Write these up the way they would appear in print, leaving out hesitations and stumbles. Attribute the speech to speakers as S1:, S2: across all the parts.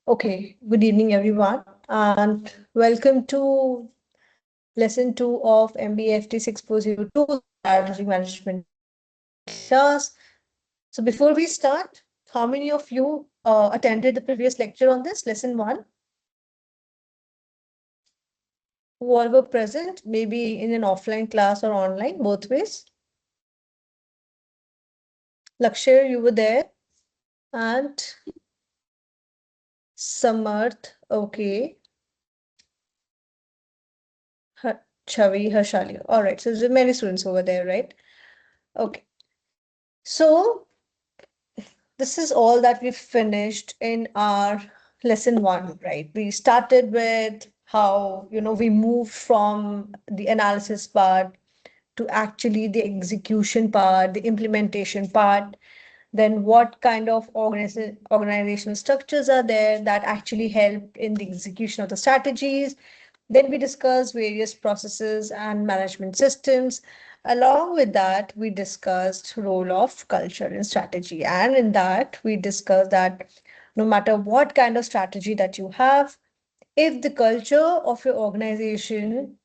S1: Okay, good evening, everyone, and welcome to lesson 2 of MBFT 6402 Strategy Management class. So, before we start, how many of you attended the previous lecture on this, lesson 1? Who all were present, maybe in an offline class or online, both ways? Lakshya, you were there, and Samarth, okay. Chavi, Harshali. All right, so there are many students over there, right? Okay. So, this is all that we finished in our lesson 1, right? We started with how, we moved from the analysis part to actually the execution part, the implementation part. Then what kind of organizational structures are there that actually help in the execution of the strategies. Then we discussed various processes and management systems. Along with that, we discussed role of culture in strategy. And in that, we discussed that no matter what kind of strategy that you have, if the culture of your organization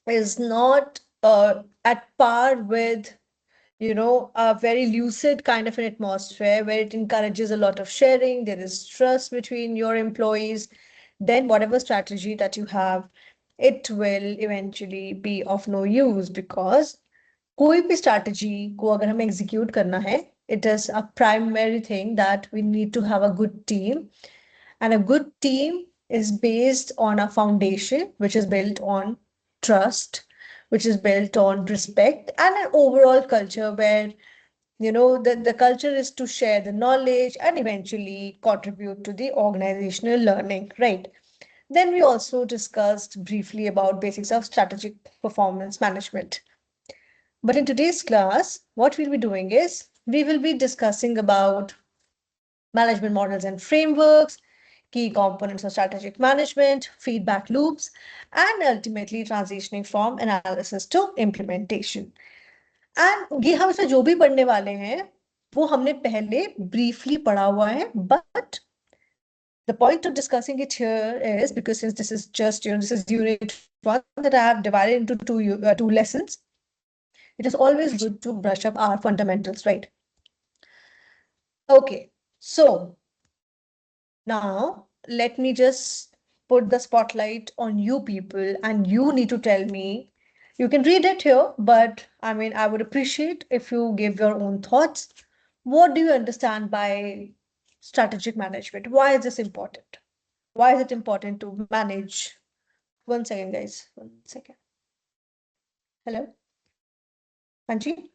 S1: is not at par with a very lucid kind of an atmosphere where it encourages a lot of sharing, there is trust between your employees, then whatever strategy that you have, it will eventually be of no use because कोई भी strategy को अगर हमें execute करना है, it is a primary thing that we need to have a good team. And a good team is based on a foundation which is built on trust, which is built on respect, and an overall culture where the culture is to share the knowledge and eventually contribute to the organizational learning, right? Then we also discussed briefly about basics of strategic performance management. But in today's class, what we'll be doing is we will be discussing about management models and frameworks, key components of strategic management, feedback loops, and ultimately transitioning from analysis to implementation. And ये हम इसमें जो भी पढ़ने वाले हैं वो हमने पहले briefly पढ़ा हुआ है, but the point of discussing it here is because since this is just this is unit 1 that I have divided into two lessons, it is always good to brush up our fundamentals, right? Okay, so now let me just put the spotlight on you people, and you need to tell me. You can read it here, but I mean, I would appreciate if you give your own thoughts. What do you understand by strategic management? Why is this important? Why is it important to manage? One second, guys. One second. Hello? Anji?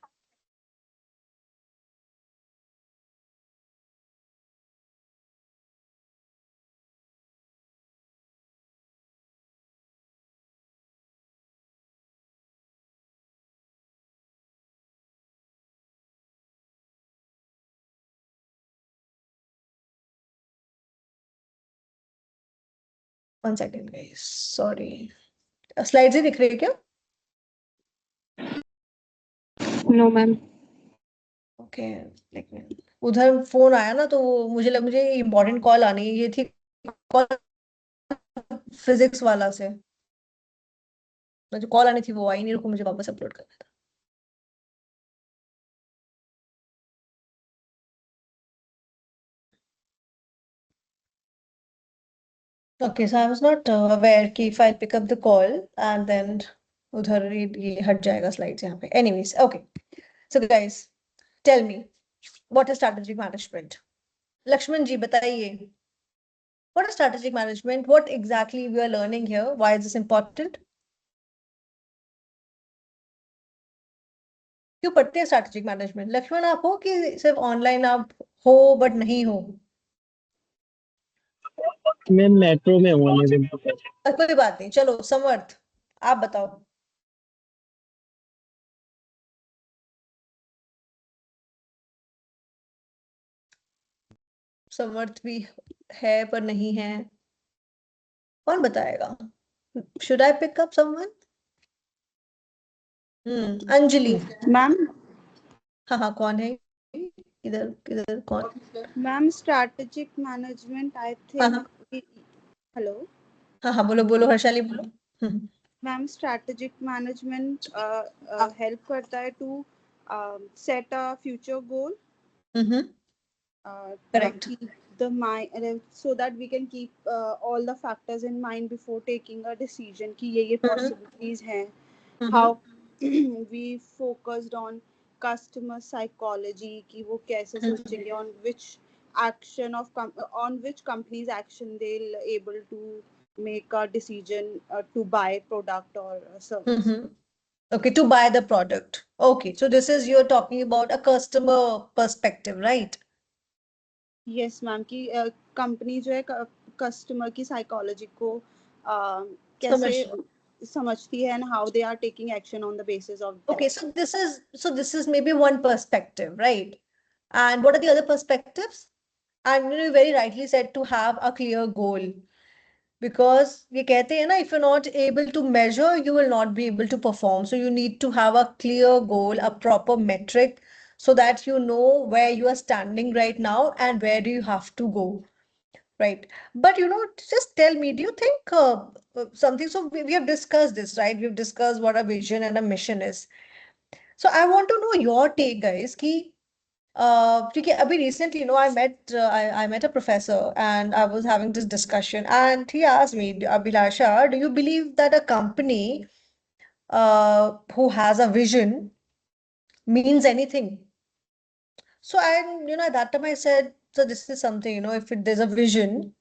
S1: One second, guys. Sorry. Slides ही दिख रही है क्या?
S2: No ma'am.
S1: Okay, उधर phone आया ना तो मुझे important call आनी ये थी, कॉल फिजिक्स वाला से, जो कॉल आनी थी वो आई नहीं, रुको मुझे वापस अपलोड करना था. Okay, so I was not aware कि if I pick up the call and then उधर ये हट जाएगा slides यहाँ पे. Anyways, okay. So guys, tell me, what is strategic management? Lakshman ji, बताइए. What is strategic management? What exactly we are learning here? Why is this important? क्यों पढ़ते हैं strategic management? लक्ष्मण आप हो कि सिर्फ ऑनलाइन आप हो बट नहीं हो?
S3: मैं मेट्रो में हूँ अभी।
S1: कोई बात नहीं, चलो समर्थ आप बताओ. समर्थ भी है पर नहीं है, कौन बताएगा? Should I pick up someone? Anjali.
S2: Ma'am
S1: हाँ हाँ, कौन है? इधर इधर कौन?
S2: मैम स्ट्रैटेजिक मैनेजमेंट आई
S1: हाँ
S2: थिंक
S1: हाँ.
S4: हेलो
S1: हाँ बोलो बोलो हर्षाली बोलो।
S4: मैम, स्ट्रैटेजिक मैनेजमेंट हेल्प करता है to set a future goal,
S1: correct.
S4: keep the mind so that we can keep all the factors in mind before taking a decision कि ये possibilities हैं. How we focused on customer psychology कि वो कैसे सोचेंगे, on which action of on which company's action they'll able to make a decision to buy product or a service.
S1: Okay, to buy the product. Okay, so this is you're talking about a customer perspective, right?
S4: Yes ma'am कि company जो है customer की psychology को कैसे समझती है, and how they are taking action on the basis of
S1: Okay, so this is maybe one perspective, right? And what are the other perspectives? And you very rightly said to have a clear goal. Because ये कहते हैं ना, if you're not able to measure, you will not be able to perform. So you need to have a clear goal, a proper metric, so that you know where you are standing right now and where do you have to go. Right. But just tell me, do you think something? So we have discussed this, right? We've discussed what a vision and a mission is. So I want to know your take, guys. Ki, क्योंकि अभी recently, I met a professor and I was having this discussion and he asked me, Abhilasha, do you believe that a company who has a vision means anything? So at that time I said, so this is something, if there's a vision,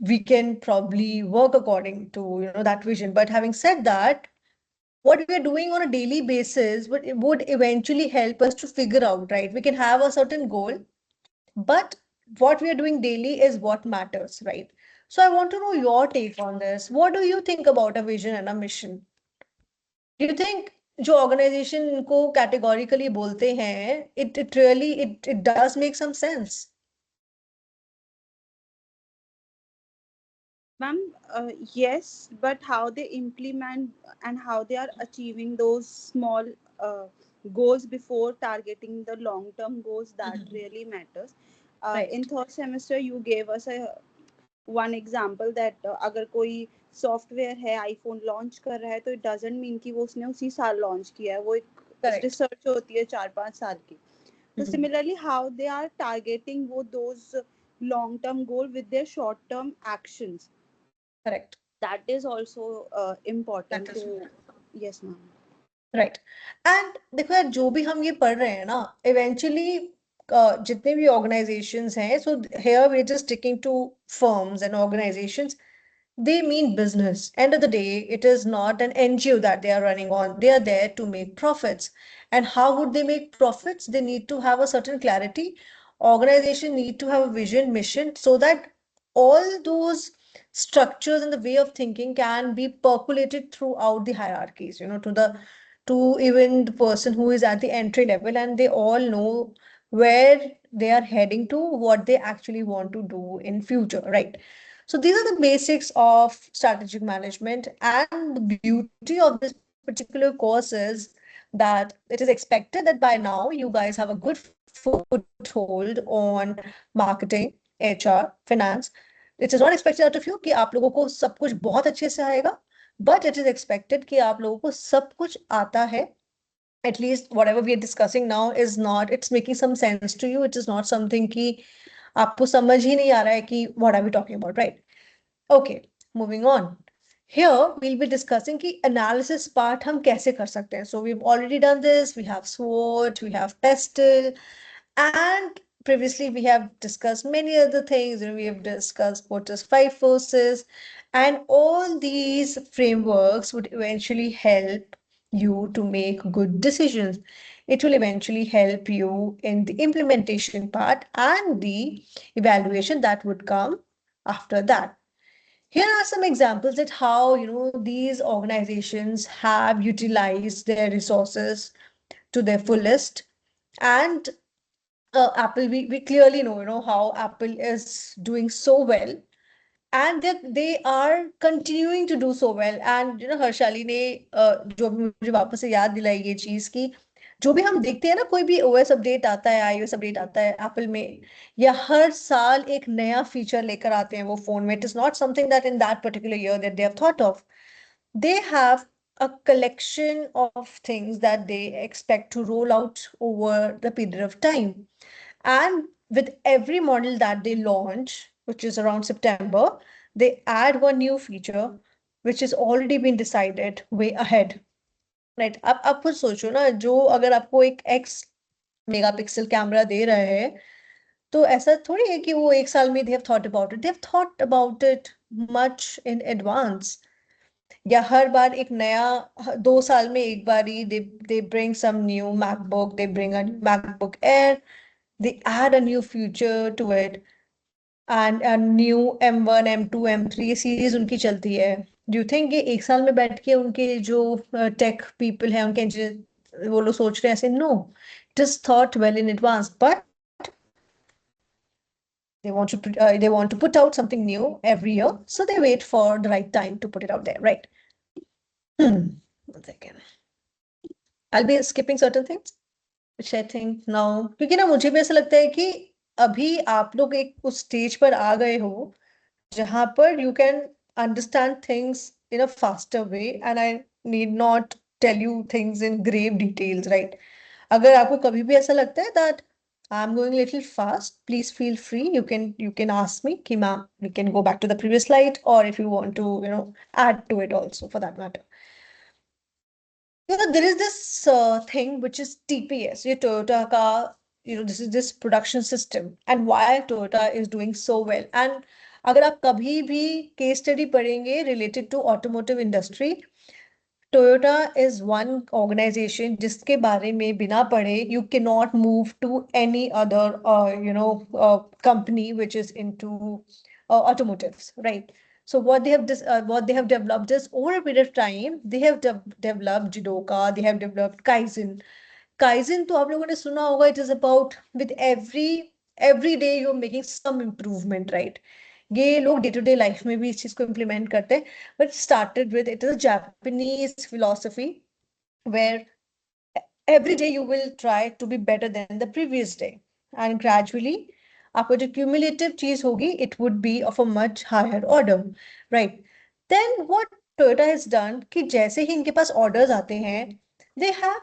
S1: we can probably work according to that vision. But having said that, what we are doing on a daily basis would eventually help us to figure out, right? We can have a certain goal, but what we are doing daily is what matters, right? So I want to know your take on this. What do you think about a vision and a mission? Do you think जो organization को categorically बोलते हैं, it really it does make some sense?
S4: Ma'am, yes, but how they implement and how they are achieving those small goals before targeting the long-term goals, that really matters.
S1: Right.
S4: In third semester, you gave us a one example that अगर कोई software है iPhone launch कर रहा है तो it doesn't mean कि वो उसने उसी साल लॉन्च किया है, वो एक
S1: Correct.
S4: रिसर्च होती है 4-5 साल की. So similarly, how they are targeting वो those long-term goal with their short-term actions.
S1: Correct.
S4: That is also important
S1: That is
S4: to. Yes, ma'am.
S1: Right. And देखो यार, जो भी हम ये पढ़ रहे हैं ना, इवेंचुअली जितने भी ऑर्गेनाइजेशंस हैं, so here we are just sticking to firms and organisations. They mean business. End of the day, it is not an NGO that they are running on. They are there to make profits. And how would they make profits? They need to have a certain clarity. Organization need to have a vision, mission, so that all those structures and the way of thinking can be percolated throughout the hierarchies, to even the person who is at the entry level, and they all know where they are heading to, what they actually want to do in future, right? So these are the basics of strategic management, and the beauty of this particular course is that it is expected that by now you guys have a good foothold on marketing, HR, finance. It is not expected out of you कि आप लोगों को सब कुछ बहुत अच्छे से आएगा, but it is expected कि आप लोगों को सब कुछ आता है. At least whatever we are discussing now is not, it's making some sense to you. It is not something कि आपको समझ ही नहीं आ रहा है कि what are we talking about, right? Okay, moving on. Here we'll be discussing कि analysis part हम कैसे कर सकते हैं. So we've already done this. We have SWOT, we have PESTEL, and previously we have discussed many other things. We have discussed Porter's 5 forces, and all these frameworks would eventually help you to make good decisions. It will eventually help you in the implementation part and the evaluation that would come after that. Here are some examples at how these organizations have utilized their resources to their fullest. And Apple, we clearly know how Apple is doing so well, and they are continuing to do so well. And Harshali ने जो भी मुझे वापस से याद दिलाई ये चीज की, जो भी हम देखते हैं ना, कोई भी ओएस अपडेट आता है, आईओएस अपडेट आता है एप्पल में, या हर साल एक नया फीचर लेकर आते हैं वो फोन में. It is not something that in that particular year that they have thought of. They have a collection of things that they expect to roll out over the period of time. And with every model that they launch, which is around September, they add one new feature which has already been decided way ahead. Right? अब खुद सोचो ना, जो अगर आपको एक X megapixel camera दे रहा है, तो ऐसा थोड़ी है कि वो एक साल में they have thought about it. They have thought about it much in advance. या हर बार एक नया, 2 साल में एक बार ही they bring some new MacBook, they bring a MacBook Air, they add a new feature to it, and a new M1, M2, M3 ये series उनकी चलती है. Do you think ये एक साल में बैठ के उनके जो टेक पीपल हैं, उनके engineer, वो लोग सोच रहे हैं ऐसे? No, it is thought well in advance, but they want to put out something new every year, so they wait for the right time to put it out there, right? 1 second. I'll be skipping certain things, which I think now, क्योंकि ना मुझे भी ऐसा लगता है कि अभी आप लोग एक उस स्टेज पर आ गए हो जहां पर you can understand things in a faster way, and I need not tell you things in grave details, right? अगर आपको कभी भी ऐसा लगता है that I'm going a little fast, please feel free. You can ask me कि ma'am, we can go back to the previous slide, or if you want to, add to it also for that matter. There is this thing which is TPS, your Toyota car, this is this production system, and why Toyota is doing so well. And अगर आप कभी भी case study पढ़ेंगे related to automotive industry, Toyota is one organization जिसके बारे में बिना पढ़े you cannot move to any other company which is into automotives, right? So what they have developed is, over a period of time, they have developed Jidoka, they have developed Kaizen. Kaizen तो आप लोगों ने सुना होगा. It is about with every day you're making some improvement, right? ये लोग day to day life में भी इस चीज को इम्प्लीमेंट करते हैं. But started with, it is a Japanese philosophy where every day you will try to be better than the previous day, and gradually आपको जो cumulative चीज होगी, it would be of a much higher order, right? Then what Toyota has done कि जैसे ही इनके पास orders आते हैं, they have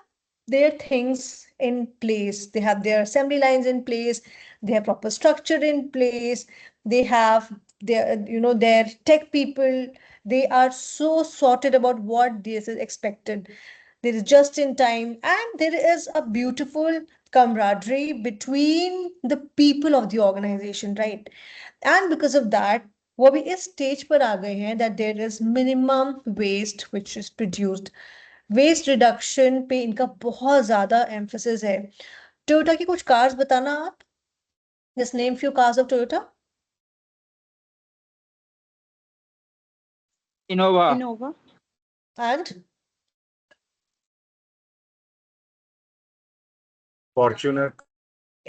S1: their things in place, they have their assembly lines in place, they have proper structure in place, they have their tech people, they are so sorted about what this is expected. There is just in time, and there is a beautiful camaraderie between the people of the organization, right? And because of that, वो भी इस stage पर आ गए हैं that there is minimum waste which is produced. Waste reduction पे इनका बहुत ज्यादा emphasis है. Toyota की कुछ cars बताना आप? Just name few cars of Toyota.
S5: Innova.
S1: And
S6: Fortuner.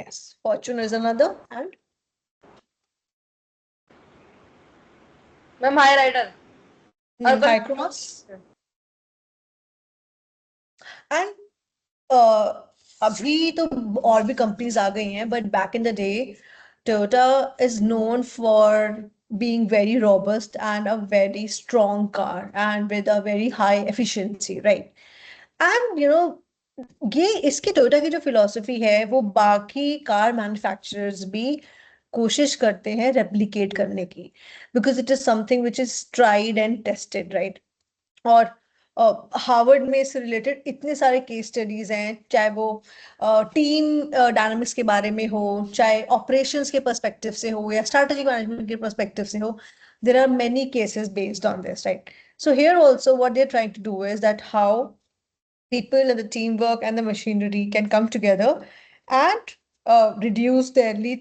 S1: yes, Fortuner is another. And
S5: Ma'am, High Rider. Urban
S1: Hycross. And अभी तो और भी कंपनीज आ गई हैं, but back in the day, Toyota is known for being very robust and a very strong car, and with a very high efficiency, right? And ये इसकी Toyota की जो फिलॉसफी है, वो बाकी कार मैन्युफैक्चरर्स भी कोशिश करते हैं रेप्लिकेट करने की, because it is something which is tried and tested, right? और हार्वर्ड में इससे रिलेटेड इतने सारे केस स्टडीज हैं, चाहे वो टीम डायनामिक्स के बारे में हो, चाहे ऑपरेशंस के पर्सपेक्टिव से हो, या स्ट्रैटेजिक मैनेजमेंट के पर्सपेक्टिव से हो. There are many cases based on this, right? So here also what they're trying to do is that how people and the teamwork and the machinery can come together and reduce their lead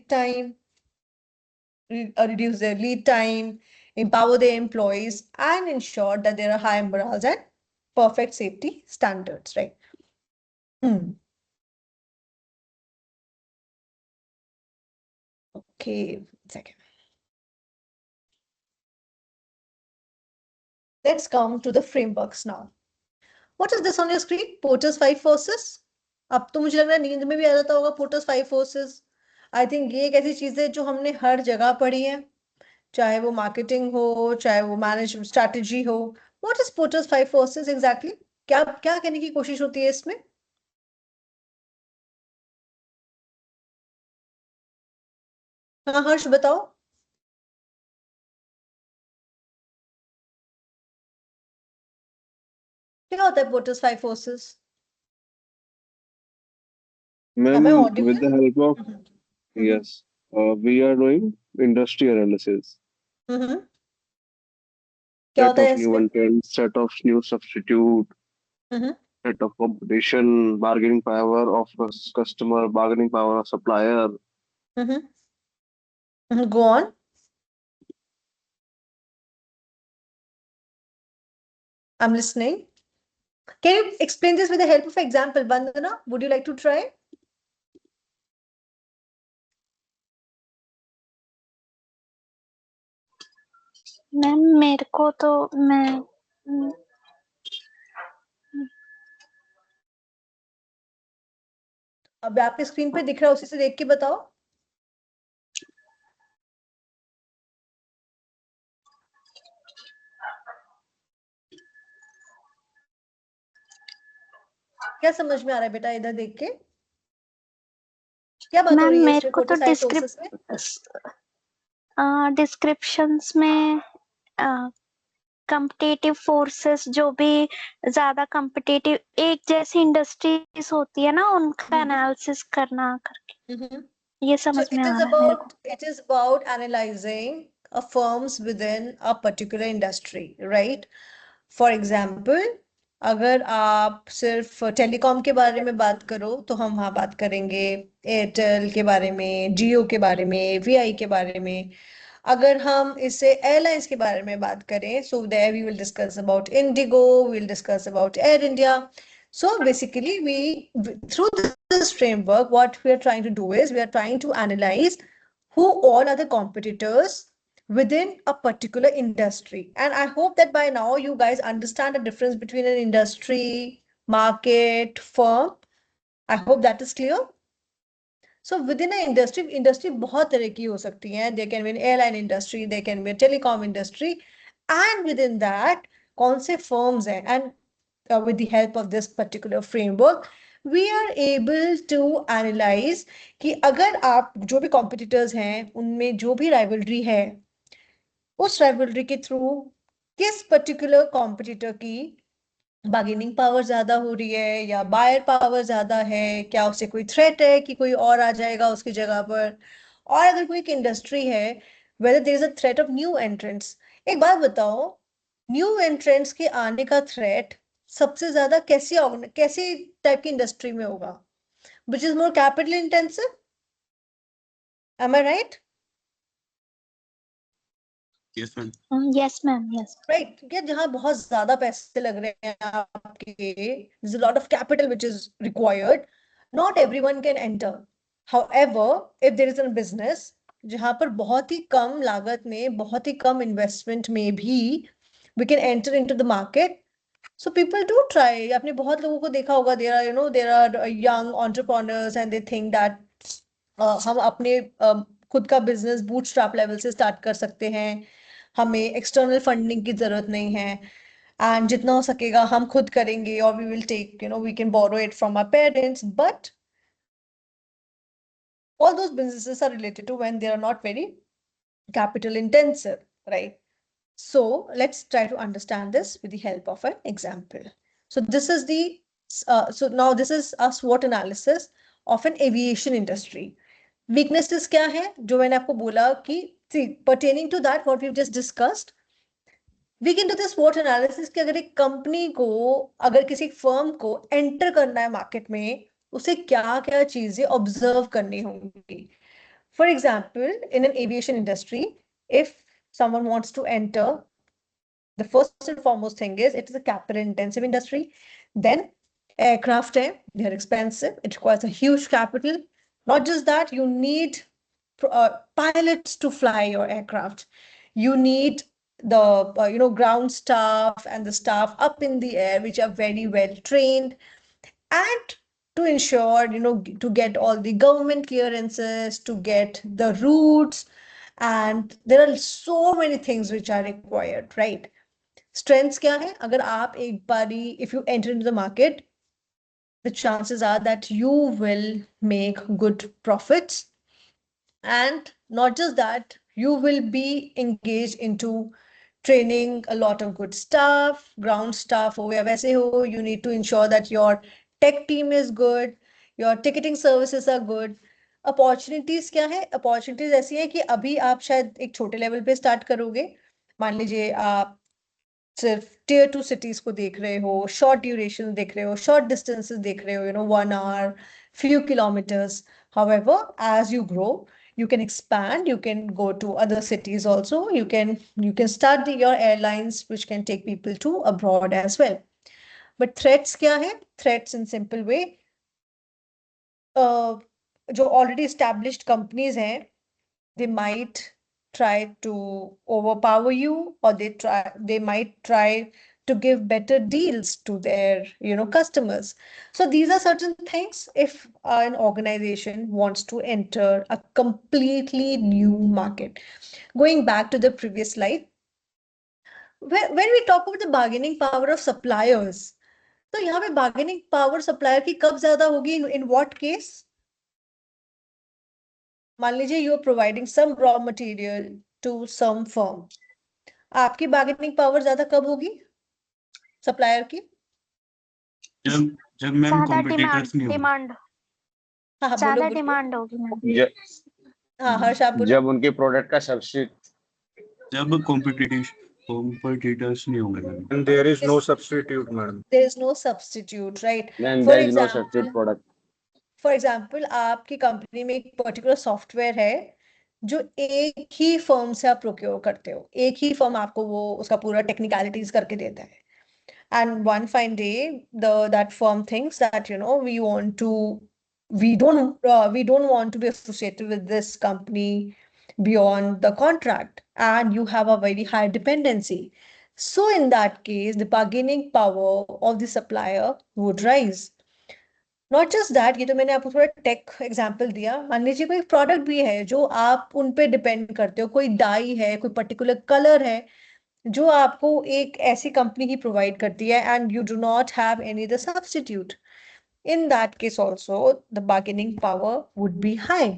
S1: time, empower their employees, and ensure that there are high morals and perfect safety standards, right? Okay, second. Let's come to the frameworks now. What is this on your screen? Porter's 5 forces? अब तो मुझे लग रहा है नींद में भी आ जाता होगा POTUS five forces. I think ये एक ऐसी चीज है जो हमने हर जगह पढ़ी है, चाहे वो मार्केटिंग हो, चाहे वो मैनेजमेंट स्ट्रैटेजी हो। What is POTUS five forces exactly? क्या क्या कहने की कोशिश होती है इसमें? हाँ हर्ष बताओ, क्या होता है POTUS five forces?
S6: Ma'am,
S1: Am I
S6: with
S1: audible?
S6: the help of,
S1: Mhm.
S6: yes, we are doing industry analysis,
S1: हम्म। क्या
S6: set
S1: होता है
S6: of new
S1: इसमें?
S6: entrants, set of new substitute,
S1: hmm
S6: set of competition, bargaining power of customer, bargaining power of supplier.
S1: Go on. I am listening. Can you explain this with the help of example? Vandana, would you like to try?
S2: Ma'am मेरे को तो मैं
S1: अब आपके screen पे दिख रहा है, उसी से देख के बताओ। क्या समझ में आ रहा है बेटा इधर देख के? क्या बात हो
S2: मैम
S1: रही है
S2: मेरे
S1: इसमें
S2: को तो
S1: फोटोसाइटोसिस में?
S2: डिस्क्रिप्शंस में कम्पिटिटिव फोर्सेस जो भी ज्यादा कम्पिटिटिव एक जैसी इंडस्ट्रीज होती है ना उनका एनालिसिस करना करके ये
S1: So
S2: समझ में
S1: it
S2: आ
S1: is
S2: रहा है मेरे को।
S1: about analyzing a firms within a particular industry, right? For example, अगर आप सिर्फ टेलीकॉम के बारे में बात करो तो हम वहाँ बात करेंगे एयरटेल के बारे में, जियो के बारे में, वीआई के बारे में। अगर हम इससे एयरलाइंस के बारे में बात करें, so there we will discuss about Indigo, we will discuss about Air India. So basically through this framework, what we are trying to do is we are trying to analyze who all are the competitors within a particular industry. And I hope that by now you guys understand the difference between an industry, market, firm. I hope that is clear. So within an industry बहुत तरह की हो सकती हैं. There can be an airline industry, there can be a telecom industry, and within that कौन से firms हैं? And with the help of this particular framework, we are able to analyze कि अगर आप जो भी competitors हैं, उनमें जो भी rivalry है, उस rivalry के through किस particular competitor की बार्गेनिंग पावर ज्यादा हो रही है या बायर पावर ज्यादा है, क्या उसे कोई थ्रेट है कि कोई और आ जाएगा उसकी जगह पर, और अगर कोई एक इंडस्ट्री है whether there is a threat of new entrants। एक बात बताओ, न्यू एंट्रेंट्स के आने का थ्रेट सबसे ज्यादा कैसी टाइप की इंडस्ट्री में होगा? Which is more capital intensive? Am I right?
S7: Yes, ma'am.
S2: Yes ma'am yes.
S1: Right, क्या जहां बहुत ज्यादा पैसे लग रहे हैं आपके, there's a lot of capital which is required, not everyone can enter. However, if there is a business जहां पर बहुत ही कम लागत में, बहुत ही कम इन्वेस्टमेंट में भी we can enter into the market, so people do try. आपने बहुत लोगों को देखा होगा, there are young entrepreneurs and they think that हम अपने खुद का बिजनेस बूटस्ट्रैप लेवल से स्टार्ट कर सकते हैं, हमें एक्सटर्नल फंडिंग की जरूरत नहीं है, एंड जितना हो सकेगा हम खुद करेंगे, और we will take we can borrow it from our parents. But all those businesses are related to when they are not very capital intensive, right? So let's try to understand this with the help of an example. So this is so now this is a SWOT analysis of an aviation industry. Weaknesses क्या है जो मैंने आपको बोला कि see, pertaining to that what we've just discussed, we can do this SWOT analysis कि अगर एक कंपनी को, अगर किसी फर्म को एंटर करना है मार्केट में, उसे क्या क्या चीजें ऑब्जर्व करनी होंगी। For example, in an aviation industry, if someone wants to enter, the first and foremost thing is it is a capital intensive industry. Then aircraft, they're expensive. It requires a huge capital. Not just that, you need pilots to fly your aircraft. You need the ground staff and the staff up in the air, which are very well trained. And to ensure, to get all the government clearances, to get the routes, and there are so many things which are required, right? Strengths क्या है? अगर आप एक बारी, if you enter into the market, the chances are that you will make good profits. And not just that, you will be engaged into training a lot of good staff, ground staff हो या वैसे हो, you need to ensure that your tech team is good, your ticketing services are good. Opportunities क्या है? Opportunities ऐसी है कि अभी आप शायद एक छोटे लेवल पे स्टार्ट करोगे, मान लीजिए आप सिर्फ tier 2 cities को देख रहे हो, short duration देख रहे हो, short distances देख रहे हो, 1 hour, few kilometers. However, as you grow, you can expand, you can go to other cities also, you can start your airlines which can take people to abroad as well. But threats क्या है? Threats in simple way, जो already established companies हैं, they might try to overpower you, or they might try to give better deals to their customers. So these are certain things if an organization wants to enter a completely new market. Going back to the previous slide, when we talk about the bargaining power of suppliers, तो यहाँ पे bargaining power supplier की कब ज्यादा होगी? In what case? मान लीजिए you are providing some raw material to some firm, आपकी बार्गेनिंग पावर ज्यादा कब होगी सप्लायर की?
S7: जब जब मैम
S2: ज्यादा
S7: कॉम्पिटिटर्स नहीं होंगे।
S2: डिमांड
S1: हाँ बोलो
S2: ज्यादा
S1: बोलो।
S2: डिमांड होगी मैम।
S1: हाँ हर्ष आप बोलो।
S8: जब उनके प्रोडक्ट का सब्स्टिट्यूट
S7: जब कॉम्पिटिटर्स नहीं होंगे ma'am.
S9: And there is no substitute, madam.
S1: There is no substitute, right?
S8: then
S1: For
S8: there is no
S1: example,
S8: substitute product.
S1: For example आपकी कंपनी में एक पर्टिकुलर सॉफ्टवेयर है जो एक ही फर्म से आप प्रोक्योर करते हो, एक ही फर्म आपको वो उसका पूरा टेक्निकलिटीज करके देता है, and one fine day that firm thinks that we don't want to be associated with this company beyond the contract, and you have a very high dependency. So in that case, the bargaining power of the supplier would rise. Not just that, ये तो मैंने आपको थोड़ा take example दिया। मान लीजिए कोई product भी है जो आप उन पे डिपेंड करते हो, कोई डाई है, कोई पर्टिकुलर कलर है जो आपको एक ऐसी कंपनी ही प्रोवाइड करती है, and you do not have any the substitute. In that case also the bargaining power would be high.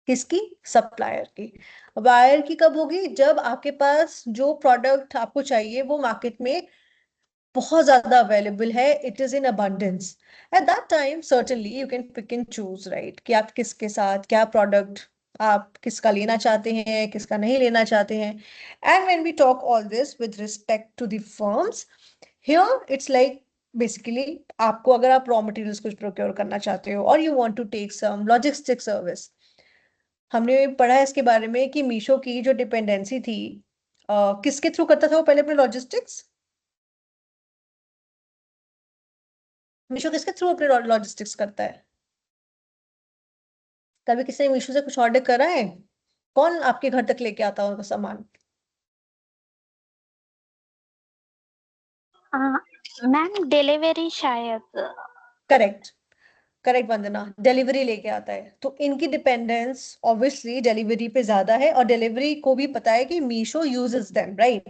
S1: किसकी? सप्लायर की। बायर की कब होगी? जब आपके पास जो प्रोडक्ट आपको चाहिए वो मार्केट में बहुत ज्यादा अवेलेबल है, it is in abundance. At that time certainly you can pick and choose, right, कि आप किसके साथ क्या प्रोडक्ट आप किसका लेना चाहते हैं, किसका नहीं लेना चाहते हैं। And when we talk all this with respect to the firms, here it's like basically आपको अगर आप रॉ मटेरियल्स कुछ प्रोक्योर करना चाहते हो और you want to take some logistic service, हमने पढ़ा है इसके बारे में कि मीशो की जो डिपेंडेंसी थी, किसके थ्रू करता था वो पहले अपने लॉजिस्टिक्स? मीशो किसके थ्रू अपने लॉजिस्टिक्स करता है? कभी किसी ने मीशो से कुछ ऑर्डर करा है? कौन आपके घर तक लेके आता है उनका सामान?
S2: मैम डिलीवरी शायद।
S1: करेक्ट करेक्ट वंदना, डिलीवरी लेके आता है। तो इनकी डिपेंडेंस ऑब्वियसली डिलीवरी पे ज्यादा है, और डिलीवरी को भी पता है कि मीशो यूजेस देम, राइट?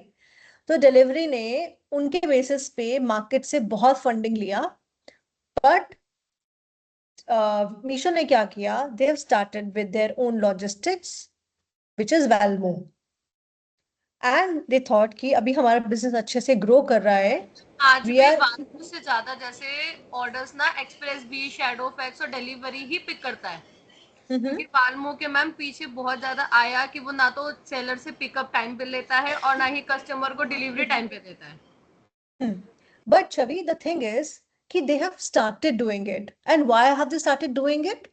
S1: तो डिलीवरी ने उनके बेसिस पे मार्केट से बहुत फंडिंग लिया, बट मीशो ने क्या किया? They have started with their own logistics which is Valmo, and they thought कि अभी हमारा बिजनेस अच्छे से ग्रो कर रहा है।
S5: आज
S1: We
S5: भी
S1: are-
S5: वालमो से ज्यादा जैसे ऑर्डर्स ना एक्सप्रेस बी, शैडो फैक्स और डिलीवरी ही पिक करता है, क्योंकि वालमो के मैम पीछे बहुत ज्यादा आया कि वो ना तो सेलर से पिकअप टाइम पे लेता है और ना ही कस्टमर को डिलीवरी टाइम पे देता है।
S1: But Chavi, the thing is कि they have started doing it, and why have they started doing it?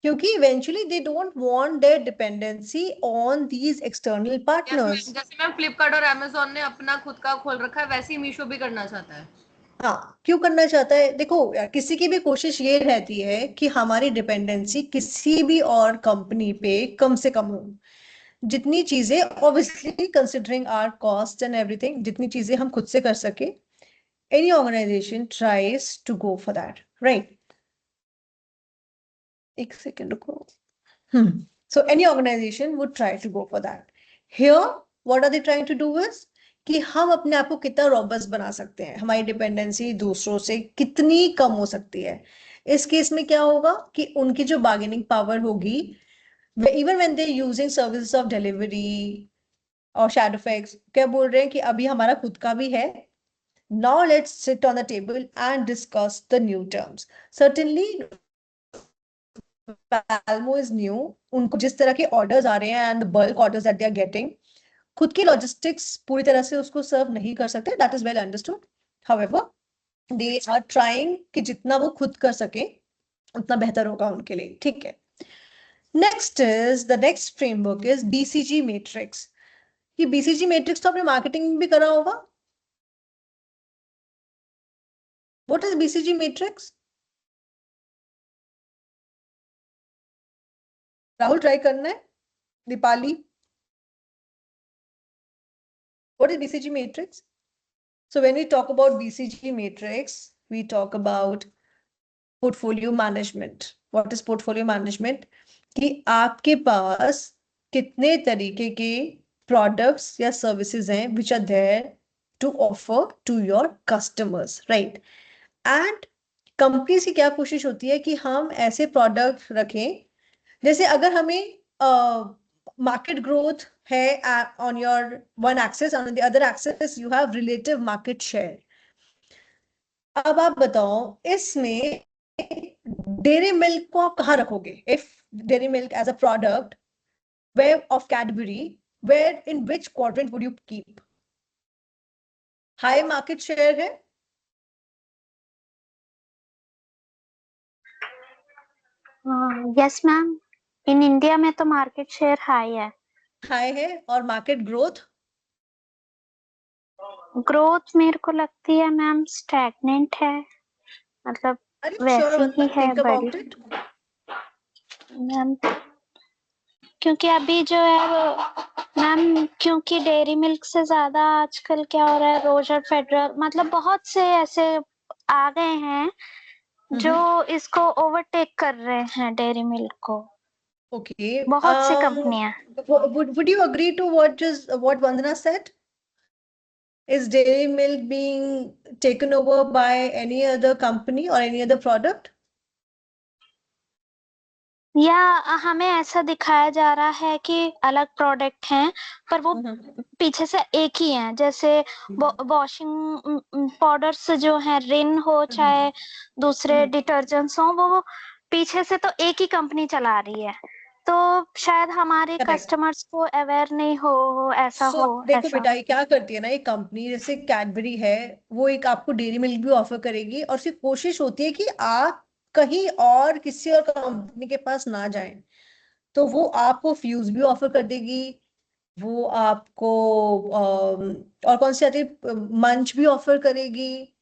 S1: क्योंकि eventually they don't want their dependency on these external partners.
S5: जैसे मैम फ्लिपकार्ट और Amazon ने अपना खुद का खोल रखा है, वैसे ही मीशो भी करना चाहता है।
S1: हाँ, क्यों करना चाहता है? देखो यार, किसी की भी कोशिश ये रहती है कि हमारी डिपेंडेंसी किसी भी और कंपनी पे कम से कम हो। जितनी चीजें obviously considering our cost and everything, जितनी चीजें हम खुद से कर सके, any organization tries to go for that, right? एक सेकंड रुको. So any organization would try to go for that. Here, what are they trying to do is कि हम अपने आप को कितना रॉबस्ट बना सकते हैं, हमारी डिपेंडेंसी दूसरों से कितनी कम हो सकती है. इस केस में क्या होगा कि उनकी जो बार्गेनिंग पावर होगी, even when they using services of delivery और शैडोफैक्स, क्या बोल रहे हैं कि अभी हमारा खुद का भी है. Now let's sit on the table and discuss the new terms. Certainly, Palmo is new. उनको जिस तरह के orders आ रहे हैं and the bulk orders that they are getting, खुद की logistics पूरी तरह से उसको serve नहीं कर सकते. That is well understood. However, they are trying कि जितना वो खुद कर सके उतना बेहतर होगा उनके लिए. ठीक है. Next is the next framework is BCG matrix. ये BCG matrix तो आपने marketing में भी करा होगा. What is BCG matrix? Rahul try करना है. Deepali, what is BCG matrix? So when we talk about BCG matrix, we talk about portfolio management. What is portfolio management? कि आपके पास कितने तरीके के products या services हैं which are there to offer to your customers, right? And companies की क्या कोशिश होती है कि हम ऐसे प्रोडक्ट रखें, जैसे अगर हमें मार्केट ग्रोथ है on your one axis, on the other axis you have relative market share. अब आप बताओ इसमें डेयरी मिल्क को आप कहाँ रखोगे? If dairy milk as a product where of Cadbury, where in which quadrant would you keep? High market share है,
S2: yes ma'am. In India में तो मार्केट शेयर हाई है,
S1: और मार्केट ग्रोथ
S2: मेरे को लगती है मैम स्टैग्नेंट है, मतलब वैसी ही है बड़ी मैम. क्योंकि अभी जो है मैम, क्योंकि डेयरी मिल्क से ज्यादा आजकल क्या हो रहा है, रोजर फेडरल, मतलब बहुत से ऐसे आ गए हैं जो इसको ओवरटेक कर रहे हैं डेयरी मिल्क को.
S1: Okay.
S2: बहुत सी कंपनियां.
S1: Would you agree to what Vandana said? Is dairy milk being taken over by any other company or any other product?
S2: या हमें ऐसा दिखाया जा रहा है कि अलग प्रोडक्ट हैं पर वो पीछे से एक ही हैं. जैसे वॉशिंग पाउडर्स जो है, रिन हो चाहे दूसरे डिटर्जेंट्स हो, वो पीछे से तो एक ही कंपनी चला रही है. तो शायद हमारे कस्टमर्स को अवेयर नहीं हो ऐसा हो.
S1: देखो बेटा, ये क्या करती है ना, एक कंपनी जैसे कैडबरी है, वो एक आपको डेयरी मिल्क भी ऑफर करेगी और उसकी कोशिश होती है कि आप कहीं और किसी और कंपनी के पास ना जाएं. तो वो आपको फ्यूज भी ऑफर कर देगी, वो आपको और कौन सी आती है, मंच भी ऑफर करेगी.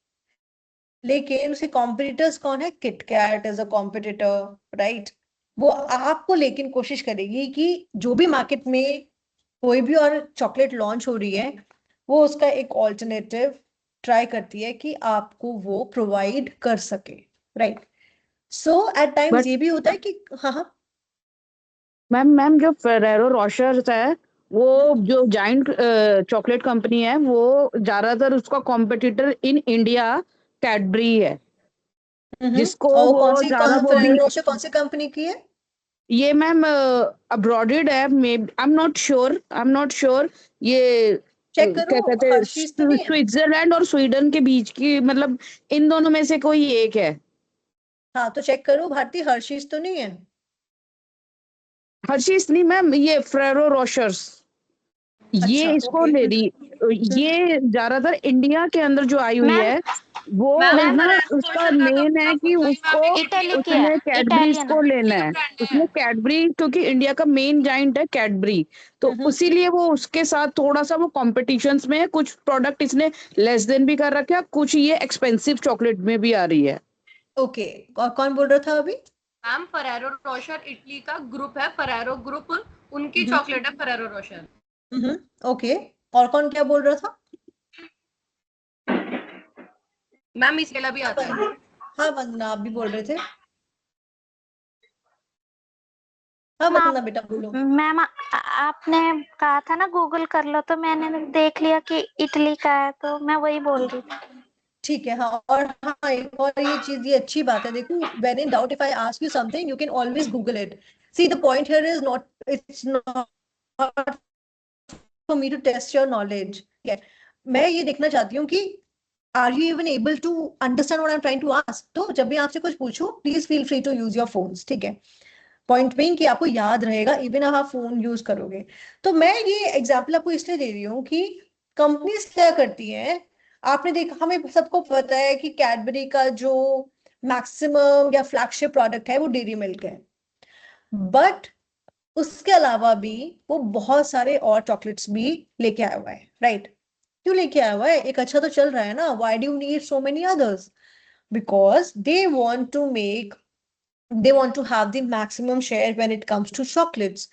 S1: लेकिन उसके कॉम्पिटिटर्स कौन है? KitKat is a competitor, right? वो आपको लेकिन कोशिश करेगी कि जो भी मार्केट में कोई भी और चॉकलेट लॉन्च हो रही है, वो उसका एक ऑल्टरनेटिव ट्राई करती है कि आपको वो प्रोवाइड कर सके, राइट? सो एट टाइम्स ये भी होता है कि हाँ
S10: मैम जो फेरेरो रोशर्स है, वो जो जाइंट चॉकलेट कंपनी है, वो ज्यादातर उसका कॉम्पिटिटर इन इंडिया कैडबरी है, जिसको वो ज्यादा
S1: कौन सी कंपनी की है?
S10: ये मैम अब्रॉडेड है, आई एम नॉट श्योर. ये
S1: चेक
S10: क्या
S1: करो,
S10: कहते हैं, स्विट्जरलैंड और स्वीडन के बीच की, मतलब इन दोनों में से कोई एक है.
S1: हाँ तो चेक करो भारती, हर्शीज तो नहीं है?
S10: हर्शीज नहीं मैम, ये फेरेरो रोशर्स, ये इसको ले रही. ये ज्यादातर इंडिया के अंदर जो आई हुई है, वो है ना, उसका मेन है कि उसको उसने कैडबरी को लेना है. उसने कैडबरी, क्योंकि इंडिया का मेन जाइंट है कैडबरी, तो उसीलिए वो उसके साथ थोड़ा सा वो कॉम्पिटिशन्स में है. कुछ प्रोडक्ट इसने लेस देन भी कर रखे हैं, कुछ ये एक्सपेंसिव चॉकलेट में भी आ रही है.
S1: ओके, और कौन बोल रहा था अभी?
S5: मैम फेरेरो रोशर इटली का ग्रुप है, फेरेरो ग्रुप, उनकी चॉकलेट है फेरेरो रोशर.
S1: ओके, और कौन क्या बोल रहा था?
S5: मैम इसके भी आता है.
S1: हाँ वंदना, आप भी बोल रहे थे. हाँ
S2: मैम
S1: वंदना बेटा बोलो।
S2: मैम आपने कहा था ना गूगल कर लो, तो मैंने देख लिया कि इटली का है, तो मैं वही बोल रही थी।
S1: ठीक है। हाँ और हाँ एक और ये चीज, ये अच्छी बात है। देखो when in doubt if I ask you something you can always Google it. See the point here is not, it's not for me to test your knowledge. Yeah. मैं ये देखना चाहती हूँ कि are you even able to understand what I'm trying to ask? तो जब भी आपसे कुछ पूछूं please feel free to use your phones, ठीक है। पॉइंट बेइंग कि आपको याद रहेगा इवन आप फोन यूज करोगे। तो मैं ये एग्जांपल आपको इसलिए दे रही हूँ कि कंपनीज क्या करती हैं। आपने देखा, हमें सबको पता है कि कैडबरी का जो मैक्सिमम या फ्लैगशिप प्रोडक्ट है वो डेयरी मिल्क है, बट उसके अलावा भी वो बहुत सारे और चॉकलेट्स भी लेके आया हुआ है, राइट। क्यों लेके आया हुआ है? एक अच्छा तो चल रहा है ना, why do you need so many others? Because they want to make, they want to have the maximum share when it comes to chocolates.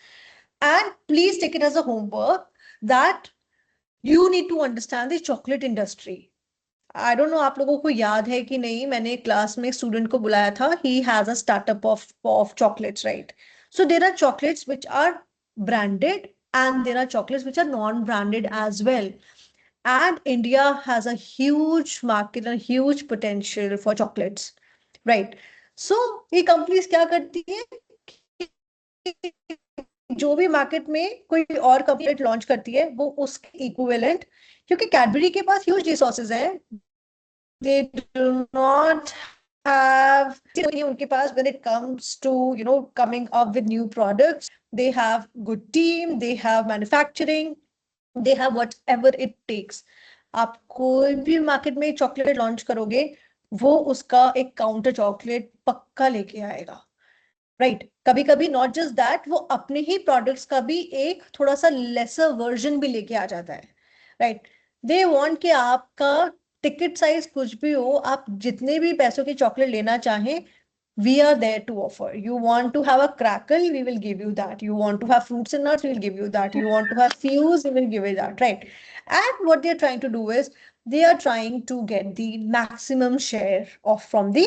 S1: And please take it as a homework that you need to understand the chocolate industry. I don't know आप लोगों को याद है कि नहीं, मैंने class में student को बुलाया था, he has a startup of chocolates, right? So there are chocolates which are branded and there are chocolates which are non-branded as well. And India has a huge market and huge potential for chocolates, right? So ये companies क्या करती है, जो भी market में कोई और company launch करती है वो उसके इक्विवेलेंट, क्योंकि कैडबरी के पास ह्यूज रिसोर्सेज हैं, they do not have उनके पास when it comes to coming up with new products, they have good team, they have manufacturing, they have whatever it takes. आप कोई भी मार्केट में चॉकलेट लॉन्च करोगे वो उसका एक काउंटर चॉकलेट पक्का लेके आएगा, राइट। कभी कभी नॉट जस्ट दैट, वो अपने ही प्रोडक्ट्स का भी एक थोड़ा सा लेसर वर्जन भी लेके आ जाता है, राइट। दे वांट कि आपका टिकट साइज कुछ भी हो, आप जितने भी पैसों की चॉकलेट लेना चाहें, we are there to offer. You want to have a crackle, we will give you that. You want to have fruits and nuts, we will give you that. You want to have fuse, we will give you that, right? And what they are trying to do is they are trying to get the maximum share of from the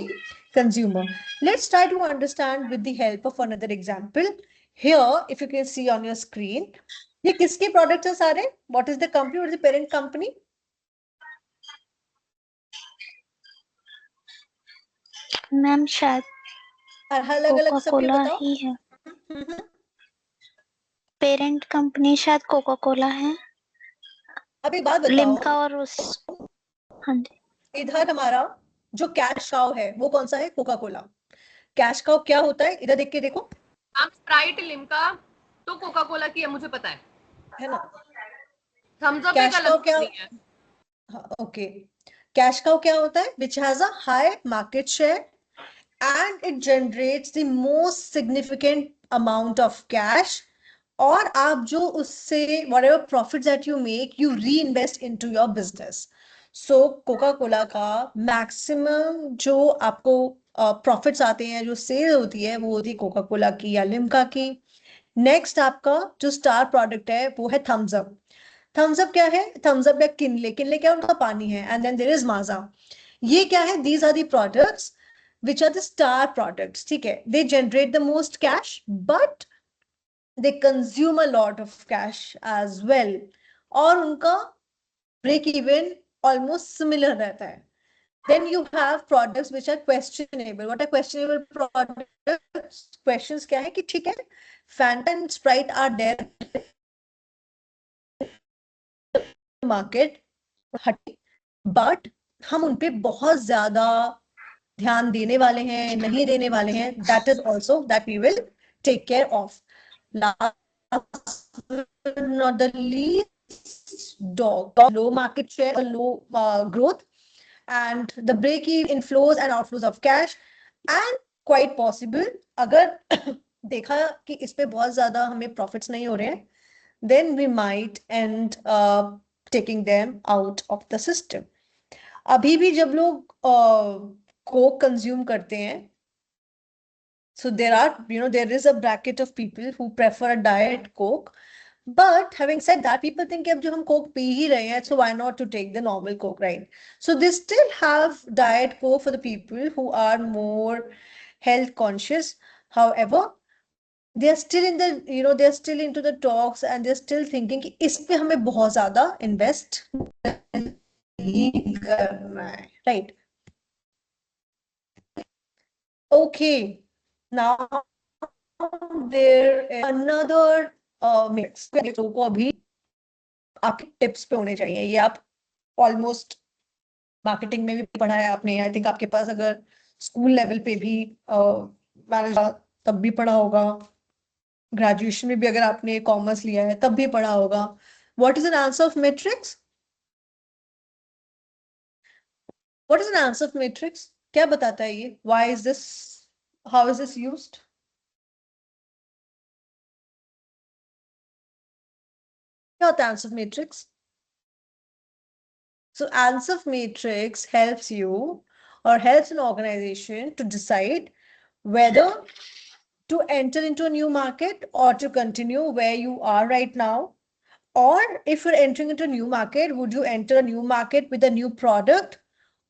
S1: consumer. Let's try to understand with the help of another example. Here, if you can see on your screen, ये किसके products हैं सारे? What is the company? What is the parent company?
S2: Ma'am शायद
S1: अलग अलग
S2: Coca
S1: सबके
S2: Cola
S1: बताओ।
S2: ही है। पेरेंट कंपनी शायद कोका कोला है,
S1: अब एक बात बताओ,
S2: लिम्का और उस, हाँ जी,
S1: इधर हमारा जो कैश काउ है वो कौन सा है? Coca Cola. कैश काउ क्या होता है? इधर देख के देखो।
S5: आप स्प्राइट, लिम्का तो कोका कोला की है, मुझे पता
S1: है ना।
S5: थम्स अप एक
S1: कैश काउ
S5: अलग
S1: क्या?
S5: कंपनी है।
S1: हाँ, ओके। कैश काउ क्या होता है? Which has a high market share and it generates the most significant amount of cash, और आप जो उससे whatever profits that you make you reinvest into your business. So Coca Cola का maximum जो आपको profits आते हैं, जो सेल होती है वो होती है कोका-कोला की या लिम्का की। नेक्स्ट आपका जो स्टार प्रोडक्ट है वो है थम्स अप। थम्स अप क्या है? थम्स अप या किनले, किनले क्या उनका पानी है, and then there is Maaza. ये क्या है? These are the products which are the star products, ठीक है। they generate the most cash but they consume a lot of cash as well, और उनका break even almost similar रहता है। then you have products which are questionable. what are questionable products? questions क्या है कि ठीक है Fanta and Sprite are there market, but हम उनपे बहुत ज्यादा ध्यान देने वाले हैं नहीं देने वाले हैं, that is also that we will take care of. Last but not the least, dog low market share or low growth, and the break-even inflows and outflows of cash, and quite possible अगर देखा कि इस पे बहुत ज्यादा हमें profits नहीं हो रहे हैं, then we might end taking them out of the system. अभी भी जब लोग कोक कंज्यूम करते हैं, so there is a bracket of people who prefer a diet coke, but having said that people think कि अब जो हम coke पी ही रहे हैं, so why not to take the normal coke, right? So they still have diet coke for the people who are more health conscious. However, they are still in the, you know, they are still into the talks and they are still thinking कि इस पे हमें बहुत ज्यादा invest नहीं करना है, right? Okay, now there is another mix. लोगों को अभी आपके टिप्स पे होने चाहिए, ये आप ऑलमोस्ट मार्केटिंग में भी पढ़ा है आपने, आई थिंक आपके पास अगर स्कूल लेवल पे भी मैनेज तब भी पढ़ा होगा, ग्रेजुएशन में भी अगर आपने कॉमर्स लिया है तब भी पढ़ा होगा. What is an answer of matrix? What is an answer of matrix? क्या बताता है ये? Why is this, how is this used? क्या होता है answer of matrix? So answer matrix helps you or helps an organization to decide whether to enter into a new market or to continue where you are right now. Or if you're entering into a new market, would you enter a new market with a new product,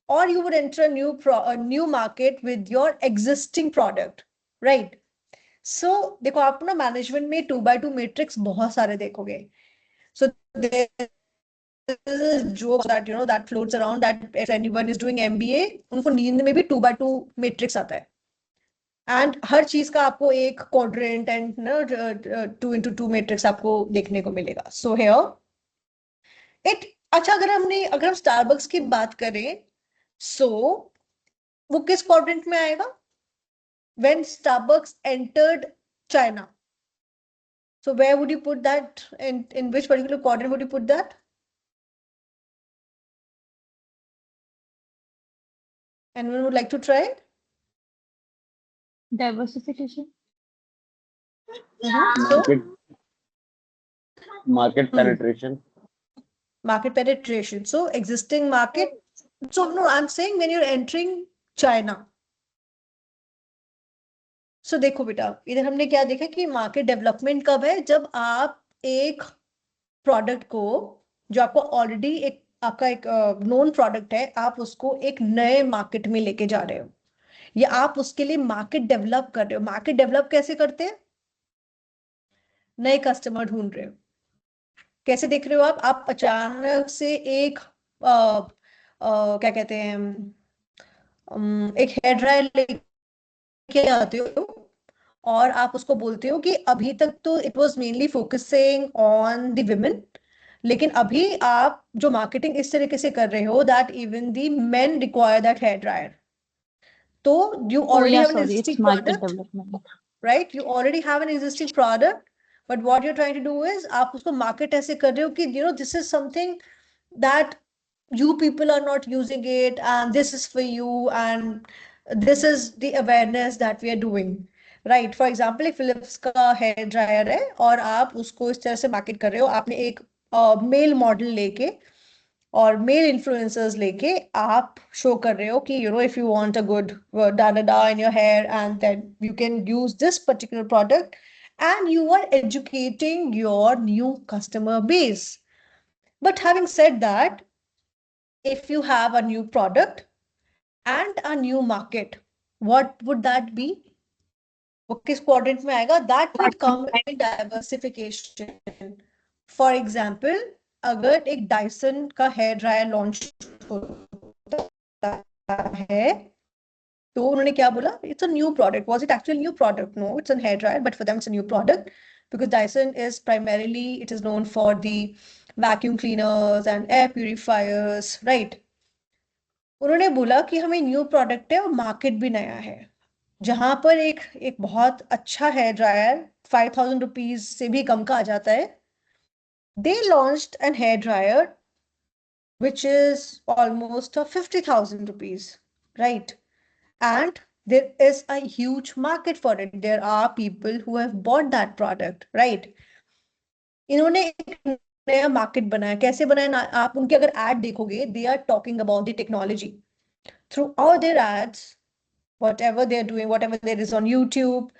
S1: or you would enter a new market with your existing product, right? So देखो आप ना management में 2x2 matrix बहुत सारे देखोगे. So there is a joke that, you know, that floats around that if anyone is doing MBA, उनको नींद में भी 2x2 मैट्रिक्स आता है. एंड हर चीज का आपको एक क्वाड्रेंट एंड 2x2 मैट्रिक्स आपको देखने को मिलेगा. सो हियर इट, अच्छा अगर हम स्टारबक्स की बात करें, सो वो किस क्वाड्रेंट में आएगा? When Starbucks entered China, so where would you put that, in which particular quadrant would you put that? Anyone would like to try?
S2: Diversification.
S1: So
S8: market penetration.
S1: Market penetration. So existing market. So no, I'm saying when you're entering China. So देखो बेटा, इधर हमने क्या देखा कि market development कब है? जब आप एक प्रोडक्ट को, जो आपको ऑलरेडी एक आपका एक नोन प्रोडक्ट है, आप उसको एक नए मार्केट में लेके जा रहे हो, या आप उसके लिए मार्केट डेवलप कर रहे हो. मार्केट डेवलप कैसे करते हैं? नए कस्टमर ढूंढ रहे हो. कैसे देख रहे हो आप अचानक से एक क्या कहते हैं, एक हेयर ड्रायर लेके आते हो और आप उसको बोलते हो कि अभी तक तो it was mainly focusing on the women, लेकिन अभी आप जो मार्केटिंग इस तरीके से कर रहे हो that even the men require that hair dryer. तो you already have an existing product, right? You already have an existing product, but what you're trying to do is आप उसको market ऐसे कर रहे हो कि you know this is something that you people are not using it and this is for you and this is the awareness that we are doing, right? For example, एक Philips का hair dryer है और आप उसको इस तरह से market कर रहे हो, आपने एक मेल मॉडल लेके और मेल इन्फ्लुएंसर्स लेके आप शो कर रहे हो कि you know if you want a good day in your hair and then you can use this particular product and you are educating your new customer base. But having said that, if you have a new product and a new market, what would that be? वो किस quadrant में आएगा? That would come in diversification. For example, अगर एक Dyson का hair dryer launch होता है तो उन्होंने क्या बोला? It's a new product. Was it actually new product? No, it's a hair dryer, but for them it's a new product because Dyson is primarily, it is known for the vacuum cleaners and air purifiers, right? उन्होंने बोला कि हमें new product है और market भी नया है. जहां पर एक बहुत अच्छा हेयर ड्रायर 5,000 रुपीज से भी कम का आ जाता है, they launched an hair dryer which is almost of 50,000 rupees, right? And there is a huge market for it. There are people who have bought that product, right? इन्होंने एक नया market बनाया. कैसे बनाया? आप उनके अगर एड देखोगे, they are talking about the technology through all their ads, whatever they're doing, whatever there is on YouTube,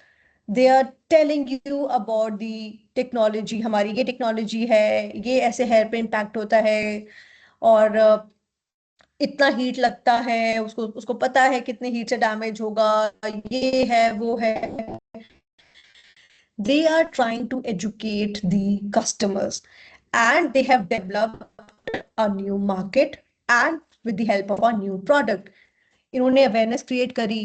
S1: they are telling you about the technology. हमारी ये टेक्नोलॉजी है, ये ऐसे हेयर पे इम्पैक्ट होता है और इतना हीट लगता है, उसको पता है कितने हीट से डैमेज होगा, ये है वो है. they are trying to educate the customers and they have developed a new market and with the help of a new product. इन्होंने अवेयरनेस क्रिएट करी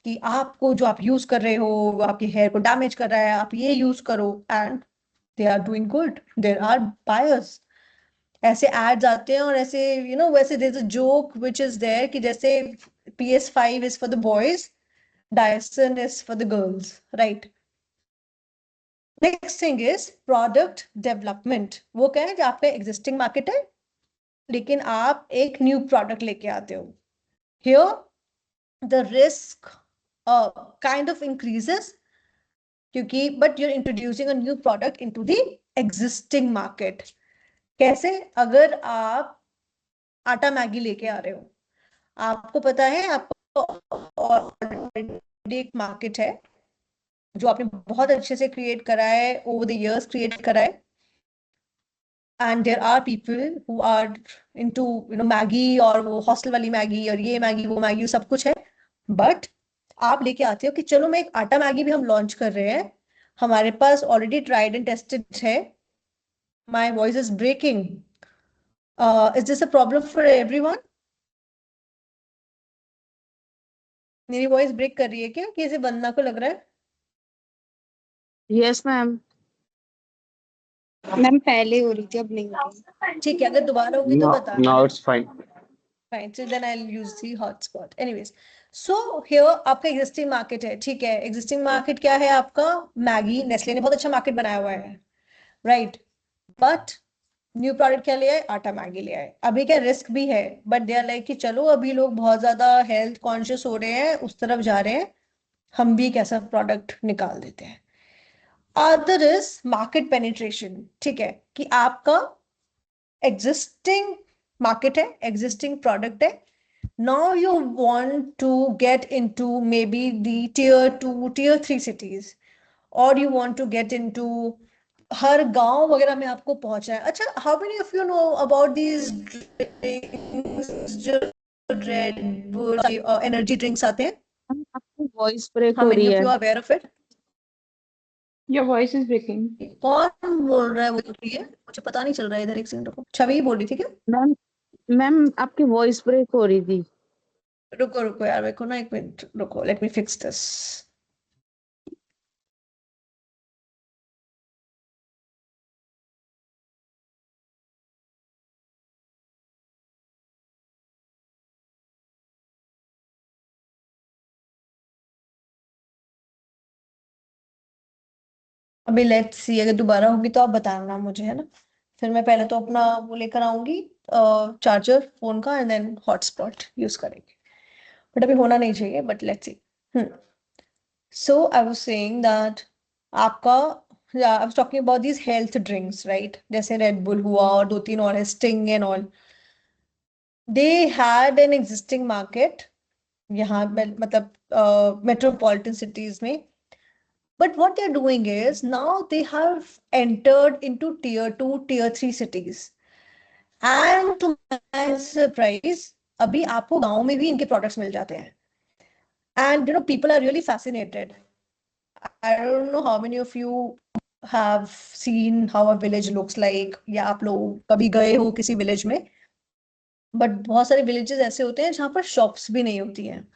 S1: कि आपको जो आप यूज कर रहे हो वो आपके हेयर को डैमेज कर रहा है, आप ये यूज करो, and they are doing good, there are buyers. ऐसे एड्स आते हैं और ऐसे वैसे there is a joke which is there कि जैसे PS5 is for the boys, Dyson is for the girls, right? Next thing is product development. वो क्या है कि आपका existing market है लेकिन आप एक new product लेके आते हो. Here the risk kind of increases क्योंकि but you're introducing a new product into the existing market. कैसे? अगर आप आटा मैगी लेके आ रहे हो, आपको पता है आपको ऑलरेडी एक मार्केट है जो आपने बहुत अच्छे से क्रिएट करा है, ओवर द इयर्स क्रिएट करा है, and there are people who are into Maggi और वो हॉस्टल वाली मैगी और ये मैगी वो मैगी सब कुछ है. बट आप लेके आते हो कि चलो मैं एक आटा मैगी भी हम लॉन्च कर रहे हैं, हमारे पास ऑलरेडी ट्राइड एंड टेस्टेड है. My voice is breaking. Is this a problem for everyone? मेरी वॉइस ब्रेक कर रही है क्या, कि इसे बंदना को लग रहा है?
S10: Yes ma'am.
S4: मैम पहले हो रही थी, अब नहीं हो रही.
S1: ठीक है, अगर दोबारा होगी तो
S8: Now,
S1: बताना.
S8: now it's fine.
S1: Fine, so then I'll use the hotspot. Anyways, so here आपका existing market है, ठीक है. Existing market क्या है आपका? मैगी. नेस्ले ने बहुत अच्छा मार्केट बनाया हुआ है, right? But न्यू प्रोडक्ट क्या ले आए? आटा मैगी ले आए. अभी क्या रिस्क भी है, बट दे आर लाइक कि चलो अभी लोग बहुत ज्यादा हेल्थ कॉन्शियस हो रहे हैं, उस तरफ जा रहे हैं, हम भी एक ऐसा प्रोडक्ट निकाल देते हैं. Other is market penetration. ठीक है कि आपका एग्जिस्टिंग मार्केट है, एग्जिस्टिंग प्रोडक्ट है. Now you want to get into maybe the tier 2, tier 3 cities, or you want to get into हर गांव वगैरह में आपको पहुंचना है. अच्छा, how many of you know about these drinks जो Red Bull energy drinks आते हैं?
S10: आपकी वॉइस ब्रेक
S1: How
S10: हो
S1: many
S10: रही
S1: of
S10: है.
S1: you are aware of it?
S4: Your voice is breaking.
S1: कौन बोल रहा है? वो बोल रही है, मुझे पता नहीं चल रहा है इधर. एक सेकंड रुको. छवि बोल रही थी क्या?
S10: मैम मैम आपकी वॉइस ब्रेक हो रही थी.
S1: रुको रुको यार, मेरे को ना एक मिनट रुको. Let me fix this. अभी लेट्स सी, अगर दोबारा होगी तो आप बताना मुझे, है ना? फिर मैं पहले तो अपना वो लेकर आऊंगी चार्जर फोन का, एंड देन हॉटस्पॉट यूज करेंगे. बट अभी होना नहीं चाहिए, but let's see. So I was saying that आपका I was talking about these health drinks, right? जैसे रेड बुल हुआ और दो तीन और है, Sting and all. They had an existing market यहाँ मतलब मेट्रोपॉलिटन सिटीज में. But what they're doing is now they have entered into tier 2, tier 3 cities. And to my surprise, अभी आपको गांव में भी इनके products मिल जाते हैं. And people are really fascinated. I don't know how many of you have seen how a village looks like, या आप लोग कभी गए हो किसी village में. But बहुत सारे villages ऐसे होते हैं जहाँ पर shops भी नहीं होती हैं.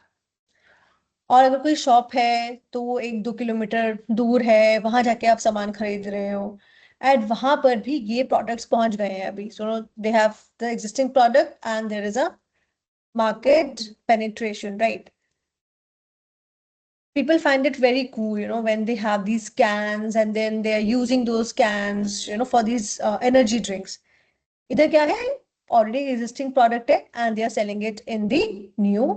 S1: और अगर कोई शॉप है तो वो 1-2 किलोमीटर दूर है, वहां जाके आप सामान खरीद रहे हो. एंड वहां पर भी ये प्रोडक्ट्स पहुंच गए हैं अभी. So they have the existing product and there is a market penetration, right? People find it very cool, when they have these cans and then they are using those cans, for these energy drinks. इधर क्या है? Already existing product है and they are selling it in the new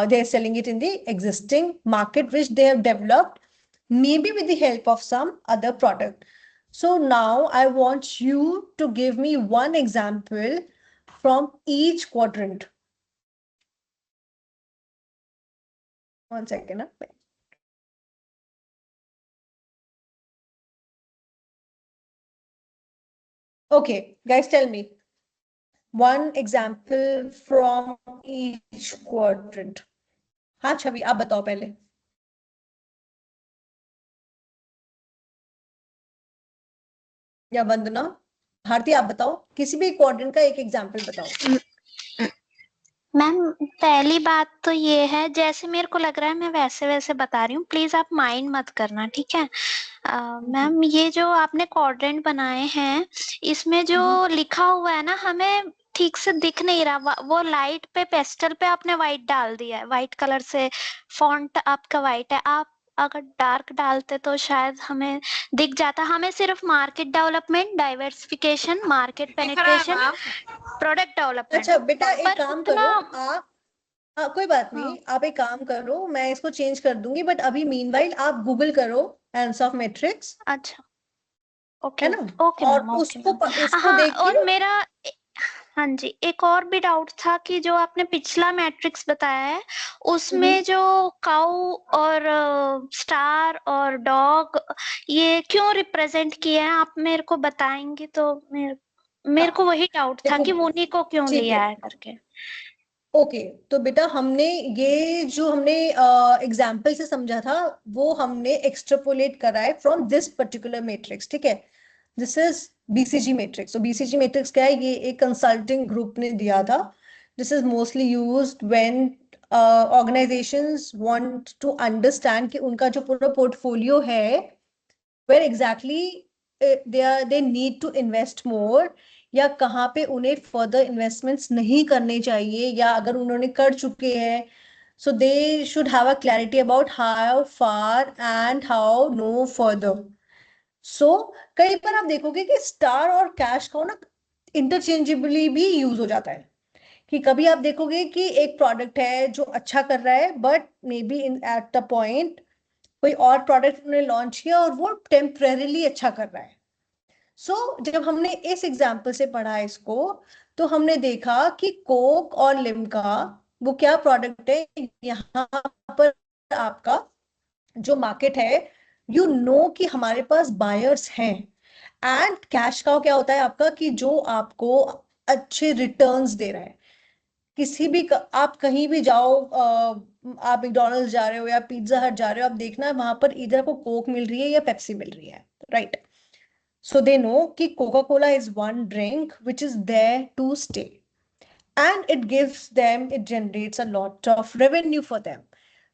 S1: they're selling it in the existing market which they have developed, maybe with the help of some other product. So now I want you to give me one example from each quadrant. One second. Okay, guys, tell me one example from each quadrant. हाँ छवि, आप बताओ पहले. या वंदना, भारती आप बताओ, किसी भी quadrant का एक एग्जांपल बताओ।
S2: मैम पहली बात तो ये है, जैसे मेरे को लग रहा है मैं वैसे वैसे बता रही हूँ, प्लीज आप माइंड मत करना, ठीक है। मैम ये जो आपने क्वाड्रेंट बनाए हैं, इसमें जो लिखा हुआ है ना, हमें ठीक से दिख नहीं रहा। वो लाइट पे पेस्टल पे आपने व्हाइट डाल दिया है, व्हाइट कलर से फॉन्ट आपका व्हाइट है। आप अगर डार्क डालते तो शायद हमें दिख जाता। हमें सिर्फ मार्केट डेवलपमेंट, डाइवर्सिफिकेशन, मार्केट
S5: दिख रहा है
S2: पेनिट्रेशन,
S5: मैम।
S2: प्रोडक्ट डेवलपमेंट,
S1: अच्छा बेटा एक
S2: पर
S1: काम
S2: उतना
S1: करो आप, हाँ कोई बात नहीं,
S2: हाँ
S1: आप एक काम करो, मैं इसको चेंज कर दूंगी, बट अभी मीनवाइल आप गूगल करो ANSOF मैट्रिक्स,
S2: अच्छा ओके
S1: है ना,
S2: ओके ओके
S1: और
S2: मैम, ओके
S1: उसको
S2: मैम।
S1: उसको
S2: हाँ
S1: देख
S2: और
S1: के,
S2: मेरा हाँ जी एक और भी डाउट था कि जो आपने पिछला मैट्रिक्स बताया है, उसमें जो काऊ और स्टार और डॉग ये क्यों रिप्रेजेंट किए हैं, आप मेरे को बताएंगे तो मेरे को वही डाउट था
S1: देखो
S2: कि वो उन्हीं को क्यों
S1: ठीक है,
S2: लिया है करके।
S1: ओके, तो बेटा हमने ये जो हमने एग्जाम्पल से समझा था, वो हमने एक्सट्रापोलेट करा है फ्रॉम दिस पर्टिकुलर मैट्रिक्स, ठीक है। This is BCG matrix. तो BCG मैट्रिक्स क्या है, ये एक कंसल्टिंग ग्रुप ने दिया था। This is mostly used when organisations want to understand कि उनका जो पूरा पोर्टफोलियो है, where exactly they need to invest more, या कहाँ पे उन्हें फर्दर इन्वेस्टमेंट्स नहीं करने चाहिए, या अगर उन्होंने कर चुके हैं, so they should have a clarity about how far and how no further. So कई बार आप देखोगे कि स्टार और कैश का ना इंटरचेंजेबली भी यूज हो जाता है, कि कभी आप देखोगे कि एक प्रोडक्ट है जो अच्छा कर रहा है, but may be in at the point कोई और प्रोडक्ट उन्होंने लॉन्च किया और वो टेम्परेरीली अच्छा कर रहा है। सो जब हमने इस एग्जाम्पल से पढ़ा इसको, तो हमने देखा कि कोक और लिम्का वो क्या प्रोडक्ट है, यहाँ पर आपका जो मार्केट है, यू नो कि हमारे पास बायर्स हैं। एंड कैश काउ क्या होता है आपका, कि जो आपको अच्छे रिटर्न्स दे रहा है। किसी भी आप कहीं भी जाओ, आप मैकडॉनल्ड्स जा रहे हो या पिज्जा हट जा रहे हो, आप देखना वहां पर इधर आपको कोक मिल रही है या पेप्सी मिल रही है, राइट। So they know कि Coca-Cola is one drink which is there to stay, and it gives them, it generates a lot of revenue for them.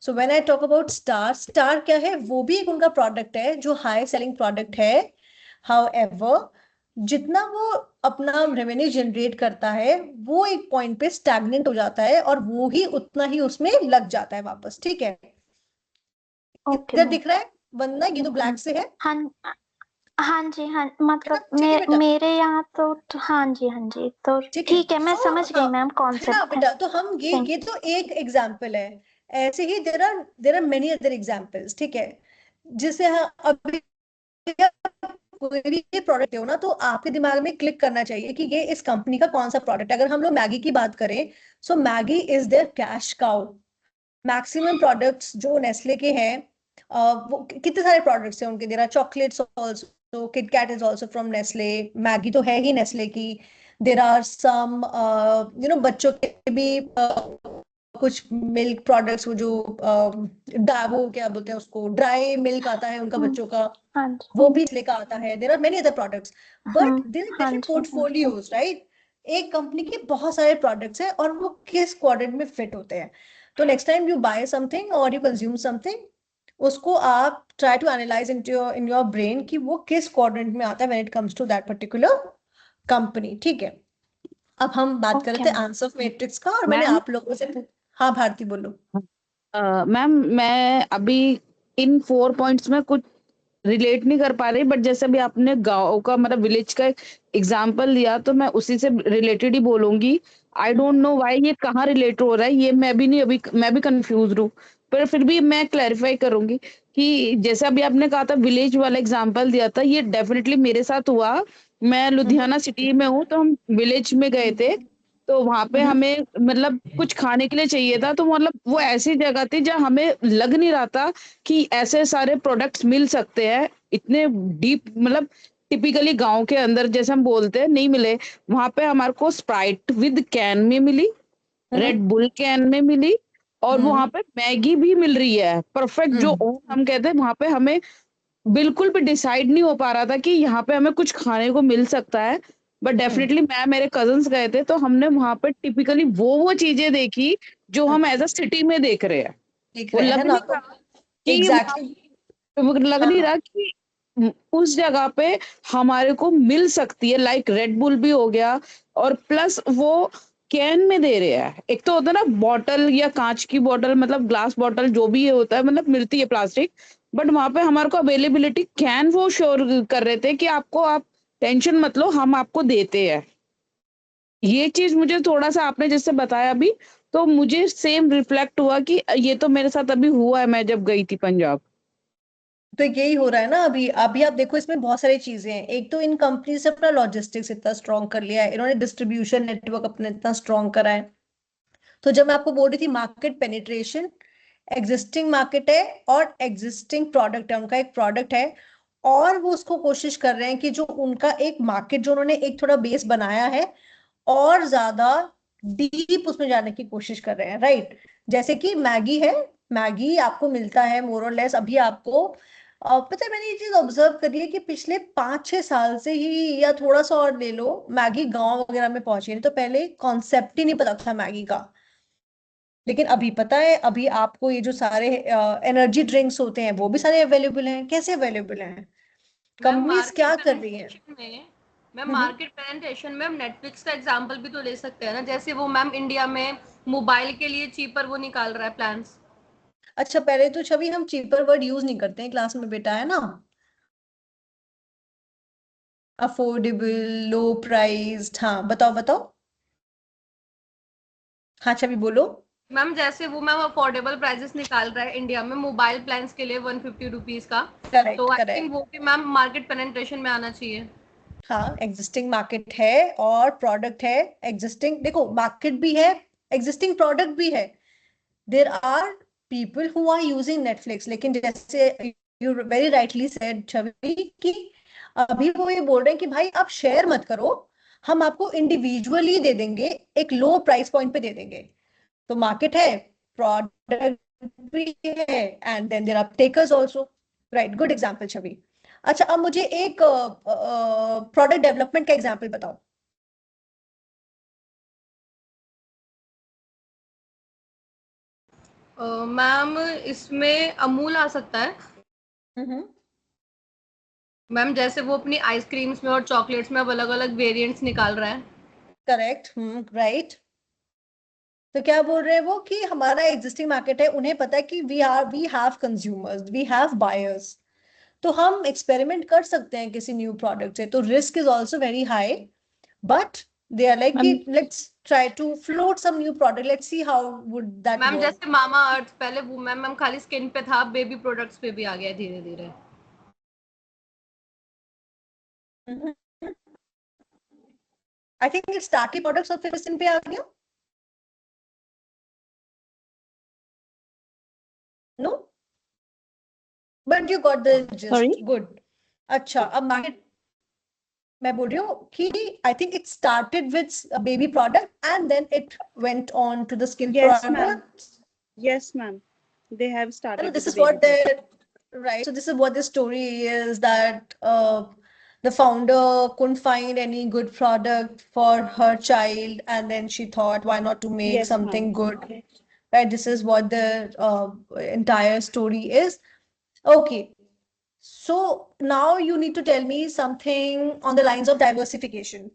S1: So when I talk about Star क्या है, वो भी एक उनका product है जो high selling product है। However, जितना वो अपना रेवेन्यू जनरेट करता है, वो एक पॉइंट पे स्टैग्नेंट हो जाता है, और वो ही उतना ही उसमें लग जाता है वापस, ठीक है।
S2: ओके
S1: इधर
S2: मैम।
S1: दिख रहा है वंदना, ये तो ब्लैक से है
S2: हाँ हाँ जी हाँ,
S1: है ना,
S2: मतलब
S1: ठीक है बेटा,
S2: मेरे यहाँ तो हाँ जी तो
S1: ठीक है।
S2: ठीक है, मैं
S1: सो
S2: समझ गई
S1: हाँ,
S2: मैम
S1: है ना
S2: कॉन्सेप्ट है।
S1: बेटा, तो हम
S2: थैंक
S1: ये तो एक एग्जाम्पल है। ऐसे ही there are many other examples, ठीक है। जिसे अभी कोई भी प्रोडक्ट हो ना, तो आपके दिमाग में क्लिक करना चाहिए कि ये इस कंपनी का कौन सा प्रोडक्ट है। अगर हम लोग मैगी की बात करें, so Maggi is their cash cow. Maximum products जो नेस्ले के हैं, वो कितने सारे प्रोडक्ट्स हैं उनके, there are chocolates also, KitKat is also from Nestle, Maggi तो है ही नेस्ले की। देर आर सम बच्चों के भी कुछ मिल्क प्रोडक्ट्स, वो जो वो क्या बोलते हैं उसको, ड्राई मिल्क आता है उनका
S2: यू।
S1: बच्चों का,
S2: हाँ जी
S1: वो भी लेकर आता है। There are many other products, but there are
S2: हाँ
S1: डिफरेंट
S2: जी हाँ जी
S1: पोर्टफोलियोज, राइट। एक कंपनी के बहुत सारे प्रोडक्ट्स हैं, और वो किस क्वाड्रेंट में फिट होते हैं। तो next time you buy something और यू कंज्यूम समथिंग, उसको आप try to analyse in your brain कि वो किस क्वाड्रेंट में आता है when it comes to that particular company, ठीक है। अब हम बात कर
S2: ओके
S1: रहे थे
S2: मैम।
S1: आंसर मैट्रिक्स का, और मैंने
S10: मैम
S1: आप लोगों से हाँ भारती बोलो।
S10: मैम मैं अभी इन 4 पॉइंट्स में कुछ रिलेट नहीं कर पा रही, बट जैसे अभी आपने गांव का मतलब विलेज का एग्जांपल दिया, तो मैं उसी से रिलेटेड ही बोलूंगी। आई डोंट नो व्हाई ये कहाँ रिलेट हो रहा है, ये मैं भी नहीं, अभी मैं भी कंफ्यूज हूँ, पर फिर भी मैं क्लैरिफाई करूंगी कि जैसे अभी आपने कहा था विलेज वाला एग्जांपल दिया था, ये डेफिनेटली मेरे साथ हुआ। मैं लुधियाना सिटी में हूँ, तो हम विलेज में गए थे, तो वहां पे हमें मतलब कुछ खाने के लिए चाहिए था, तो मतलब वो ऐसी जगह थी जहाँ हमें लग नहीं रहा था कि ऐसे सारे प्रोडक्ट्स मिल सकते हैं इतने डीप, मतलब टिपिकली गांव के अंदर जैसे हम बोलते हैं नहीं मिले। वहां पे हमारे को स्प्राइट विद कैन में मिली, रेड बुल कैन में मिली, और वहां पे मैगी भी मिल रही है परफेक्ट, जो हम कहते हैं वहां पे हमें बिल्कुल भी डिसाइड नहीं हो पा रहा था कि यहाँ पे हमें कुछ खाने को मिल सकता है। बट डेफिनेटली मैं मेरे कज़िन्स गए थे तो हमने वहाँ पे टिपिकली वो चीज़ें देखी जो हम एज़ अ सिटी में देख रहे हैं।
S1: दिख
S10: वो
S1: रहे हैं
S10: लग
S1: ना,
S10: नहीं
S1: तो
S10: रहा कि वहाँ
S1: एग्जैक्टली
S10: वो लग नहीं
S1: हाँ
S10: रहा कि उस जगह पे हमारे को मिल सकती है, लाइक रेड बुल भी हो गया और प्लस वो कैन में दे रहे हैं। एक तो होता है ना बॉटल या कांच की बॉटल, मतलब ग्लास बॉटल जो भी ये होता है, मतलब मिलती है प्लास्टिक, बट वहां पे हमारे को अवेलेबिलिटी कैन वो श्योर कर रहे थे कि आपको, आप टेंशन मत लो, हम आपको देते हैं। ये चीज मुझे थोड़ा सा आपने जैसे बताया अभी, तो मुझे सेम रिफ्लेक्ट हुआ कि ये तो मेरे साथ अभी हुआ है, मैं जब गई थी पंजाब।
S1: तो यही हो रहा है ना अभी। अभी आप देखो इसमें बहुत सारी चीजें हैं। एक तो इन कंपनी से अपना लॉजिस्टिक्स इतना स्ट्रॉन्ग कर लिया है इन्होंने, डिस्ट्रीब्यूशन नेटवर्क अपना इतना स्ट्रॉन्ग करा है। तो जब मैं आपको बोल रही थी मार्केट पेनिट्रेशन, एग्जिस्टिंग मार्केट है और एग्जिस्टिंग प्रोडक्ट है, उनका एक प्रोडक्ट है और वो उसको कोशिश कर रहे हैं कि जो उनका एक मार्केट जो उन्होंने एक थोड़ा बेस बनाया है और ज्यादा डीप उसमें जाने की कोशिश कर रहे हैं, राइट। जैसे कि मैगी है, मैगी आपको मिलता है मोर और लेस। अभी आपको पता है, मैंने ये चीज ऑब्जर्व करी है कि पिछले 5-6 साल से ही, या थोड़ा सा और ले लो, मैगी गांव वगैरह में पहुंची। नहीं तो पहले कॉन्सेप्ट ही नहीं पता था मैगी का, लेकिन अभी पता है। अभी आपको ये जो सारे एनर्जी ड्रिंक्स होते हैं वो भी सारे अवेलेबल हैं। कैसे अवेलेबल हैं?
S5: मैम
S1: कंपनीज
S5: मार्केट
S1: क्या कर रही हैं?
S5: पेनिट्रेशन में मैम
S1: हम्म।
S5: मार्केट पेनिट्रेशन में हम नेटफ्लिक्स का एग्जांपल भी तो ले सकते हैं ना। जैसे वो मैम इंडिया में मोबाइल के लिए चीपर वो निकाल रहा है प्लान्स।
S1: अच्छा, पहले तो छवि हम चीपर वर्ड यूज नहीं करते हैं क्लास में बेटा, है ना। अफोर्डेबल, लो प्राइस्ड, हाँ बताओ बताओ। हाँ छवि बोलो।
S5: मैम जैसे वो मैम अफोर्डेबल प्राइसेस निकाल रहा है इंडिया में मोबाइल प्लान्स के लिए 150 रुपीज का। तो
S1: करेक्ट
S5: आई थिंक
S1: करेक्ट।
S5: वो भी मैम मार्केट पेनिट्रेशन में आना चाहिए।
S1: हाँ, एग्जिस्टिंग मार्केट है और प्रोडक्ट है। एग्जिस्टिंग, देखो मार्केट भी है, एग्जिस्टिंग प्रोडक्ट भी है। There are people who are using Netflix, लेकिन जैसे you very rightly said Chhavi कि अभी वो ये बोल रहे हैं कि भाई आप शेयर मत करो, हम आपको इंडिविजुअली दे देंगे, एक लो प्राइस पॉइंट पे दे देंगे। तो मार्केट है, प्रोडक्ट भी है, and then there are takers also. Right, good example Chhavi. अच्छा, अब मुझे एक प्रोडक्ट डेवलपमेंट का एग्जाम्पल बताओ।
S5: मैम इसमें अमूल आ सकता है।
S1: हम्म।
S5: मैम जैसे वो अपनी आइसक्रीम्स में और चॉकलेट्स में अब अलग अलग वेरिएंट्स निकाल रहा है।
S1: Correct, right. तो क्या बोल रहे हैं वो कि हमारा एग्जिस्टिंग मार्केट है, उन्हें पता है कि we have consumers, we have buyers, तो हम एक्सपेरिमेंट कर सकते हैं किसी न्यू प्रोडक्ट से। तो risk is also very high, but they are like कि
S10: ma'am
S1: let's try to float some new product, let's see how would that
S5: ma'am
S1: work.
S5: जैसे मामा अर्थ पहले वो मैम खाली स्किन पे था, बेबी प्रोडक्ट्स पे भी आ गया धीरे धीरे।
S1: I think it started products और फिर स्किन पे आ गया। No, but you got the
S10: sorry.
S1: Just, good. अच्छा, अब मार्केट, मैं बोल रही हूँ कि I think it started with baby product and then it went on to the skin
S4: Yes, ma'am.
S1: Product.
S4: Yes, ma'am. They have started
S1: This
S4: with the
S1: is
S4: baby
S1: what
S4: product.
S1: the right. So this is what the story is, that the founder couldn't find any good product for her child, and then she thought, why not to make
S4: Yes, ma'am.
S1: something good, right? This is what the entire story is. Okay. So now you need to tell me something on the lines of diversification.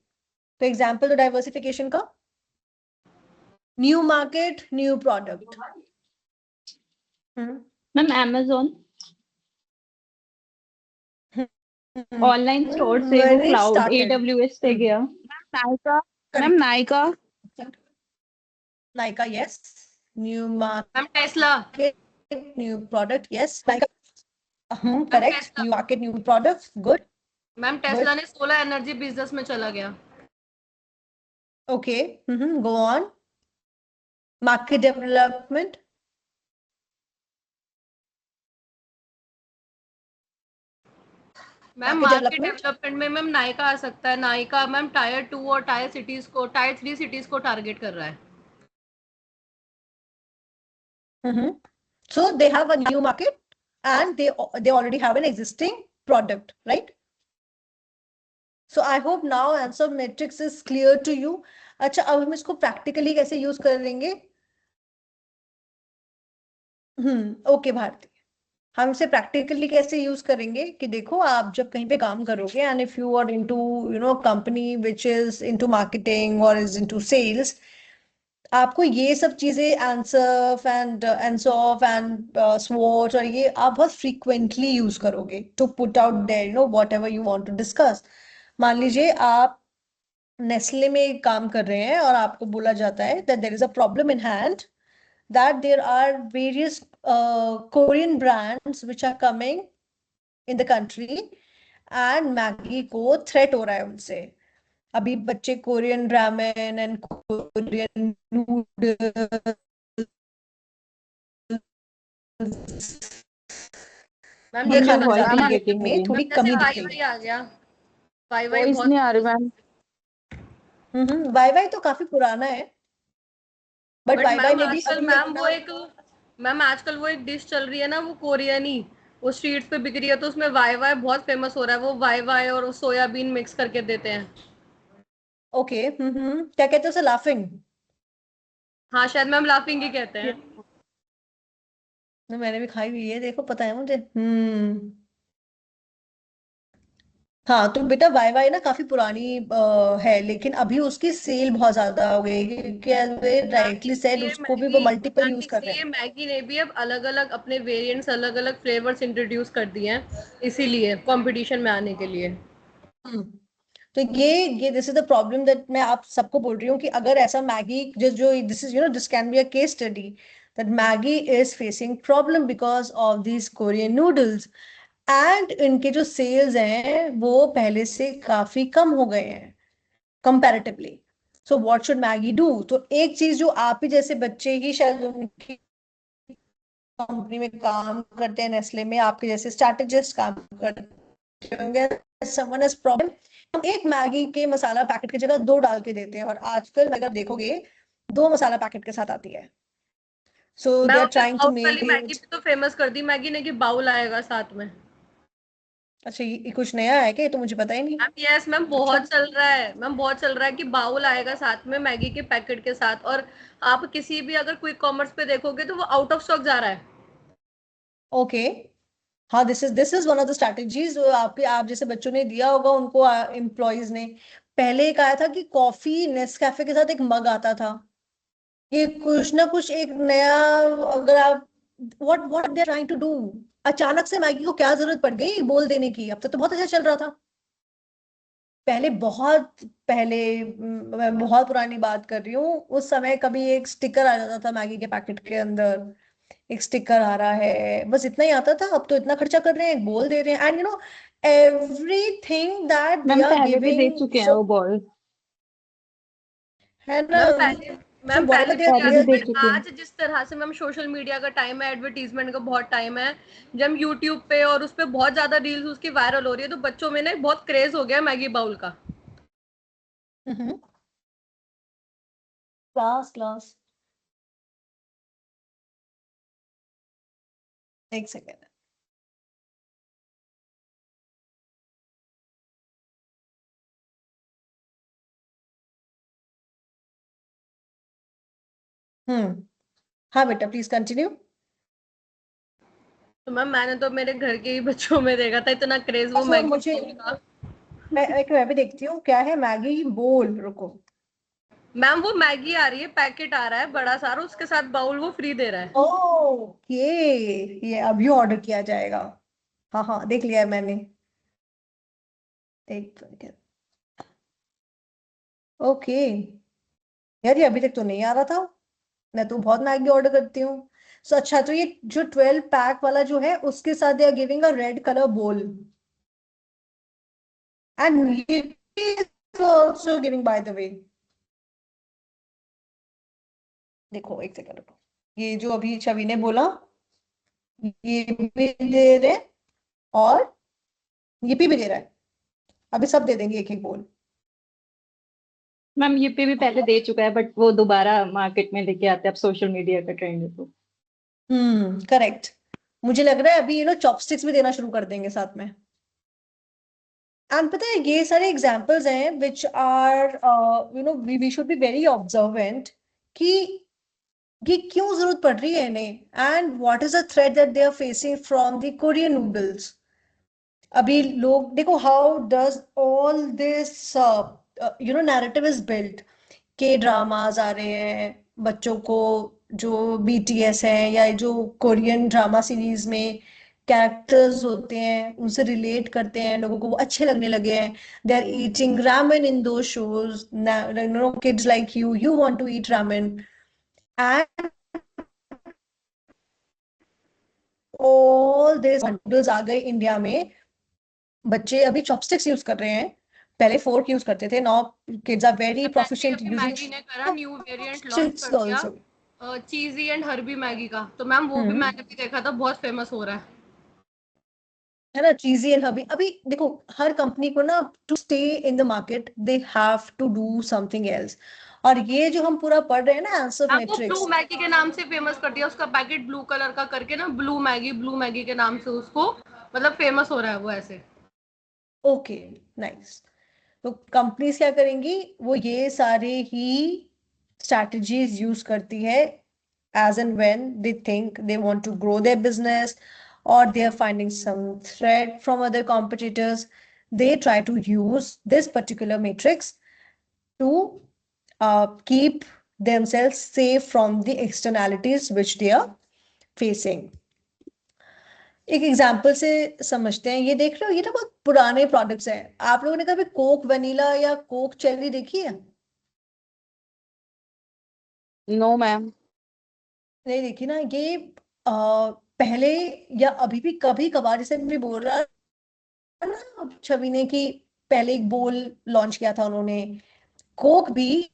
S1: For example, the diversification ka new market, new product.
S11: Ma'am amazon online store से वो
S1: When it
S11: cloud
S1: started.
S11: AWS पे गया।
S10: Nykaa, ma'am
S1: Correct.
S10: Nykaa,
S1: Nykaa, yes. New
S5: ma'am
S1: market,
S5: Tesla.
S1: new product, yes. Nykaa,
S5: ma'am
S1: correct.
S5: Tesla.
S1: New market, new product, good,
S5: ma'am
S1: good.
S5: Tesla ने solar energy business में चला गया।
S1: Okay, go on. Market development.
S5: Ma'am
S1: Market
S5: market
S1: development.
S5: Development में ma'am Nykaa आ सकता है। Nykaa ma'am tyre 2 और tyre 3 cities को target कर रहा है।
S1: So they have a new market. and they already have an existing product, right? So I hope now answer matrix is clear to you. अच्छा, अब हम इसको practically कैसे use करेंगे? ओके भारती, हम इसे प्रैक्टिकली कैसे यूज करेंगे कि देखो, आप जब कहीं पे काम करोगे and if you are into company which is into marketing और इज इनटू सेल्स, आपको ये सब चीजें आंसर एंड आंसर एंड स्वॉट और ये आप बहुत फ्रीक्वेंटली यूज करोगे to put out there whatever you want to discuss. मान लीजिए आप नेस्ले में काम कर रहे हैं और आपको बोला जाता है that there is a problem in hand, that there are various Korean brands which are coming in the country and Maggi को threat हो रहा है उनसे। अभी बच्चे Korean ramen and Korean noodles
S5: ma'am
S1: ये
S5: जैसे
S1: खाना
S10: voice
S1: ज्यादा
S10: नहीं getting
S1: में
S10: again.
S1: थोड़ी
S5: जैसे
S1: कमी
S5: वाई
S1: दिखेगी।
S5: वाई आ गया, वाई वाई
S10: वॉइस
S5: बहुत
S10: नहीं आ रही मैम।
S1: वाई वाई तो काफी पुराना है, but
S5: but
S1: why why
S5: ma'am
S1: में भी
S5: आजकल
S1: अभी
S5: मैम वो
S1: अपना
S5: एक मैम आजकल वो एक डिश चल रही है ना, वो कोरियन ही, वो स्ट्रीट पे बिक रही है, तो उसमें वाई वाई बहुत फेमस हो रहा है। वो वाई वाई और सोयाबीन मिक्स करके देते हैं।
S1: ओके, क्या कहते हैं उसे, लाफिंग?
S5: हाँ शायद मैम लाफिंग ही कहते हैं।
S1: मैंने भी खाई हुई है, देखो पता है मुझे। हाँ, तो बेटा वाई वाई ना काफी पुरानी है, लेकिन अभी उसकी सेल बहुत ज्यादा हो गई है, क्योंकि
S5: मैम
S1: राइटली सेड
S5: इसलिए
S1: उसको भी वो
S5: मैगी
S1: मल्टीपल
S5: मैम
S1: यूज कर रहे
S5: इसलिए मैगी ने भी अब अलग अलग अपने वेरिएंट्स, अलग अलग फ्लेवर्स इंट्रोड्यूस कर दिए हैं, इसीलिए कंपटीशन में आने के लिए।
S1: हैं। तो ये this is the problem that मैं आप सबको बोल रही हूँ कि अगर ऐसा मैगी जो जो this is this can be a case study that Maggi is facing problem because of these Korean noodles, and इनके जो सेल्स हैं वो पहले से काफी कम हो गए हैं comparatively. So what should Maggi do? तो एक चीज जो आप ही जैसे बच्चे ही शायद उनकी कंपनी में काम करते हैं, नेस्ले में आपके जैसे स्ट्रैटेजिस्ट काम करते होंगे, समवन हैज प्रॉब्लम, हम एक मैगी के मसाला पैकेट की जगह 2 डाल के देते हैं, और आजकल अगर देखोगे 2 मसाला पैकेट के साथ आती है। सो
S5: मैं
S1: दे आर
S5: उनने
S1: ट्राइंग टू
S5: बाउल
S1: मेक
S5: वाली मैगी
S1: इट।
S5: भी तो फेमस कर दी मैगी ने कि बाउल आएगा साथ में।
S1: अच्छा, ये कुछ नया है क्या? ये तो मुझे पता ही नहीं।
S5: मैम यस मैम
S1: अच्छा,
S5: बहुत चल रहा है, मैम बहुत चल रहा है कि बाउल आएगा साथ में मैगी के पैकेट के साथ, और आप किसी भी अगर क्विक कॉमर्स पे देखोगे तो वो आउट ऑफ स्टॉक जा रहा है।
S1: ओके। हाँ, this is one of the strategies जो आपके आप जैसे बच्चों ने दिया होगा उनको, एम्प्लॉयज ने। पहले एक आया था कि कॉफी नेस्कैफे के साथ एक मग आता था, ये कुछ ना कुछ एक नया, अगर आप what what they are trying to do. अचानक से मैगी को क्या जरूरत पड़ गई बोल देने की? अब तक तो बहुत अच्छा चल रहा था। पहले बहुत पहले मैं बहुत पुरानी बात कर रही हूँ, उस समय कभी एक स्टिकर आ जाता था मैगी के पैकेट के अंदर, एक स्टिकर आ रहा है, बस इतना ही आता था। अब तो इतना खर्चा कर रहे हैं, बोल दे रहे हैं, and everything that they
S11: ma'am
S1: are
S11: पहले भी दे
S1: गिविंग,
S11: चुके हैं
S1: सो
S11: वो बॉल।
S1: है ना।
S5: मैम
S1: सो
S5: पहले
S1: व्हाटएवर दे
S5: भी
S1: आर
S5: दिया
S11: पहले भी
S5: था,
S11: दे
S5: बट
S11: चुके हैं।
S5: आज जिस तरह से मैम सोशल मीडिया का टाइम है, एडवर्टीजमेंट का बहुत टाइम है, जब यूट्यूब पे और उस पे बहुत ज्यादा रील्स उसकी वायरल हो रही है, तो बच्चों में ना बहुत क्रेज हो गया मैगी बाउल का।
S1: क्लास क्लास एक सेकेंड। हाँ बेटा, प्लीज कंटिन्यू।
S5: तो मैम मैंने तो मेरे घर के ही बच्चों में देखा था इतना क्रेज वो
S1: अच्छा,
S5: मैगी
S1: मुझे
S5: बाउल का।
S1: मैं भी देखती हूँ क्या है मैगी बोल, रुको।
S5: मैम वो मैगी आ रही है, पैकेट आ रहा है बड़ा सारा, उसके साथ बाउल वो फ्री दे रहा है।
S1: ओके, ये अभी ऑर्डर किया जाएगा। हाँ हाँ, देख लिया है मैंने। एक सेकेंड। ओके, यार ये अभी तक तो नहीं आ रहा था, मैं तो बहुत मैगी ऑर्डर करती हूँ। सो अच्छा, तो ये जो 12 पैक वाला जो है उसके साथ they are giving a red colour bowl, and is also giving by the way. देखो एक सेकंड रुको, ये जो अभी छवि ने बोला ये भी दे रहे हैं, और ये भी दे रहा है, अभी सब दे देंगे एक एक बोल।
S11: मैम ये पे भी पहले दे चुका है, बट वो दोबारा मार्केट में लेके आते हैं, अब सोशल मीडिया का ट्रेंड है तो।
S1: करेक्ट। मुझे लग रहा है अभी ये लोग चॉपस्टिक्स भी देना शुरू कर देंगे साथ में। एंड पता है ये सारे एग्जांपल्स हैं which are we should be very observant कि ये क्यों जरूरत पड़ रही है इन्हें, and what is the threat that they are facing from the Korean noodles. अभी लोग देखो how does all this narrative is built. K dramas आ रहे हैं बच्चों को, जो बीटीएस है या जो कोरियन ड्रामा सीरीज में कैरेक्टर्स होते हैं उनसे रिलेट करते हैं, लोगों को वो अच्छे लगने लगे हैं। They are eating ramen in those shows. Kids like you want to eat ramen, and all this noodles आ गए इंडिया में। बच्चे अभी चॉपस्टिक्स यूज कर रहे हैं, पहले फोर्क यूज करते थे। Now kids are very proficient
S5: Maggi ने करा न्यू वेरिएंट लॉन्च कर दिया चीजी एंड हर्बी मैगी का, तो मैम वो भी मैंने भी देखा था, बहुत फेमस हो रहा
S1: है ना। चीजी एंड हर्बी, अभी देखो हर कंपनी को ना to stay in the market they have to do something else. और ये जो हम पूरा पढ़ रहे हैं ना आंसर मैट्रिक्स,
S5: ब्लू मैगी के नाम से फेमस कर दिया, उसका पैकेट ब्लू कलर का करके ना, ब्लू मैगी के नाम से उसको मतलब फेमस हो रहा है वो ऐसे।
S1: Okay nice. तो कंपनीज क्या करेंगी, वो ये सारे ही स्ट्रैटेजीज यूज करती है as and when they think they want to grow their business or they are finding some threat from other competitors. They try to use this particular matrix to keep themselves safe from the externalities which they are facing. एक example से समझते हैं। ये देख रहे हो, ये ना बहुत पुराने प्रोडक्ट्स हैं। आप लोगों ने कभी कोक वनीला या कोक चेरी देखी है?
S10: No ma'am.
S1: नहीं देखी ना। ये पहले या अभी भी कभी कभार, जैसे मैं बोल रहा ना छवि ने कि पहले एक बोल लॉन्च किया था उन्होंने, कोक भी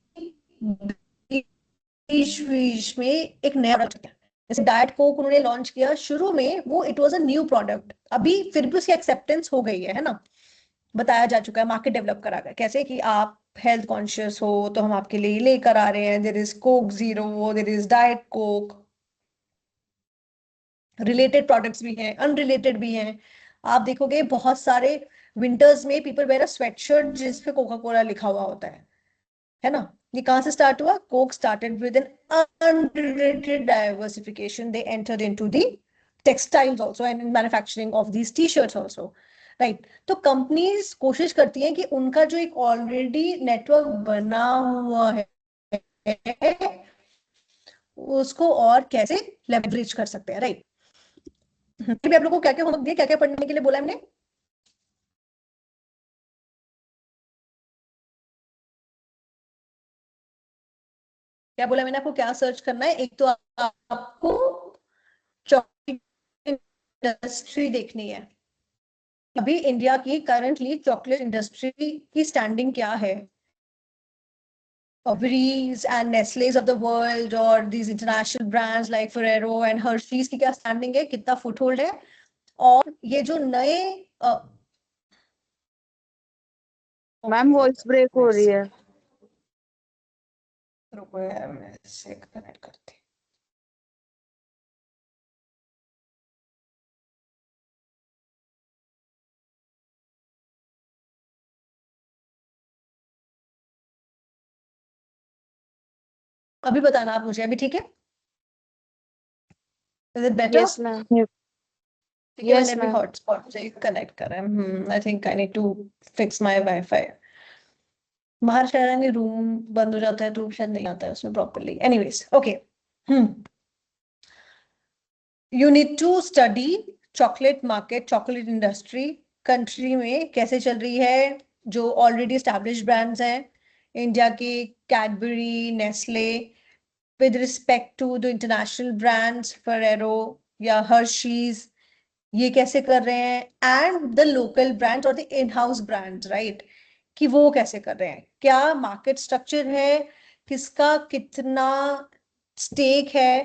S1: बीच बीच में एक नया प्रोडक्ट है। जैसे डाइट कोक उन्होंने लॉन्च किया शुरू में, वो it was a new product, अभी फिर भी उसकी एक्सेप्टेंस हो गई है ना। बताया जा चुका है, मार्केट डेवलप करा गया कैसे कि आप हेल्थ कॉन्शियस हो तो हम आपके लिए लेकर आ रहे हैं। There is Coke zero, there is diet Coke, related products भी हैं, अनरिलेटेड भी हैं। आप देखोगे बहुत सारे विंटर्स में पीपल वेयर अ स्वेटशर्ट जिस पे कोका कोला लिखा हुआ होता है ना। ये कहां से स्टार्ट हुआ? Coke started with an unrelated diversification, they entered into the textiles also and in manufacturing of these t-shirts also, right. तो कंपनीज कोशिश करती हैं कि उनका जो एक ऑलरेडी नेटवर्क बना हुआ है उसको और कैसे लेवरेज कर सकते हैं, राइट। अभी आप लोगों को क्या क्या होमवर्क दिया, क्या क्या पढ़ने के लिए बोला हमने? क्या बोला मैंने आपको, क्या सर्च करना है? एक तो आपको चॉकलेट इंडस्ट्री देखनी है। अभी इंडिया की करंटली चॉकलेट इंडस्ट्री की स्टैंडिंग क्या है? Cadbury's and Nestle's of the world और these international brands like Ferrero and Hershey's की क्या स्टैंडिंग है, कितना फुटहोल्ड है? और ये जो नए
S10: मैम वॉइस ब्रेक हो रही है।
S1: रुको यार मैं इससे कनेक्ट करती हूँ। अभी बताना आप मुझे, अभी ठीक है? Is it better?
S10: Yes ma'am.
S1: ठीक है,
S10: Yes,
S1: मैंने अभी
S10: ma'am.
S1: हॉटस्पॉट से कनेक्ट करा है। I think I need to fix my wifi. बाहर शहर में रूम बंद हो जाता है तो शायद नहीं आता है उसमें properly. Anyways okay, you need to study chocolate market, chocolate industry country में कैसे चल रही है। जो ऑलरेडी एस्टैब्लिश्ड ब्रांड्स हैं इंडिया की, Cadbury, Nestle, with respect to the international brands Ferrero या Hershey's, ये कैसे कर रहे हैं, एंड द लोकल ब्रांड्स और the in house brands, right, कि वो कैसे कर रहे हैं, क्या मार्केट स्ट्रक्चर है, किसका कितना स्टेक है,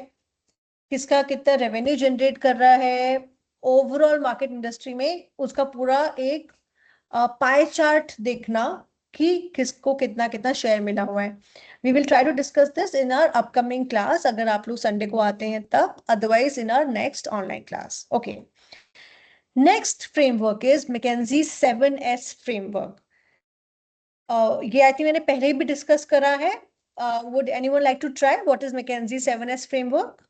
S1: किसका कितना रेवेन्यू जनरेट कर रहा है ओवरऑल मार्केट इंडस्ट्री में। उसका पूरा एक पाई चार्ट देखना कि किसको कितना कितना शेयर मिला हुआ है. We will try to discuss this in our upcoming class अगर आप लोग संडे को आते हैं तब, otherwise in our next online class. Okay. Next framework is McKinsey 7S framework. ये आई थिंक मैंने पहले भी डिस्कस करा है. Would anyone like to try? What is McKinsey 7S framework?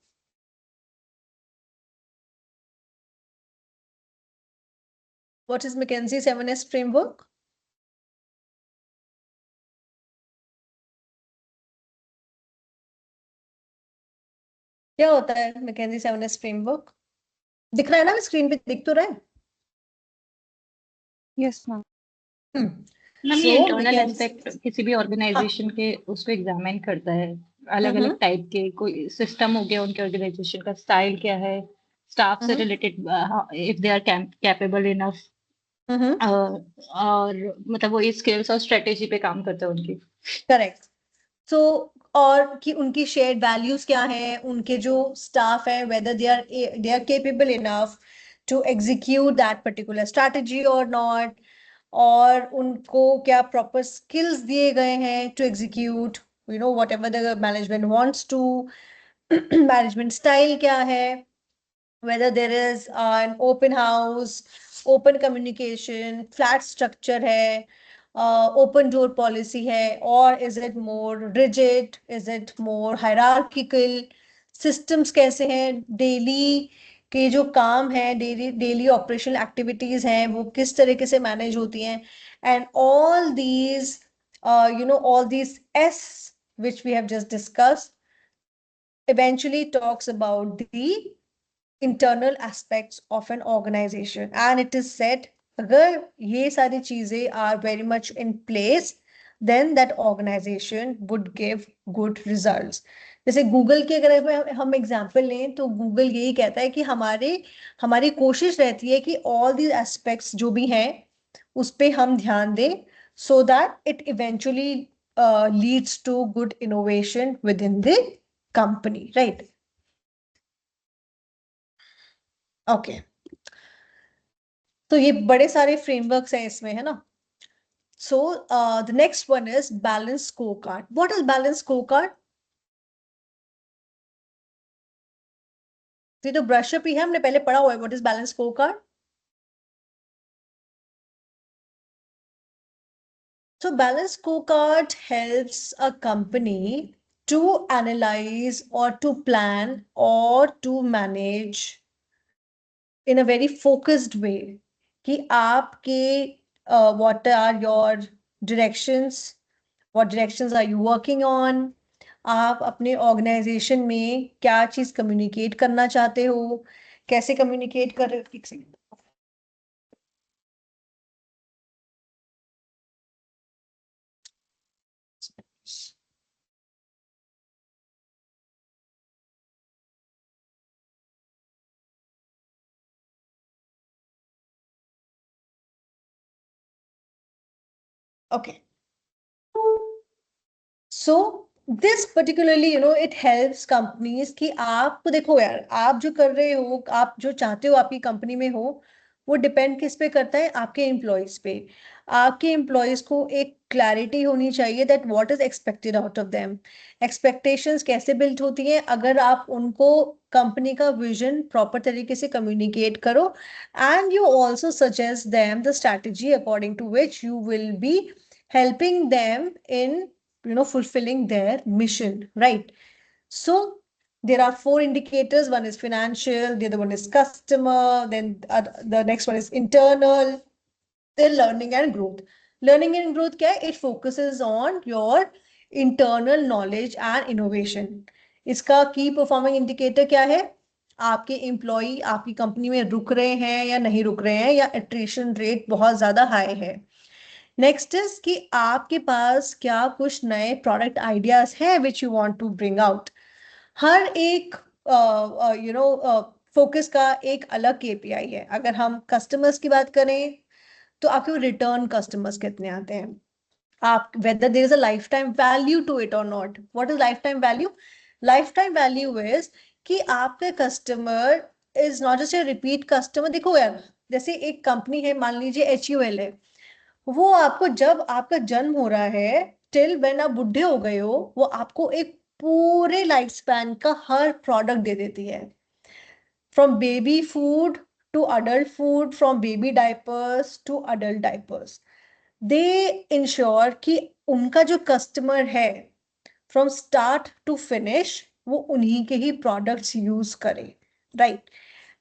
S1: What is McKinsey 7S framework? क्या होता है McKinsey 7S framework? दिख रहा है ना स्क्रीन पे, दिख तो रहा है?
S11: Yes ma'am.
S12: मैम ये इंटरनल एस्पेक्ट किसी भी ऑर्गेनाइजेशन के उसको एग्जामिन करता है. अलग अलग टाइप के, कोई सिस्टम हो गया उनके ऑर्गेनाइजेशन का, स्टाइल क्या है, स्टाफ से related, if they are capable enough, और मतलब वो स्किल्स और स्ट्रेटेजी पे काम करता है उनकी.
S1: करेक्ट. सो और कि उनकी शेयर्ड वैल्यूज क्या है, उनके जो स्टाफ है whether they are capable enough to execute that particular strategy or not, और उनको क्या प्रॉपर स्किल्स दिए गए हैं to execute whatever the management wants to. Management style क्या है, whether there is an open house, open communication, flat structure है, open door policy है, or is it more rigid, is it more hierarchical, systems कैसे हैं, daily के जो काम है, daily operational activities हैं वो किस तरीके से manage होती हैं, and all these all these S which we have just discussed eventually talks about the internal aspects of an organization. And it is said अगर ये सारी चीजें are very much in place, then that organization would give good results. जैसे Google के अगर हम example लें तो गूगल यही कहता है कि हमारी कोशिश रहती है कि all these aspects जो भी हैं उस पे हम ध्यान दें, so that it eventually leads to good innovation within the company, right? Okay. तो ये बड़े सारे फ्रेमवर्क्स हैं इसमें, है ना. So the next one is balance scorecard. What is balance scorecard? ये तो ब्रशअप ही है, हमने पहले पढ़ा हुआ है. What is balance scorecard? So balance scorecard helps a company to analyze or to plan or to manage in a very focused way कि आपके what are your directions, what directions are you working on, आप अपने organisation में क्या चीज communicate करना चाहते हो, कैसे कम्युनिकेट कर रहे हो. Okay. So this particularly, it helps companies कि आप देखो यार, आप जो कर रहे हो, आप जो चाहते हो आपकी कंपनी में हो, वो डिपेंड किस पे करता है, आपके एम्प्लॉयज पे. आपके एम्प्लॉयज को एक क्लैरिटी होनी चाहिए that what is expected out of them. Expectations कैसे बिल्ड होती हैं? अगर आप उनको कंपनी का विजन प्रॉपर तरीके से कम्युनिकेट करो, and you also suggest them the strategy according to which you will be helping them in fulfilling their mission, right? So there are 4 indicators. One is financial, the other one is customer, then the next one is internal, then learning and growth. Learning and growth kya hai? It focuses on your internal knowledge and innovation. इसका key performing indicator क्या है? आपके employee आपकी company में रुक रहे हैं या नहीं रुक रहे हैं, या एट्रिशन रेट बहुत ज्यादा हाई है. नेक्स्ट इज कि आपके पास क्या कुछ नए प्रोडक्ट आइडियाज हैं which you want to bring out. हर एक फोकस का एक अलग केपीआई है. अगर हम कस्टमर्स की बात करें तो आपके रिटर्न कस्टमर्स कितने आते हैं, आप whether there is a lifetime value to it or not. What is lifetime value? Lifetime value is कि आपके customer is not just a repeat customer. देखो यार, जैसे एक कंपनी है, मान लीजिए HUL है, वो आपको जब आपका जन्म हो रहा है टिल व्हेन आप बुढ़े हो गए हो, वो आपको एक पूरे लाइफ स्पैन का हर प्रोडक्ट दे देती है, from baby food to adult food, from baby diapers to adult diapers. They ensure कि उनका जो कस्टमर है फ्रॉम स्टार्ट टू फिनिश वो उन्हीं के ही प्रोडक्ट्स यूज करे, right,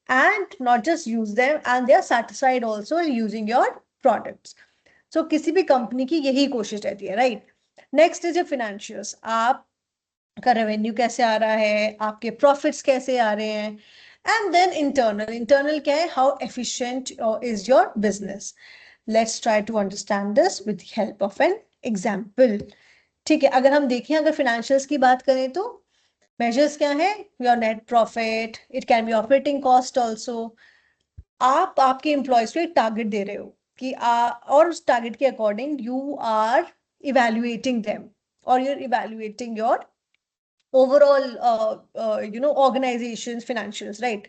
S1: and not just use them, and they are satisfied also using your products. So किसी भी कंपनी की यही कोशिश रहती है, राइट। नेक्स्ट इज फिनेंशियल्स, आपका रेवेन्यू कैसे आ रहा है, आपके प्रॉफिट्स कैसे आ रहे हैं। एंड देन इंटरनल क्या है, how efficient is your business. Let's try to understand this with help of an example. ठीक है, अगर हम देखें, अगर फिनेंशियल्स की बात करें तो मेजर्स क्या है, your net profit, it can be operating cost also. आप आपके एम्प्लॉयज को एक टारगेट दे रहे हो कि और उस टारगेट के according you are evaluating them, और you are evaluating your overall organisation financials, right.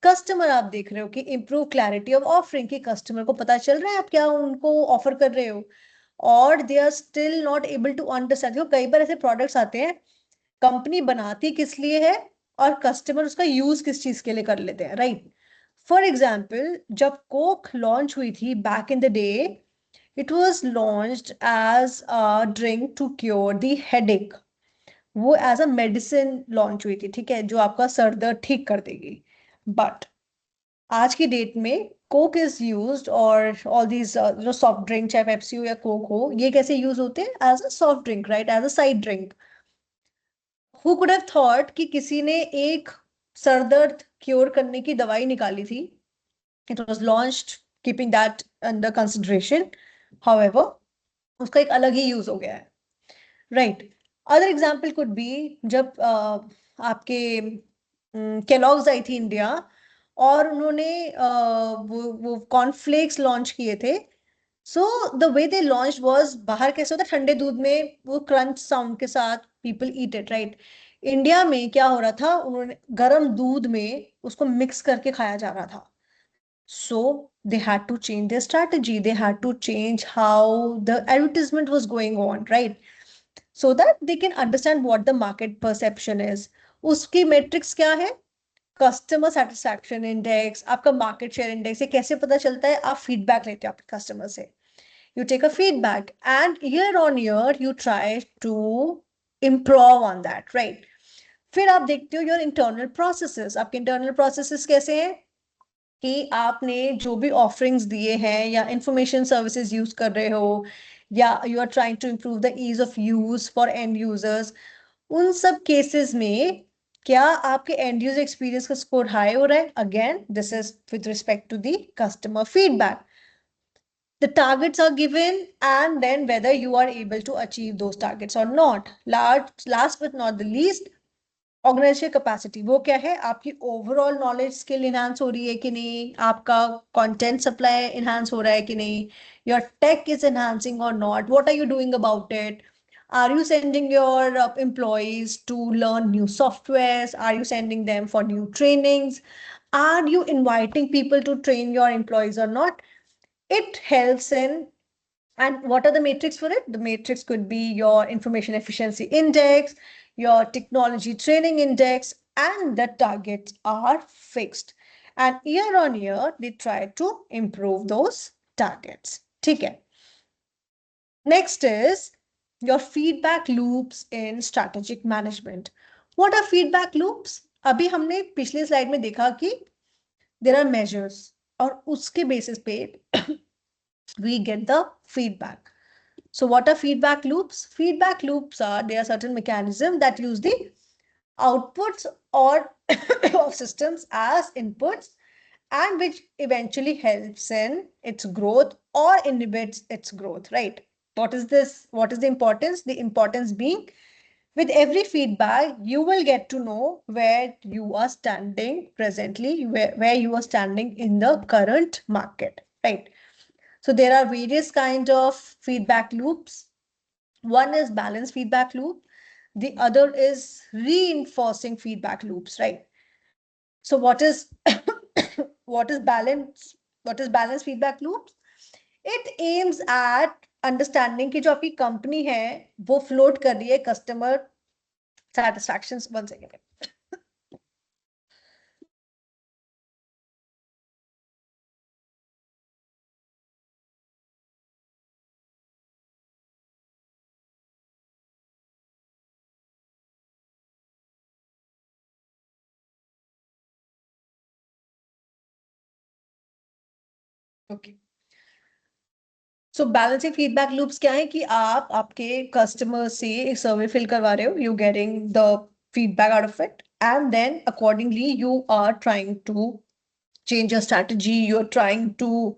S1: Customer आप देख रहे हो कि इंप्रूव क्लैरिटी ऑफ ऑफरिंग, कि कस्टमर को पता चल रहा है आप क्या उनको ऑफर कर रहे हो, और they are still not able to understand. कई बार ऐसे प्रोडक्ट्स आते हैं कंपनी बनाती किस लिए है और कस्टमर उसका यूज किस चीज के लिए कर लेते हैं, राइट। फॉर एग्जाम्पल, जब कोक लॉन्च हुई थी back in the day, it was launched as a drink to cure the headache. वो एज अ मेडिसिन लॉन्च हुई थी, ठीक है, जो आपका सर दर्द ठीक कर देगी। बट आज की डेट में कोक इज यूज्ड, और ऑल दीज सॉफ्ट ड्रिंक, चाहे पेप्सी हो या कोक हो, ये कैसे यूज होते हैं, as a soft drink, right, as a side drink. Who could have thought कि किसी ने एक सरदर्द क्योर करने की दवाई निकाली थी। It was launched keeping that under consideration. However, उसका एक अलग ही यूज हो गया है, right. Other example could be, जब आपके केलॉग्स आई थी इंडिया, और उन्होंने वो कॉर्नफ्लेक्स लॉन्च किए थे। So the way they launch was, बाहर कैसे होता है ठंडे दूध में वो क्रंच साउंड के साथ people eat it, right. India में क्या हो रहा था, उन्होंने गर्म दूध में उसको मिक्स करके खाया जा रहा था। सो they had to change their strategy, they had to change how the advertisement was going on, right, so that they can understand what the market perception is. उसकी मेट्रिक्स क्या है, कस्टमर सेटिस्फैक्शन इंडेक्स, आपका market share index. ये कैसे पता चलता है, आप फीडबैक लेते हो आपके कस्टमर से, you take a feedback and year on year you try to improve on that, right। फिर आप देखते हो योर इंटरनल प्रोसेसेस, आपके इंटरनल प्रोसेसेस कैसे हैं, कि आपने जो भी ऑफरिंग्स दिए हैं या इंफॉर्मेशन सर्विसेज यूज कर रहे हो, या you are trying to improve the ease of use for end users, उन सब केसेस में क्या आपके एंड यूजर एक्सपीरियंस का स्कोर हाई हो रहा है। Again this is with respect to the customer feedback. The targets are given, and then whether you are able to achieve those targets or not. Last but not the least, organisation capacity. वो क्या है, आपकी overall knowledge skill enhance हो रही है कि नहीं, आपका कंटेंट सप्लाई इनहांस हो रहा है कि नहीं, योर टेक इज एनहांसिंग और not, what are you doing about it, are you sending your employees to learn new softwares, are you sending them for new trainings, are you inviting people to train your employees or not. It helps in. And what are the metrics for it? The matrix could be your information efficiency index, your technology training index, and the targets are fixed. And year on year, they try to improve those targets. ठीक है. Next is your feedback loops in strategic management. What are feedback loops? अभी हमने पिछले slide में देखा कि there are measures, और उसके बेसिस पे we get the feedback. So what are feedback loops? Feedback loops are, there are certain mechanisms that use the outputs or of systems as inputs, and which eventually helps in its growth or inhibits its growth, right? What is this? What is the importance? The importance being, with every feedback, you will get to know where you are standing presently, where you are standing in the current market, right? So there are various kinds of feedback loops. One is balanced feedback loop. The other is reinforcing feedback loops, right? So what is what is balanced feedback loops? It aims at understanding कि जो आपकी company है वो float कर रही है customer satisfaction. 1 second. Okay, सो balancing feedback loops क्या है कि आप आपके कस्टमर से एक सर्वे फिल करवा रहे हो, you getting the feedback out of it, and then accordingly you are trying to change your strategy, you're trying to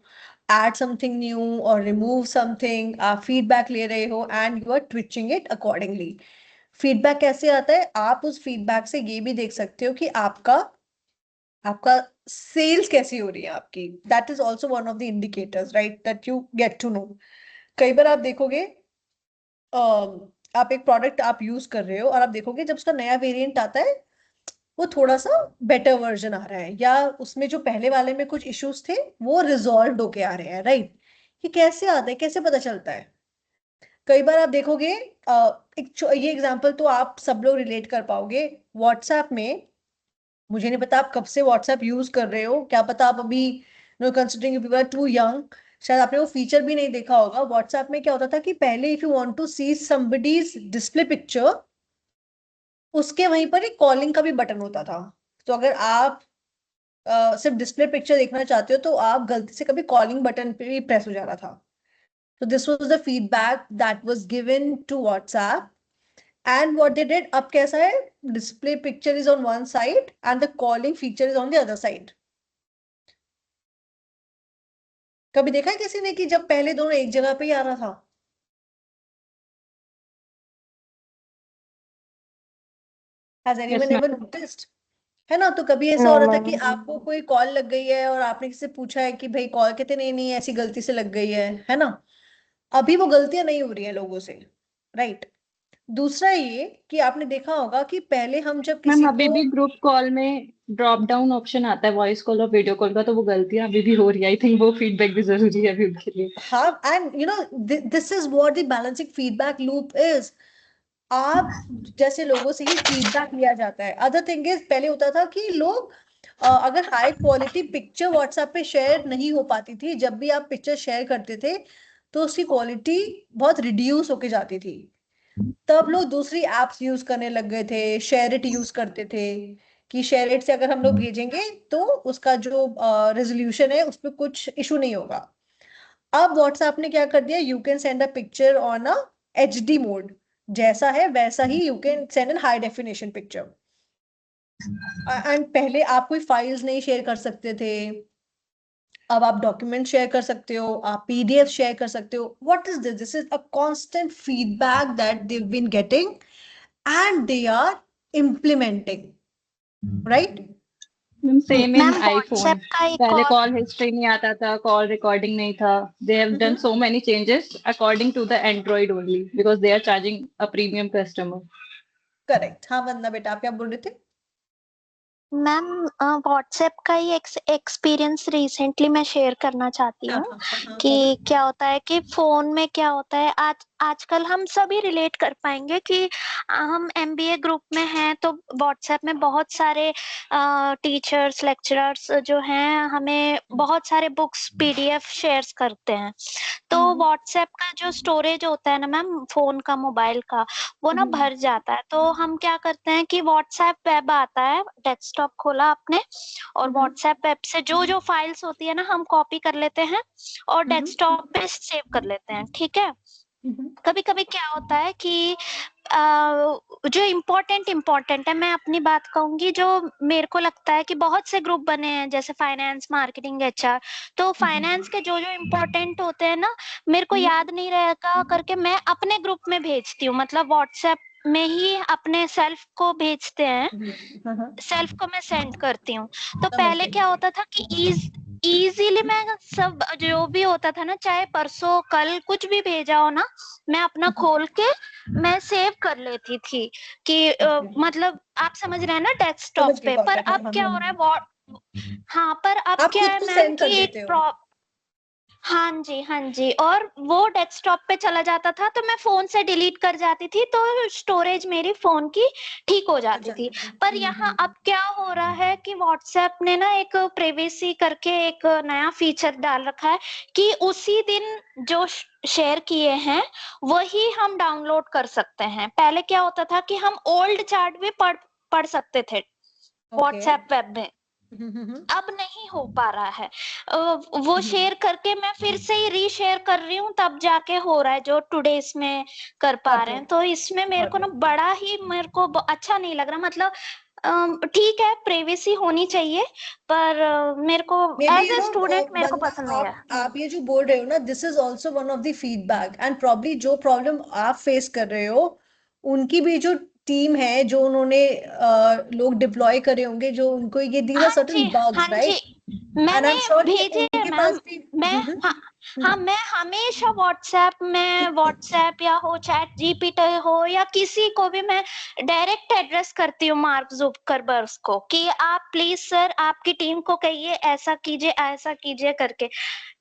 S1: add something new or remove something, आप feedback ले रहे हो and you are twitching it accordingly. feedback कैसे आता है? आप उस feedback से ये भी देख सकते हो कि आपका sales कैसी हो रही है आपकी. that is also one of the indicators, right, that you get to know. कई बार आप देखोगे आप एक प्रोडक्ट आप यूज कर रहे हो और आप देखोगे जब उसका नया वेरिएंट आता है वो थोड़ा सा बेटर वर्जन आ रहा है, या उसमें जो पहले वाले में कुछ इश्यूज थे वो रिजॉल्व होके आ रहे हैं, राइट? ये कैसे आता है, कैसे पता चलता है? कई बार आप देखोगे ये एग्जांपल तो आप सब लोग रिलेट कर पाओगे। व्हाट्सएप में, मुझे नहीं पता आप कब से व्हाट्सएप यूज कर रहे हो, क्या पता आप अभी no considering you people are too young, शायद आपने वो फीचर भी नहीं देखा होगा। व्हाट्सएप में क्या होता था कि पहले if you want to see somebody's display picture, उसके वहीं पर एक कॉलिंग का भी बटन होता था। तो अगर आप सिर्फ डिस्प्ले पिक्चर देखना चाहते हो तो आप गलती से कभी कॉलिंग बटन पे भी प्रेस हो जा रहा था। तो this was the feedback that was given to WhatsApp, and what they did, अब कैसा है, display picture is on one side and the calling feature is on the other side. कभी देखा है किसी ने कि जब पहले दोनों एक जगह पे ही आ रहा था? Has anyone ever noticed? है ना? तो कभी ऐसा हो रहा था कि आपको कोई कॉल लग गई है और आपने किसी से पूछा है कि भाई कॉल कहते नहीं नहीं ऐसी गलती से लग गई है ना? अभी वो गलतियां नहीं हो रही हैं लोगों से, राइट? दूसरा ये कि आपने देखा होगा कि पहले हम जब किसी
S12: मैम अभी
S1: को
S12: भी ग्रुप कॉल में ड्रॉप डाउन ऑप्शन आता है वॉइस कॉल और वीडियो कॉल का, तो वो गलतियां अभी भी हो रही है। आई थिंक वो फीडबैक भी जरूरी है अभी उनके लिए।
S1: हाँ, and you know this is what the balancing feedback loop is. आप जैसे लोगों से ही फीडबैक लिया जाता है। अदर थिंग इज, पहले होता था कि लोग अगर हाई क्वालिटी पिक्चर व्हाट्सएप पे शेयर नहीं हो पाती थी, जब भी आप पिक्चर शेयर करते थे तो उसकी क्वालिटी बहुत रिड्यूस होके जाती थी। तब लोग दूसरी एप्स यूज करने लग गए थे, शेयरिट यूज करते थे कि शेयरिट से अगर हम लोग भेजेंगे तो उसका जो रेजोल्यूशन है उस पर कुछ इशू नहीं होगा। अब व्हाट्सएप ने क्या कर दिया, you can send a picture on a HD mode, जैसा है वैसा ही you can send an high definition picture. And पहले आप कोई फाइल्स नहीं शेयर कर सकते थे, अब आप डॉक्यूमेंट शेयर कर सकते हो, आप PDF शेयर कर सकते हो। What is this? This is a constant feedback that they have been getting and they are implementing, right?
S12: Same in
S2: ma'am
S12: iPhone,
S2: WhatsApp का एक
S12: पहले
S2: और
S12: कॉल हिस्ट्री नहीं आता था, कॉल रिकॉर्डिंग नहीं था। They have done so many changes according to the Android only because they are charging a premium customer.
S1: Correct. हाँ वंदना बेटा, आप क्या बोल रहे थे?
S2: मैम व्हाट्सएप का ही एक्सपीरियंस रिसेंटली मैं शेयर करना चाहती हूँ कि क्या होता है कि फोन में क्या होता है, आजकल हम सभी रिलेट कर पाएंगे कि हम MBA ग्रुप में हैं तो व्हाट्सएप में बहुत सारे टीचर्स लेक्चरर्स जो हैं हमें बहुत सारे बुक्स PDF शेयर्स करते हैं। तो व्हाट्सएप का जो स्टोरेज होता है ना मैम फोन का, मोबाइल का, वो ना भर जाता है। तो हम क्या करते हैं कि व्हाट्सएप वेब आता है, डेस्कटॉप खोला आपने और व्हाट्सएप वेब से जो जो फाइल्स होती है ना हम कॉपी कर लेते हैं और डेस्कटॉप पे सेव कर लेते हैं, ठीक है? कभी कभी क्या होता है कि जो इम्पोर्टेंट है, मैं अपनी बात कहूंगी, जो मेरे को लगता है कि बहुत से ग्रुप बने हैं जैसे फाइनेंस, मार्केटिंग, HR, तो फाइनेंस के जो जो इम्पोर्टेंट होते हैं ना मेरे को याद नहीं रहेगा करके मैं अपने ग्रुप में भेजती हूँ, मतलब व्हाट्सएप में ही अपने सेल्फ को भेजते हैं, सेल्फ को मैं सेंड करती हूँ। तो पहले क्या होता था कि इजीली मैं सब जो भी होता था ना, चाहे परसों कल कुछ भी भेजा हो ना, मैं अपना खोल के मैं सेव कर लेती थी कि मतलब आप समझ रहे हैं ना डेस्कटॉप पे। पर अब क्या हो रहा है, हाँ पर अब क्या है मैम कि एक हाँ जी, और वो डेस्कटॉप पे चला जाता था तो मैं फोन से डिलीट कर जाती थी तो स्टोरेज मेरी फोन की ठीक हो जाती थी। पर यहाँ अब क्या हो रहा है कि व्हाट्सएप ने ना एक प्राइवेसी करके एक नया फीचर डाल रखा है कि उसी दिन जो शेयर किए हैं वही हम डाउनलोड कर सकते हैं। पहले क्या होता था कि हम ओल्ड चैट भी पढ़ सकते थे व्हाट्सएप वेब में, अब नहीं हो पा रहा है। वो शेयर करके मैं फिर से ही रीशेयर कर रही हूँ तब जाके हो रहा है जो टुडेस में कर पा रहे हैं। तो इसमें मेरे को ना बड़ा ही मेरे को अच्छा नहीं लग रहा। मतलब ठीक है प्राइवेसी होनी चाहिए पर मेरे को एज ए स्टूडेंट मेरे को पसंद नहीं है।
S1: आप ये जो बोल रहे हो ना, this is also one of the feedback and probably जो प्रॉब्लम आप फेस कर रहे हो उनकी भी जो टीम है, जो उन्होंने लोग डिप्लॉय करे होंगे, जो उनको ये these are certain bugs, right?
S2: मैंने भेजे
S1: उनके
S2: मैम,
S1: पास भी
S2: मैं हमेशा व्हाट्सएप या हो चैट जीपीटी हो या किसी को भी मैं डायरेक्ट एड्रेस करती हूँ मार्क जुकरबर्ग को कि आप प्लीज सर आपकी टीम को कहिए ऐसा कीजिए करके।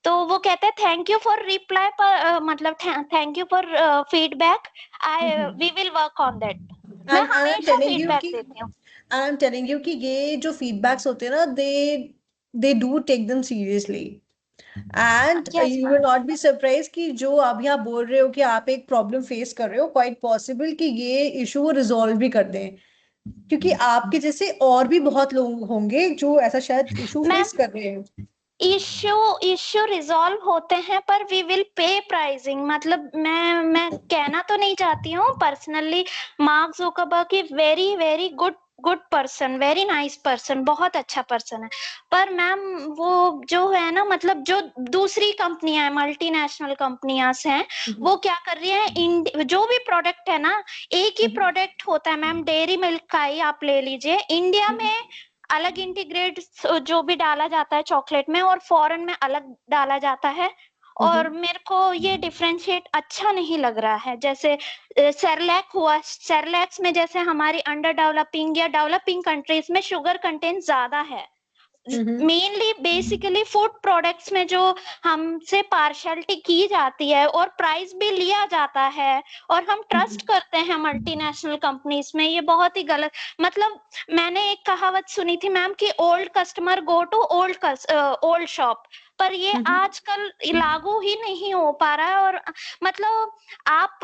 S2: तो वो कहते हैं थैंक यू फॉर रिप्लाई, पर मतलब thank you for feedback, we will work on that. मैं हमेशा फीडबैक देती हूँ।
S1: आई एम टेलिंग यू कि ये जो फीडबैक्स होते हैं ना, they do take them seriously and you will not be surprise कि जो अभी आप बोल रहे हो कि आप एक प्रॉब्लम फेस कर रहे हो, क्वाइट पॉसिबल कि ये इशू वो रिजॉल्व भी कर दें, क्योंकि आपके जैसे और भी बहुत लोग होंगे जो ऐसा शायद इशू फेस कर रहे हैं।
S2: इश्यू रिजॉल्व होते हैं पर वी विल पे प्राइसिंग। मतलब मैं कहना तो नहीं चाहती हूँ पर्सनली मार्क जुकरबर्ग की very very good person, very nice person, बहुत अच्छा पर्सन है। पर मैम वो जो है ना, मतलब जो दूसरी कंपनियां मल्टीनेशनल कंपनियां हैं वो क्या कर रही है, जो भी प्रोडक्ट है ना एक ही प्रोडक्ट होता है मैम, डेयरी मिल्क का ही आप ले लीजिए, इंडिया में अलग इंटीग्रेट जो भी डाला जाता है चॉकलेट में और फॉरेन में अलग डाला जाता है। और मेरे को ये डिफरेंशिएट अच्छा नहीं लग रहा है। जैसे सेरेलैक हुआ, सेरेलैक्स में जैसे हमारी अंडर डेवलपिंग या डेवलपिंग कंट्रीज में शुगर कंटेंट ज्यादा है। मेनली बेसिकली फूड प्रोडक्ट्स में जो हमसे पार्शियलिटी की जाती है और प्राइस भी लिया जाता है और हम ट्रस्ट करते हैं मल्टीनेशनल कंपनीज में, ये बहुत ही गलत। मतलब मैंने एक कहावत सुनी थी मैम कि old customer go to old shop, पर ये आजकल लागू ही नहीं हो पा रहा है। और मतलब आप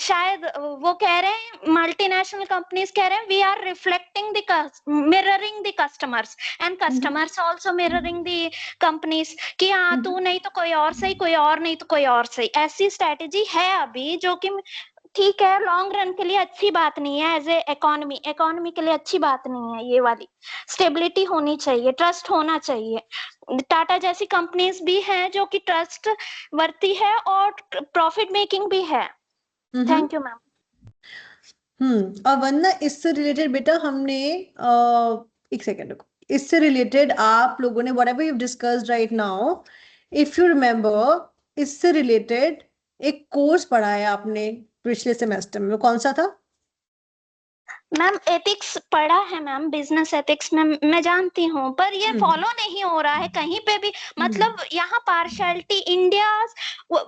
S2: शायद वो कह रहे हैं, मल्टीनेशनल कंपनीज कह रहे हैं we are reflecting the mirroring the customers and customers also mirroring the companies कि हाँ तू नहीं तो कोई और सही, कोई और नहीं तो कोई और सही। ऐसी स्ट्रेटेजी है अभी जो कि ठीक है लॉन्ग रन के लिए अच्छी बात नहीं है, एज ए इकोनॉमी के लिए अच्छी बात नहीं है। ये वाली स्टेबिलिटी होनी चाहिए, ट्रस्ट होना चाहिए। टाटा जैसी कंपनीज भी हैं जो कि ट्रस्ट वर्ती है और प्रॉफिट मेकिंग भी है। Thank you ma'am.
S1: और वरना इससे रिलेटेड बेटा हमने एक सेकेंड रुको, इससे रिलेटेड आप लोगों ने whatever you discussed right now, if you remember, इससे रिलेटेड एक कोर्स पढ़ा है आपने पिछले सेमेस्टर में, कौन सा था?
S2: मैम एथिक्स पढ़ा है मैम, बिजनेस एथिक्स में मैं जानती हूँ, पर ये फॉलो नहीं हो रहा है कहीं पे भी। मतलब यहाँ पार्शियलिटी इंडिया,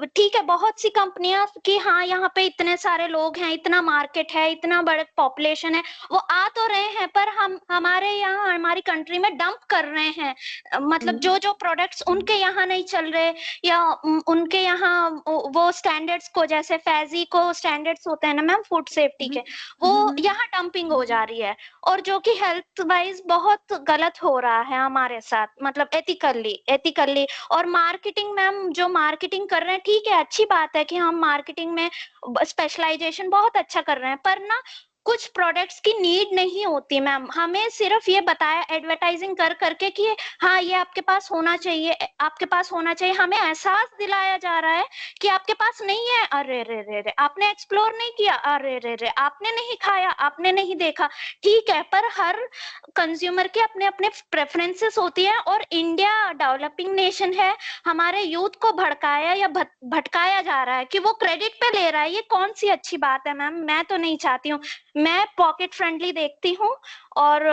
S2: ठीक है बहुत सी कंपनियां कि हाँ यहाँ पे इतने सारे लोग हैं, इतना मार्केट है, इतना बड़ा पॉपुलेशन है, वो आ तो रहे हैं पर हम हमारे यहाँ हमारी कंट्री में डंप कर रहे हैं। मतलब जो प्रोडक्ट्स उनके यहाँ नहीं चल रहे या उनके यहाँ वो स्टैंडर्ड्स को, जैसे फैजी को स्टैंडर्ड्स होते हैं ना मैम फूड सेफ्टी के, वो यहाँ डंपिंग हो जा रही है और जो कि हेल्थ वाइज बहुत गलत हो रहा है हमारे साथ, मतलब एथिकली। और मार्केटिंग मैम जो मार्केटिंग कर रहे हैं, ठीक है अच्छी बात है कि हम मार्केटिंग में स्पेशलाइजेशन बहुत अच्छा कर रहे हैं, पर ना कुछ प्रोडक्ट्स की नीड नहीं होती मैम। हमें सिर्फ ये बताया एडवर्टाइजिंग कर करके कि हाँ ये आपके पास होना चाहिए, आपके पास होना चाहिए। हमें एहसास दिलाया जा रहा है कि आपके पास नहीं है, अरे रे रे रे, आपने एक्सप्लोर नहीं किया, अरे रे रे, आपने नहीं खाया, आपने नहीं देखा। ठीक है पर हर कंज्यूमर के अपने अपने प्रेफरेंसेस होती है और इंडिया डेवलपिंग नेशन है, हमारे यूथ को भड़काया या भटकाया जा रहा है कि वो क्रेडिट पे ले रहा है। ये कौन सी अच्छी बात है मैम? मैं तो नहीं चाहती हूँ। मैं पॉकेट फ्रेंडली देखती हूँ और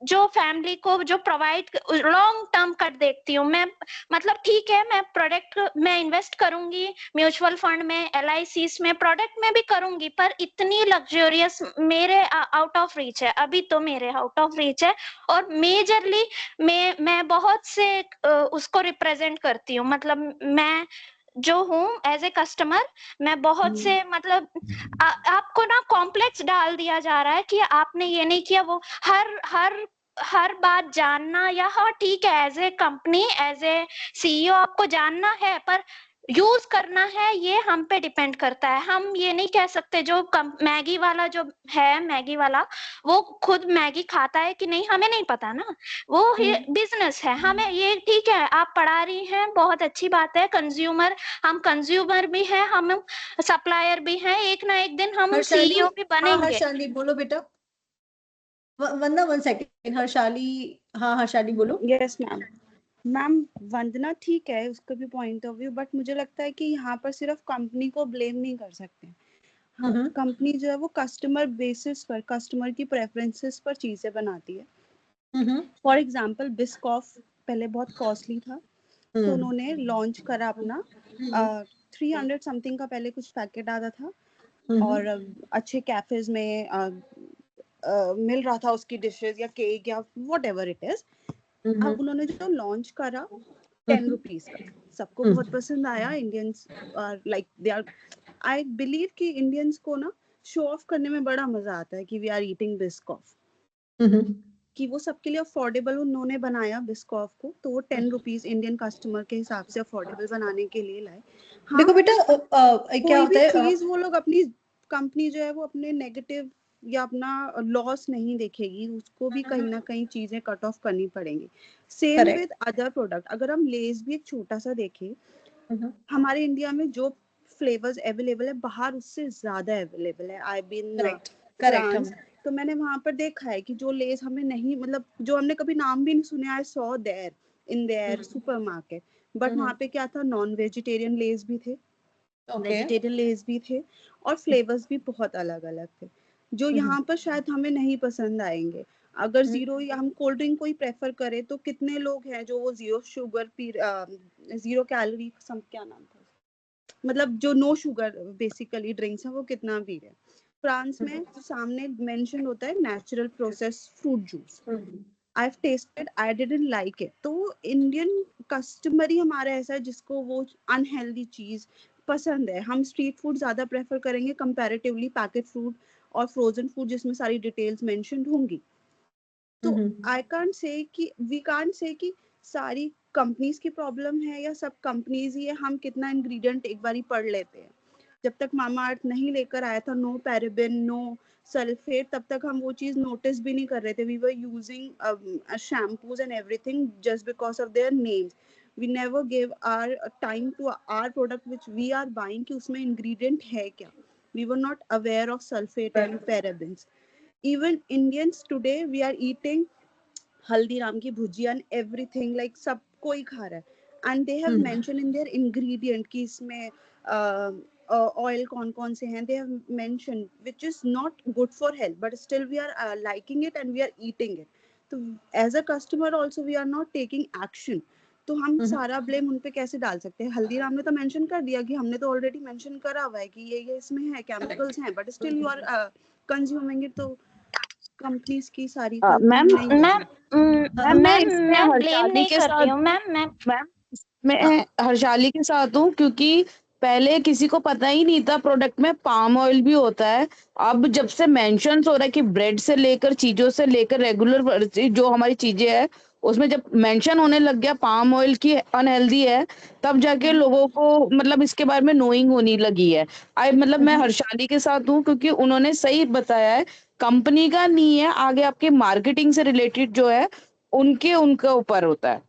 S2: जो फैमिली को जो प्रोवाइड लॉन्ग टर्म कट देखती हूँ मैं। मतलब ठीक है, मैं प्रोडक्ट में इन्वेस्ट करूंगी, म्यूचुअल फंड में, LICs में, प्रोडक्ट में भी करूंगी, पर इतनी लग्जरियस मेरे आउट ऑफ रीच है, अभी तो मेरे आउट ऑफ रीच है। और मेजरली मैं बहुत से उसको रिप्रेजेंट करती हूँ। मतलब मैं जो हूँ एज ए कस्टमर, मैं बहुत से मतलब आपको ना कॉम्प्लेक्स डाल दिया जा रहा है कि आपने ये नहीं किया, वो हर बात जानना, या हाँ ठीक है as a company as a CEO आपको जानना है, पर यूज करना है ये हम पे डिपेंड करता है। हम ये नहीं कह सकते जो मैगी वाला जो है, मैगी वाला वो खुद मैगी खाता है कि नहीं हमें नहीं पता ना, वो बिजनेस है। हमें ये ठीक है आप पढ़ा रही हैं, बहुत अच्छी बात है, कंज्यूमर, हम कंज्यूमर भी हैं, हम सप्लायर भी हैं, एक ना एक दिन हम
S1: हर्षाली,
S2: CEO भी
S1: हाँ
S2: बनेंगे।
S1: हर्षाली बोलो बेटा। वंदना 1 सेकेंड, हर्षाली, हाँ हर्षाली बोलो।
S4: Yes ma'am. मैम वंदना ठीक है उसका भी पॉइंट ऑफ व्यू, बट मुझे लगता है कि यहाँ पर सिर्फ कंपनी को ब्लेम नहीं कर सकते। हाँ, कंपनी जो है वो कस्टमर बेसिस पर, कस्टमर की प्रेफरेंसेस पर चीजें बनाती है। फॉर एग्जांपल बिस्कॉफ पहले बहुत कॉस्टली था, तो उन्होंने लॉन्च करा अपना 300 समथिंग का पहले कुछ पैकेट आता था, और अच्छे कैफेज में मिल रहा था उसकी डिशेस या केक या वॉट एवर इट इज। अब उन्होंने जो लॉन्च करा 10 रुपीज का, सबको बहुत पसंद आया। Indians like they are, I believe कि इंडियंस को ना शो ऑफ करने में बड़ा मजा आता है कि वी आर ईटिंग बिस्कॉफ, कि वो सबके लिए अफोर्डेबल उन्होंने बनाया बिस्कॉफ को, तो वो 10 रुपीज इंडियन कस्टमर के हिसाब से अफोर्डेबल बनाने के लिए लाए। हाँ,
S1: देखो बेटा क्या होता है,
S4: चीज वो लोग अपनी कंपनी जो है वो अपने नेगेटिव या अपना लॉस नहीं देखेगी, उसको भी कहीं ना कहीं चीजें कट ऑफ करनी पड़ेंगी। Same with other product. अगर हम लेस भी एक छोटा सा देखें, हमारे इंडिया में जो फ्लेवर्स अवेलेबल है बाहर उससे ज्यादा अवेलेबल है। आई बीन फ्रांस, तो मैंने वहां पर देखा है कि जो लेस हमें नहीं, मतलब जो हमने कभी नाम भी नहीं सुने, I saw there in their supermarket, but वहां पे क्या था, नॉन वेजिटेरियन लेस भी थे, वेजिटेरियन लेस भी थे, और फ्लेवर्स भी बहुत अलग अलग थे, जो यहाँ पर शायद हमें नहीं पसंद आएंगे। अगर जीरो, या हम कोल्ड ड्रिंक को ही प्रेफर करें, तो कितने लोग हैं जो वो zero sugar P, zero calorie, क्या नाम था, मतलब जो नो शुगर बेसिकली ड्रिंक्स है, वो कितना पी रहे हैं। फ्रांस में सामने मेंशन होता है natural process fruit juice, I have tested, I didn't like it. तो इंडियन कस्टमर ही हमारा ऐसा है जिसको वो अनहेल्दी चीज पसंद है। हम स्ट्रीट फूड ज्यादा प्रेफर करेंगे कंपैरेटिवली पैकेट फूड और फ्रोजन फूड जिसमें सारी डिटेल्स मेंशन्ड होंगी। तो आई कांट से कि, वी कांट से कि सारी कंपनीज की प्रॉब्लम है या सब कंपनीज ही है। हम कितना इंग्रेडिएंट एक बार ही पढ़ लेते हैं। जब तक मामा अर्थ नहीं लेकर आया था नो पैराबेन नो सल्फेट, तब तक हम वो चीज नोटिस भी नहीं कर रहे थे। We were using shampoos and everything just because of their names. We never give our time to our product which we are buying कि उसमें इंग्रेडिएंट है क्या। We were not aware of sulphate and parabens. Even Indians today we are eating Haldiram की bhujia and everything, like सब कोई खा रहा है, and they have mentioned in their ingredient कि इसमें oil कौन से हैं, they have mentioned, which is not good for health, but still we are liking it and we are eating it. तो as a customer also we are not taking action. तो हम सारा blame उन पे कैसे डाल सकते हैं। हल्दीराम ने तो मेंशन कर दिया कि हमने तो ऑलरेडी मेंशन करा हुआ है कि ये इसमें है, केमिकल्स हैं, but still you are consuming it. तो कंपनीज की सारी
S10: मैम मैं हर्षाली के साथ हूँ, क्योंकि पहले किसी को पता ही नहीं था प्रोडक्ट में पाम ऑयल भी होता है। अब जब से मेंशन हो रहा है कि ब्रेड से लेकर चीजों से लेकर रेगुलर जो हमारी चीजें है उसमें जब मेंशन होने लग गया पाम ऑयल की अनहेल्दी है, तब जाके लोगों को मतलब इसके बारे में नोइंग होने लगी है। मतलब मैं हर्षाली के साथ हूँ, क्योंकि उन्होंने सही बताया है, कंपनी का नहीं है, आगे आपके मार्केटिंग से रिलेटेड जो है उनके ऊपर होता है।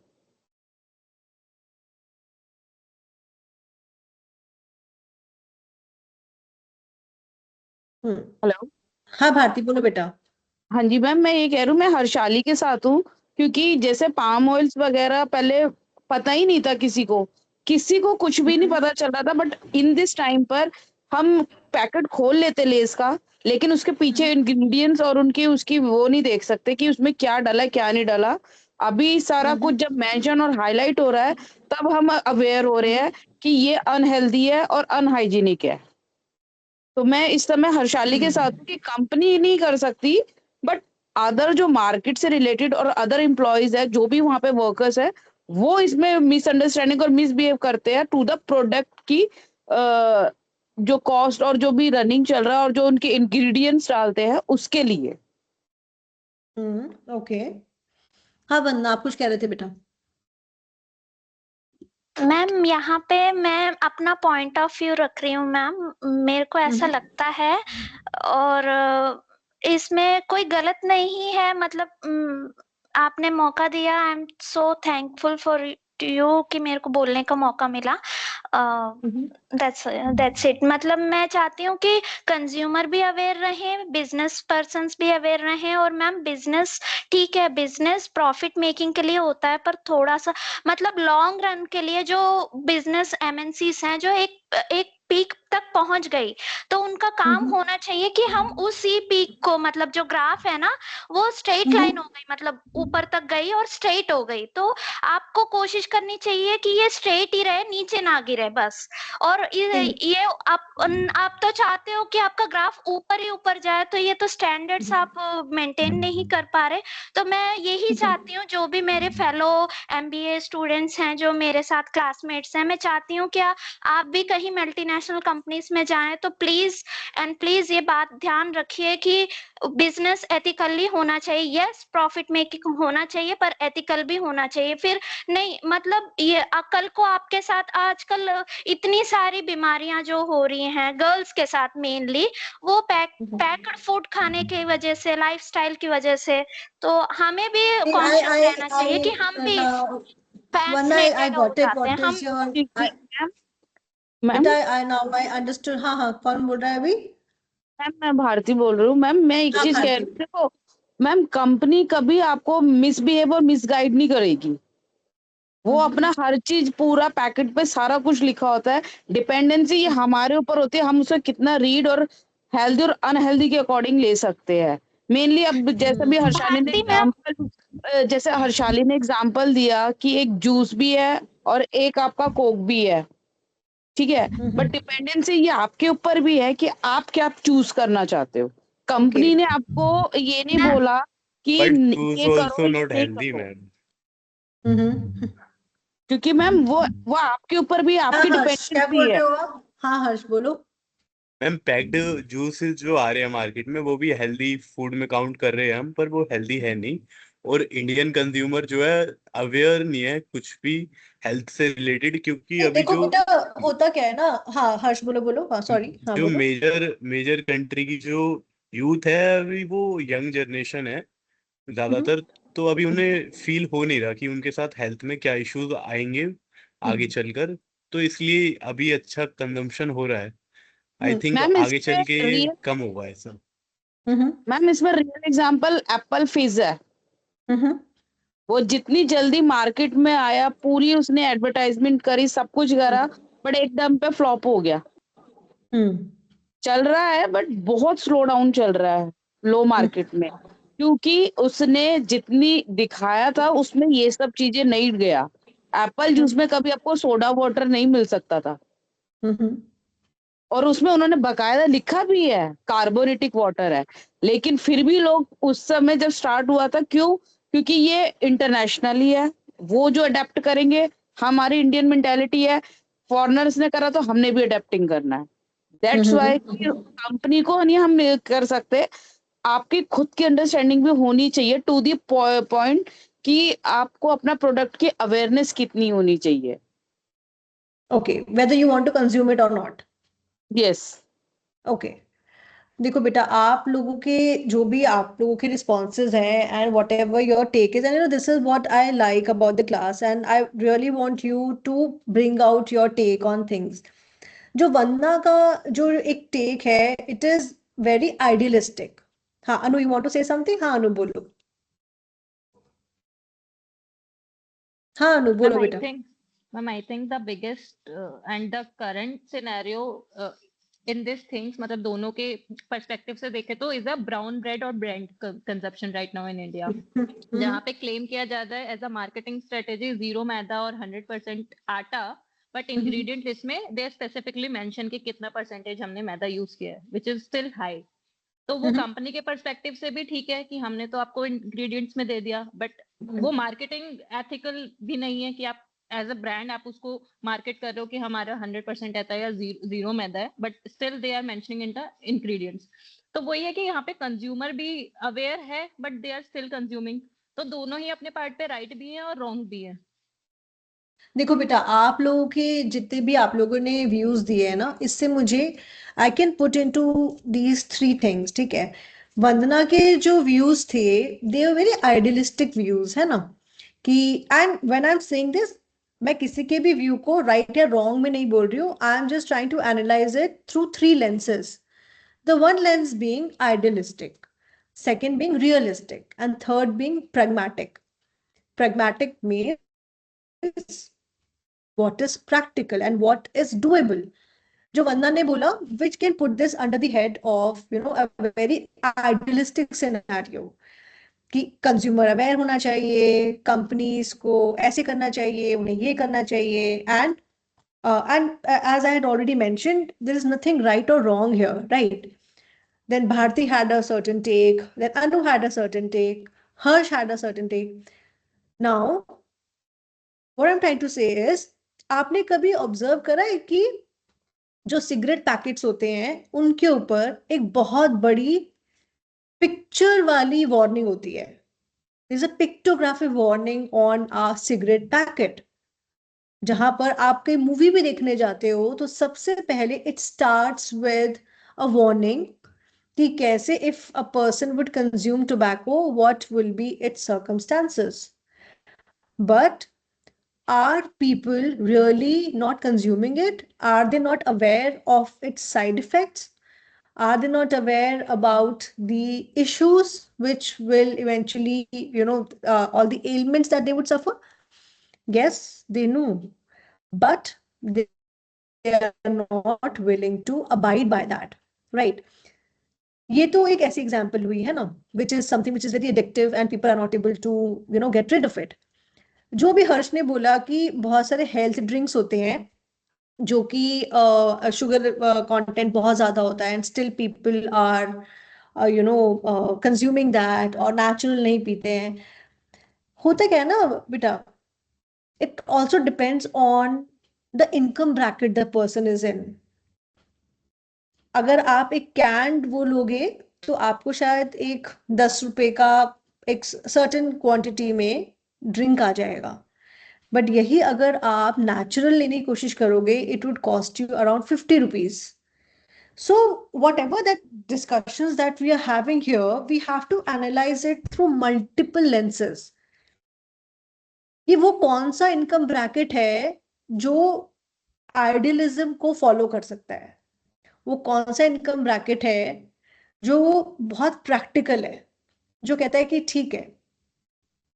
S10: हेलो,
S1: हाँ भारती बोलो बेटा।
S10: हाँ जी मैम, मैं ये कह रही हूँ, मैं हर्षाली के साथ हूँ, क्योंकि जैसे पाम ऑयल्स वगैरह पहले पता ही नहीं था किसी को कुछ भी नहीं पता चल रहा था, बट इन दिस टाइम पर हम पैकेट खोल लेते लेस का, लेकिन उसके पीछे इंग्रेडिएंट्स और उनकी उसकी वो नहीं देख सकते कि उसमें क्या डला है क्या नहीं डला। अभी सारा कुछ जब मेंशन और हाईलाइट हो रहा है तब हम अवेयर हो रहे हैं कि ये अनहेल्दी है और अनहाइजीनिक है। तो मैं इस समय हर्षाली के साथ हूँ कि कंपनी नहीं कर सकती, बट अदर जो मार्केट से रिलेटेड और अदर एम्प्लॉइज है, जो भी वहां पे वर्कर्स है, वो इसमें मिसअंडरस्टैंडिंग और मिसबिहेव करते हैं टू द प्रोडक्ट की जो कॉस्ट और जो भी रनिंग चल रहा है और जो उनके इंग्रेडिएंट्स डालते हैं उसके लिए।
S1: ओके। हाँ वंदना, आप कुछ कह रहे थे बेटा?
S2: मैम यहाँ पे मैं अपना पॉइंट ऑफ व्यू रख रही हूँ मैम। मेरे को ऐसा लगता है और इसमें कोई गलत नहीं है, मतलब आपने मौका दिया। I am so thankful for you कि मेरे को बोलने का मौका मिला। That's it. मतलब मैं चाहती हूँ कि कंज्यूमर भी अवेयर रहें, बिजनेस पर्सन्स भी अवेयर रहें। और मैम बिजनेस ठीक है, बिजनेस प्रॉफिट मेकिंग के लिए होता है, पर थोड़ा सा मतलब लॉन्ग रन के लिए जो बिजनेस एमएनसीज हैं जो एक पीक तक पहुंच गई, तो उनका काम होना चाहिए कि हम उसी पीक को, मतलब जो ग्राफ है ना वो स्ट्रेट लाइन हो गई, मतलब ऊपर तक गई और स्ट्रेट हो गई, तो आपको कोशिश करनी चाहिए कि ये स्ट्रेट ही रहे, नीचे ना गिरे बस। और ये आप तो चाहते हो कि आपका ग्राफ ऊपर ही ऊपर जाए, तो ये तो स्टैंडर्ड्स आप मेंटेन नहीं कर पा रहे। तो मैं यही चाहती हूँ, जो भी मेरे फेलो एमबीए स्टूडेंट्स हैं, जो मेरे साथ क्लासमेट्स हैं, मैं चाहती हूँ कि आप भी कहीं मल्टीनेशनल कंपनीज में जाएं तो प्लीज एंड प्लीज ये बात ध्यान रखिए कि बिजनेस एथिकली होना चाहिए। यस, प्रॉफिट मेकिंग होना चाहिए, पर एथिकल भी होना चाहिए। फिर नहीं, मतलब ये कल को आपके साथ आजकल इतनी सारी बीमारियां जो हो रही हैं गर्ल्स के साथ मेनली, वो पैक्ड फूड खाने की वजह से, लाइफस्टाइल की वजह से, तो हमें भी कॉन्शियस रहना चाहिए कि हम भी फैट्स
S1: Vanda, I
S2: रिलेटेड हो
S1: got it.
S2: जाते हैं
S1: What
S2: हम।
S1: is your
S10: मैम
S1: बेटा? I now I understood. हाँ हाँ, कौन बोल रहा है अभी?
S10: मैम मैं भारती बोल रही हूँ। मैम मैं एक
S1: हाँ
S10: चीज कह रही
S1: भारती।
S10: हूँ, देखो मैम कंपनी कभी आपको मिसबिहेव और मिसगाइड नहीं करेगी। वो अपना हर चीज पूरा पैकेट पे सारा कुछ लिखा होता है। डिपेंडेंसी ये हमारे ऊपर होती है, हम उसे कितना रीड और हेल्दी और अनहेल्दी के अकॉर्डिंग ले सकते हैं। मेनली अब जैसे भी हर्षाली ने
S2: भारती मैम,
S10: जैसे हर्षाली ने एग्जाम्पल दिया कि एक जूस भी है और एक आपका कोक भी है, ठीक है, बट डिपेंडेंसी ये आपके ऊपर भी है कि आप क्या चूज करना चाहते हो। कंपनी ने आपको ये नहीं बोला कि
S13: But juice
S10: ये करो
S13: also
S10: ये
S13: not
S10: नहीं
S13: healthy,
S10: करो,
S13: man.
S10: क्योंकि मैम वो आपके ऊपर भी,
S1: हाँ
S10: आपकी
S1: हर्ष, क्या
S10: डिपेंडेंसी
S1: बोल
S10: है।
S1: रहे हो आप? हाँ हर्ष बोलो।
S13: मैम पैक्ड जूसेस जो आ रहे हैं मार्केट में वो भी हेल्दी फूड में काउंट कर रहे हैं हम, पर वो हेल्दी है नहीं। और इंडियन कंज्यूमर जो है अवेयर नहीं है कुछ भी हेल्थ से रिलेटेड, क्योंकि
S1: नहीं,
S13: अभी
S1: देखो
S13: जो
S1: बेटा, होता क्या है ना। हाँ हर्ष बोलो बोलो, हाँ सॉरी, हाँ
S13: जो
S1: बोलो।
S13: मेजर मेजर कंट्री की जो यूथ है अभी वो यंग जनरेशन है ज्यादातर, तो अभी उन्हें फील हो नहीं रहा कि उनके साथ हेल्थ में क्या इश्यूज आएंगे आगे चलकर। तो इसलिए अभी अच्छा कंजम्पशन हो रहा है। आई थिंक
S10: मैम
S13: आगे चल के कम होगा ऐसा।
S10: इसमें रियल एग्जांपल एप्पल फिज है। वो जितनी जल्दी मार्केट में आया, पूरी उसने एडवर्टाइजमेंट करी, सब कुछ करा, बट एकदम पे फ्लॉप हो गया। चल रहा है बट बहुत स्लो डाउन चल रहा है लो मार्केट में, क्योंकि उसने जितनी दिखाया था उसमें ये सब चीजें नहीं गया। एप्पल जूस में कभी आपको सोडा वाटर नहीं मिल सकता था, और उसमें उन्होंने बकायदा लिखा भी है कार्बोनेटिक वाटर है, लेकिन फिर भी लोग उस समय जब स्टार्ट हुआ था, क्यों? क्योंकि ये इंटरनेशनली है, वो जो अडेप्ट करेंगे, हमारी इंडियन मेंटालिटी है, फॉरेनर्स ने करा तो हमने भी अडेप्टिंग करना है। दैट्स वाई कंपनी को नहीं हम कर सकते, आपकी खुद की अंडरस्टैंडिंग भी होनी चाहिए टू दी पॉइंट कि आपको अपना प्रोडक्ट की अवेयरनेस कितनी होनी चाहिए।
S1: Okay, whether you want to consume it और नॉट।
S10: यस।
S1: ओके, देखो बेटा, आप लोगों के जो भी आप लोगों के रिस्पॉन्सेज हैं and whatever your take is, and you know this is what I like about the class, and I really want you to bring out your take on things. जो वंदना का जो एक टेक है, it is very idealistic. हाँ Anu, you want to say something? हाँ अनु बोलो। हाँ अनु बोलो बेटा।
S12: Ma'am, I think the biggest and the current scenario in this things, मतलब दोनों के पर्सपेक्टिव से देखे तो इज अ ब्राउन ब्रेड और brand consumption right now in India, जहाँ पे क्लेम किया जाता है एज अ मार्केटिंग स्ट्रेटेजी 0 मैदा और 100% आटा, बट इंग्रेडिएंट लिस्ट में दे स्पेसिफिकली मेंशन कि कितना परसेंटेज हमने मैदा यूज किया है, विच इज स्टिल हाई। तो वो कंपनी के पर्सपेक्टिव से भी ठीक है कि हमने तो आपको इंग्रेडिएंट्स में दे दिया, बट वो मार्केटिंग एथिकल भी नहीं है कि आप एज अ ब्रांड आप उसको मार्केट कर रहे हो कि हमारा 100% आता है या जीरो मैदा है, but still they are mentioning in the ingredients. तो वही है कि यहाँ पे कंज्यूमर भी अवेयर है but they are still consuming. तो दोनों ही अपने पार्ट पे राइट भी है और रॉन्ग भी है।
S1: देखो बेटा, आप लोगों के जितने भी आप लोगों ने व्यूज दिए हैं ना, इससे मुझे I can put into these 3 things, ठीक है। वंदना के जो व्यूज थे, they are very idealistic views, है ना, कि and when I am saying this, मैं किसी के भी व्यू को राइट या रॉन्ग में नहीं बोल रही हूँ। I am just trying to analyse it through 3 lenses. The one lens being idealistic, second being realistic, and third being pragmatic. Pragmatic means what is practical and what is doable. जो वंदना ने बोला, which can put this under the head of a very idealistic scenario, कि consumer aware होना चाहिए, companies को ऐसे करना चाहिए, उन्हें ये करना चाहिए, and as I had already mentioned, there is nothing right or wrong here, right? Then Bharti had a certain take, then Anu had a certain take, Harsh had a certain take. Now, what I'm trying to say is, आपने कभी observe करा है कि जो cigarette packets होते हैं उनके ऊपर एक बहुत बड़ी पिक्चर वाली वार्निंग होती है? There's a pictographic warning on a cigarette packet. जहां पर आप कई मूवी भी देखने जाते हो तो सबसे पहले it starts with a warning कि कैसे if a person would consume tobacco, what will be it's circumstances. But are people really not consuming it? Are they not aware of its side effects? Are they not aware about the issues which will eventually, all the ailments that they would suffer? Yes, they know, but they are not willing to abide by that, right? ये तो एक ऐसी example हुई है ना, which is something which is very addictive and people are not able to get rid of it. जो भी हर्ष ने बोला कि बहुत सारे हेल्थ ड्रिंक्स होते हैं जो कि शुगर कंटेंट बहुत ज्यादा होता है, and still people are consuming that, और नेचुरल नहीं पीते हैं. होता क्या है ना बेटा, it also depends on the income bracket the person is in. अगर आप एक कैंड वो लोगे तो आपको शायद एक 10 रुपए का एक सर्टेन क्वांटिटी में ड्रिंक आ जाएगा, बट यही अगर आप नेचुरल लेने की कोशिश करोगे, it would cost you around 50 rupees. So whatever that discussions that we are having here, we have to analyze it through multiple lenses. ये वो कौन सा इनकम ब्रैकेट है जो आइडियलिज्म को फॉलो कर सकता है? वो कौन सा इनकम ब्रैकेट है जो बहुत प्रैक्टिकल है, जो कहता है कि ठीक है,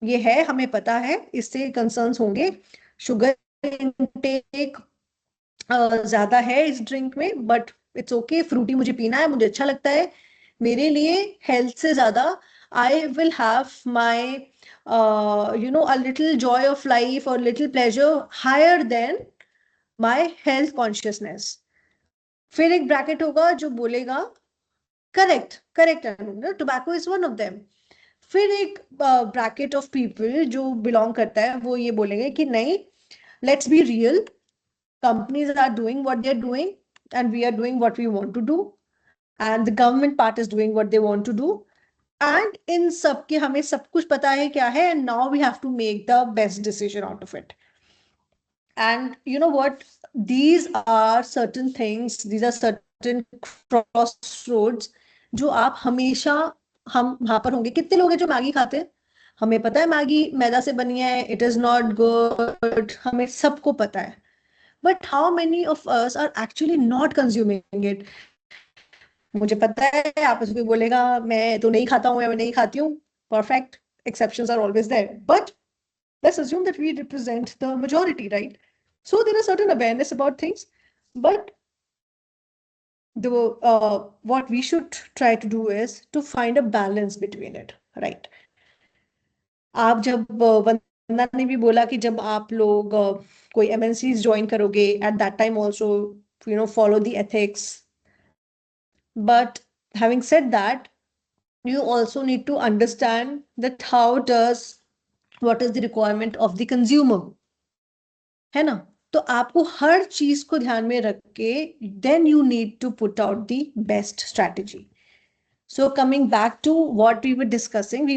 S1: ये है, हमें पता है इससे कंसर्न्स होंगे, शुगर इनटेक ज्यादा है इस ड्रिंक में, बट इट्स ओके, फ्रूटी मुझे पीना है, मुझे अच्छा लगता है, मेरे लिए हेल्थ से ज्यादा I will have my a little joy of life or little pleasure higher than my health consciousness. फिर एक ब्रैकेट होगा जो बोलेगा correct tobacco is one of them. फिर एक ब्रैकेट ऑफ पीपल जो बिलोंग करता है वो ये बोलेंगे कि नहीं, let's be real, companies are doing what they're doing and we are doing what we want to do, and the government part is doing what they want to do, and in सब के हमें सब कुछ पता है क्या है, and now we have to make the best decision out of it. And you know what, these are certain things, these are certain crossroads जो आप हमेशा, हम वहां पर होंगे. कितने लोग हैं जो मैगी खाते हैं? हमें पता है मैगी मैदा से बनी है, इट इज नॉट गुड, हमें सबको पता है, but how many of us are actually not consuming it? मुझे पता है आप उसको बोलेगा मैं तो नहीं खाता हूँ या मैं नहीं खाती हूँ, perfect, exceptions are always there, but let's assume that we represent the majority, right? So there is certain awareness about things, but what we should try to do is to find a balance between it, right? आप जब वंदना ने भी बोला कि जब आप लोग कोई MNCs ज्वाइन करोगे at that time also follow the ethics, but having said that, you also need to understand that what is the requirement of the consumer, है ना? तो आपको हर चीज को ध्यान में रख के then you need to put out the best strategy. So coming back to what we were discussing,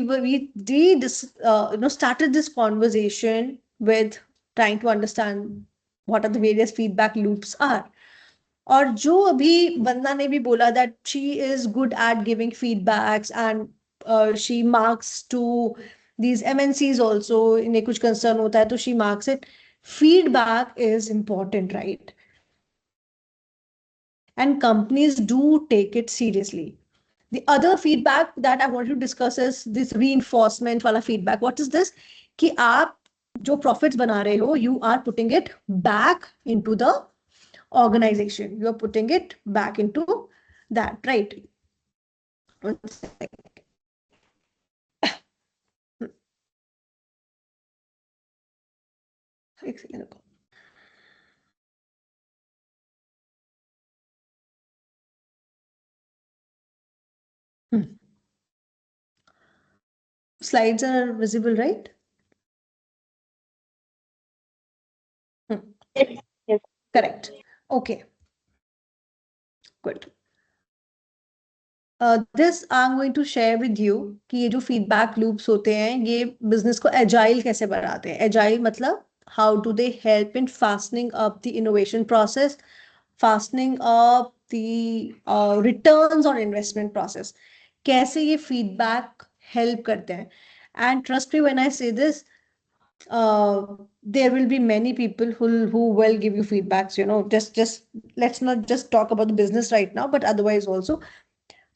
S1: started this conversation with trying to understand what are the various feedback loops are. और जो अभी वंदना ने भी बोला that she is good at giving feedbacks and she marks to these MNCs also, इन्हें कुछ concern होता है तो she marks it. Feedback is important, right? And companies do take it seriously. The other feedback that I want to discuss is this reinforcement wala feedback. What is this? कि आप जो profits बना रहे हो, you are putting it back into the organization. You are putting it back into that, right? One second. एक second रुको. Slides are visible, right?
S11: Yes.
S1: Correct. Okay. Good. This I'm going to share with you कि ये जो feedback loops होते हैं ये business को agile कैसे बनाते हैं. Agile मतलब how do they help in fastening up the innovation process, fastening up the returns on investment process. कैसे ये feedback help करते हैं. And trust me when I say this, there will be many people who will give you feedbacks, just let's not just talk about the business right now, but otherwise also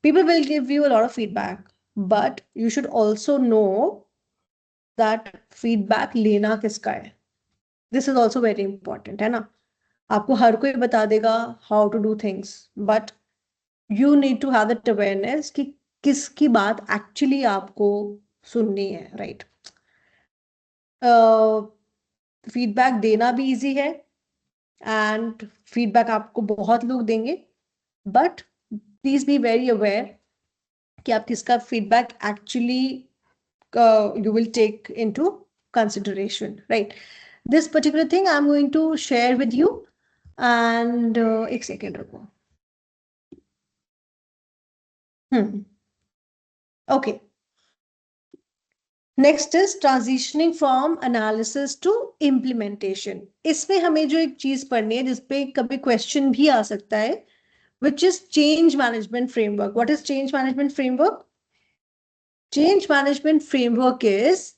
S1: people will give you a lot of feedback, but you should also know that feedback लेना किसका है. This is also very important, है ना? आपको हर कोई बता देगा how to do things, but you need to have that awareness कि किसकी बात actually आपको सुननी है, right? फीडबैक देना भी इजी है एंड फीडबैक आपको बहुत लोग देंगे, but please be very aware कि आप किसका feedback actually you will take into consideration, right? This particular thing I'm going to share with you, and एक second रुको. Okay. Next is transitioning from analysis to implementation. इसमें हमें जो एक चीज पढ़नी है जिसपे कभी क्वेश्चन भी आ सकता है, which is change management framework. What is change management framework? Change management framework is,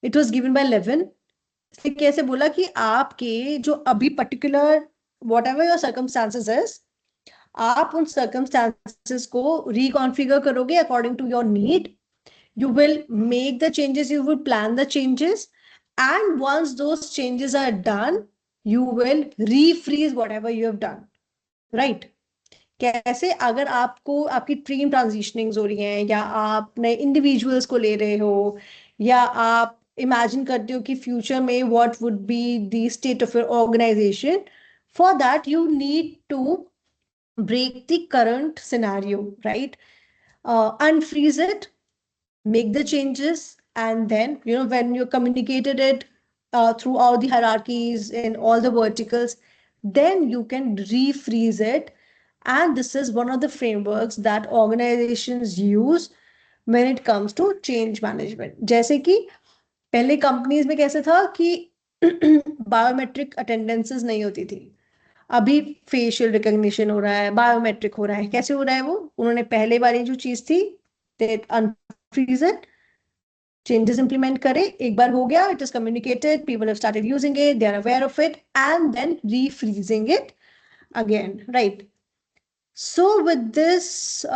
S1: it was given by Levin. इसने कैसे बोला कि आपके जो अभी particular whatever your circumstances is, आप उन circumstances को reconfigure करोगे according to your need. You will make the changes, you will plan the changes, and once those changes are done, you will refreeze whatever you have done, right? कैसे अगर आपको आपकी team ट्रांजिशनिंग्स हो रही हैं, या आप नए इंडिविजुअल्स को ले रहे हो, या आप इमेजिन करते हो कि फ्यूचर में what would be the state of your organisation, for that you need to break the current scenario, right? Unfreeze it, make the changes, and then when you communicated it throughout the hierarchies in all the verticals, then you can refreeze it. And this is one of the frameworks that organizations use when it comes to change management. जैसे कि पहले companies में कैसे था कि biometric अटेंडेंसेस नहीं होती थी, अभी फेशियल रिकॉग्निशन हो रहा है, बायोमेट्रिक हो रहा है. कैसे हो रहा है वो? उन्होंने पहले वाली जो चीज थी they unfreeze it, changes implement करे, एक बार हो गया, it is communicated, people have started using it, they are aware of it, and then refreezing it again, right? So with this,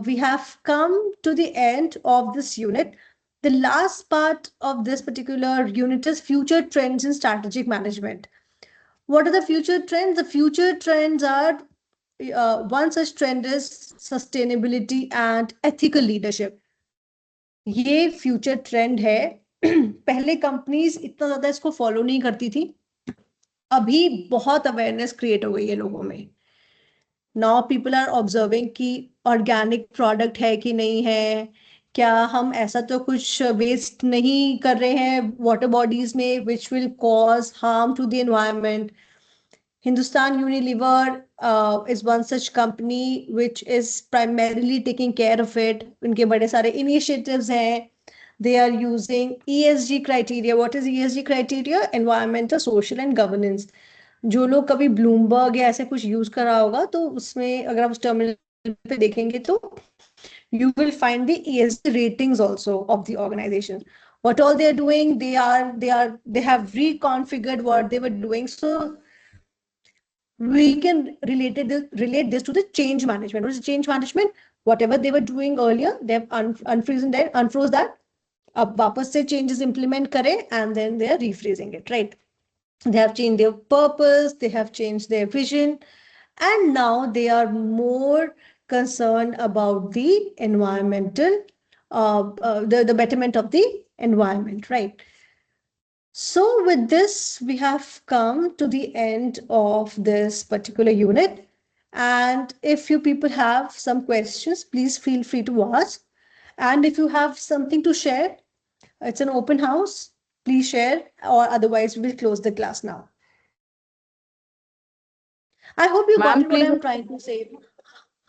S1: we have come to the end of this unit. The last part of this particular unit is future trends in strategic management. What are the future trends? The future trends are one such trend is sustainability and ethical leadership. ये future trend है. पहले companies इतना ज्यादा इसको follow नहीं करती थी, अभी बहुत अवेयरनेस क्रिएट हो गई है लोगों में. नाउ पीपल आर ऑब्जर्विंग कि ऑर्गेनिक प्रोडक्ट है कि नहीं है, क्या हम ऐसा तो कुछ वेस्ट नहीं कर रहे हैं वाटर बॉडीज में which will cause harm to the environment. Hindustan Unilever is one such company which is primarily taking care of it. उनके बड़े सारे initiatives हैं. They are using ESG criteria. What is ESG criteria? Environmental, social and governance. जो लोग कभी Bloomberg या ऐसे कुछ यूज करा होगा तो उसमें अगर आप उस टर्मिनल पे देखेंगे तो you will find the ESG ratings also of the organization. What all they are doing, they have reconfigured what they were doing. So we can relate this to the change management. What is change management? Whatever they were doing earlier, they have unfroze that. अब वापस से changes implement करें and then they are rephrasing it, right? They have changed their purpose, they have changed their vision, and now they are more concerned about the environmental, the betterment of the environment, right? So with this, we have come to the end of this particular unit. And if you people have some questions, please feel free to ask. And if you have something to share, it's an open house. Please share, or otherwise we will close the class now. I hope you got what I'm trying to say.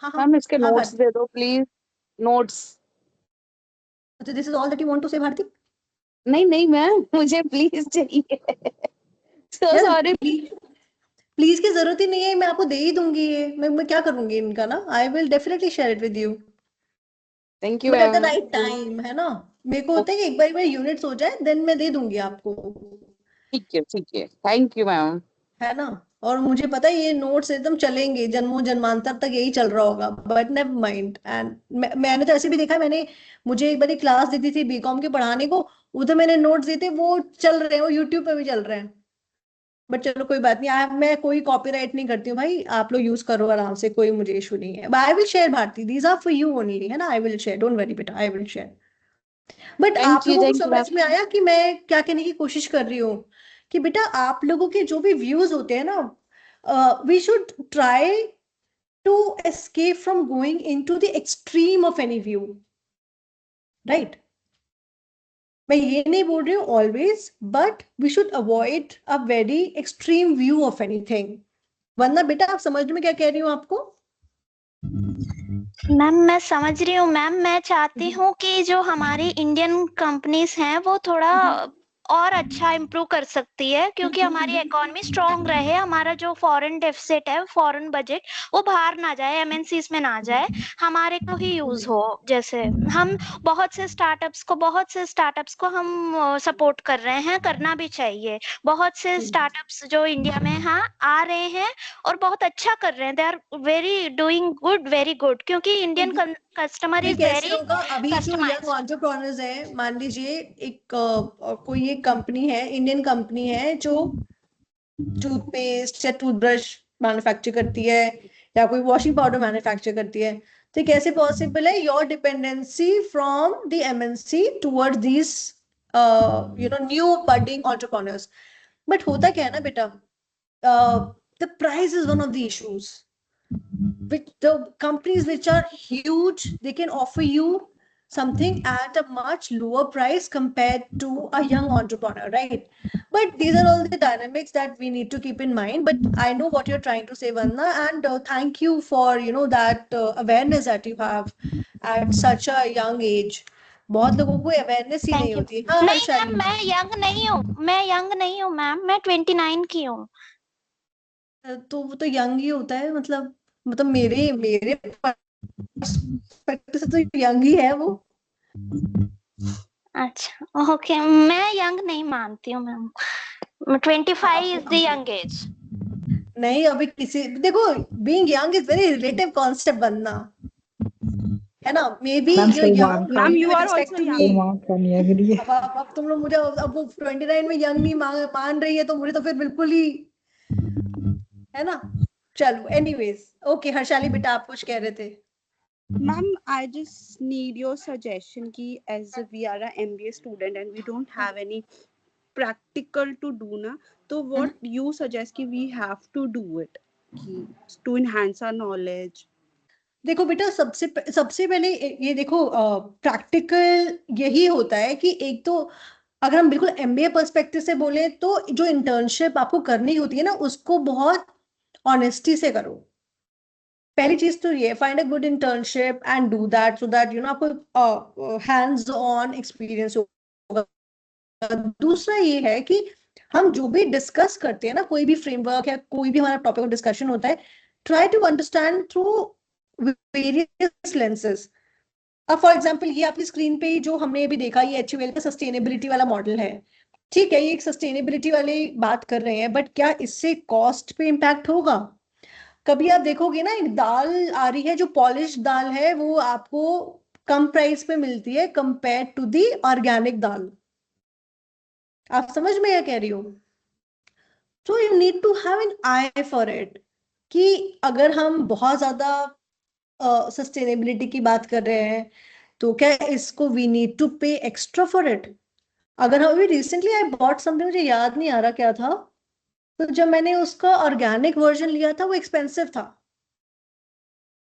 S10: Ma'am इसके notes दे दो please. Notes.
S1: So this is all that you want to say, Bharti?
S10: नहीं ma'am, मुझे please चाहिए. So sorry.
S1: Please की जरूरत ही नहीं है, मैं आपको दे ही दूंगी. ये मैं क्या करूंगी इनका ना. I will definitely share it with you.
S10: Thank you.
S1: But at the right time, है ना. मेरे को होता है कि एक बार यूनिट्स हो जाए देन मैं दे दूंगी आपको.
S10: ठीक है. Thank you ma'am.
S1: है ना. और मुझे पता है ये नोट्स एकदम चलेंगे जन्मों जन्मांतर तक, यही चल रहा होगा. But never mind. एंड मैंने तो ऐसे भी देखा है, मुझे एक बार क्लास दी थी बीकॉम के पढ़ाने को, उधर मैंने नोट्स दिए थे, वो चल रहे हैं, वो यूट्यूब पे भी चल रहे हैं. बट चलो कोई बात नहीं, मैं कोई कॉपीराइट नहीं करती हूँ भाई, आप लोग यूज करो आराम से, कोई मुझे इशू नहीं है. I will share Bharati, these are for you only, है ना. I will share, don't worry बेटा, आई विल शेयर. बट आप लोगों को समझ में आया कि मैं क्या कहने की कोशिश कर रही हूँ? कि बेटा आप लोगों के जो भी व्यूज होते हैं ना, we should try to escape from going into the extreme of any view, right? मैं ये नहीं बोल रही हूँ always, but we should avoid a very extreme view of anything. वरना बेटा आप समझ में क्या कह रही हूँ आपको?
S2: मैम मैं समझ रही हूँ मैम. मैं चाहती हूँ कि जो हमारी इंडियन कंपनीज हैं वो थोड़ा और अच्छा इम्प्रूव कर सकती है, क्योंकि हमारी इकोनॉमी स्ट्रांग रहे, हमारा जो फॉरेन डेफिसिट है, फॉरेन बजट, वो बाहर ना जाए, एमएनसीज में ना जाए, हमारे को ही यूज हो. जैसे हम बहुत से स्टार्टअप्स को हम सपोर्ट कर रहे हैं, करना भी चाहिए. बहुत से स्टार्टअप्स जो इंडिया में आ रहे हैं और बहुत अच्छा कर रहे हैं. दे आर वेरी गुड, क्योंकि इंडियन कस्टमर इज वेरी.
S1: अभी जो यंग एंटरप्रेन्योर्स है, मान लीजिए एक कोई एक कंपनी है, इंडियन कंपनी है जो टूथपेस्ट या टूथब्रश मैन्युफैक्चर करती है या कोई वॉशिंग पाउडर मैन्युफैक्चर करती है, तो कैसे पॉसिबल है your dependency from the MNC towards this new budding entrepreneurs? But होता क्या है ना बेटा, the price is one of the issues. Which the companies which are huge, they can offer you something at a much lower price compared to a young entrepreneur, right? But these are all the dynamics that we need to keep in mind. But I know what you're trying to say, Vandana, and thank you for that awareness that you have at such a young age. बहुत लोगों को awareness ही नहीं होती. हाँ,
S2: नहीं ma'am, मैं young नहीं हूँ मैम, मैं 29 की हूँ.
S1: तो वो तो यंग ही होता है, मतलब मेरे पर्सपेक्टिव से तो यंग ही है वो.
S2: अच्छा ओके, मैं यंग नहीं मानती हूँ ma'am. 25 is the young age.
S1: नहीं, अभी किसी देखो, being young is very relative concept बनना, है ना. Maybe
S11: ma'am you are also young.
S1: अब तुम लोग मुझे अब वो 29 में यंग नहीं मान रही है, तो मुझे तो फिर बिल्कुल ही, है ना. चलो anyways, okay हर्षाली बेटा आप कुछ कह रहे थे?
S4: Ma'am, I just need your suggestion ki as we are a MBA student and we don't have any practical to do na, so what you suggest ki we have to do it ki to enhance our knowledge?
S1: देखो बेटा सबसे पहले ये देखो practical यही होता है कि एक तो अगर हम बिल्कुल एमबीए पर्सपेक्टिव से बोले तो जो इंटर्नशिप आपको करनी होती है ना उसको बहुत ऑनेस्टी से करो। पहली चीज तो ये find a good internship and do that so that you know आपको हैंड्स ऑन एक्सपीरियंस होगा। दूसरा ये है कि हम जो भी डिस्कस करते हैं ना कोई भी फ्रेमवर्क या कोई भी हमारा टॉपिक ऑफ डिस्कशन होता है try to understand through various lenses. अब फॉर एग्जांपल ये आपकी स्क्रीन पे जो हमने अभी देखा ये एचयूएल का सस्टेनेबिलिटी वाला मॉडल है। ठीक है ये एक सस्टेनेबिलिटी वाली बात कर रहे हैं बट क्या इससे कॉस्ट पे इम्पैक्ट होगा? कभी आप देखोगे ना एक दाल आ रही है जो पॉलिश दाल है वो आपको कम प्राइस पे मिलती है compare to the organic dal. आप समझ में क्या कह रही हो? तो you need to have an eye for it कि अगर हम बहुत ज्यादा सस्टेनेबिलिटी की बात कर रहे हैं तो क्या इसको वी नीड टू पे एक्स्ट्रा फॉर इट? अगर अभी रिसेंटली आई बॉट समथिंग मुझे याद नहीं आ रहा क्या था तो जब मैंने उसका ऑर्गेनिक वर्जन लिया था वो एक्सपेंसिव था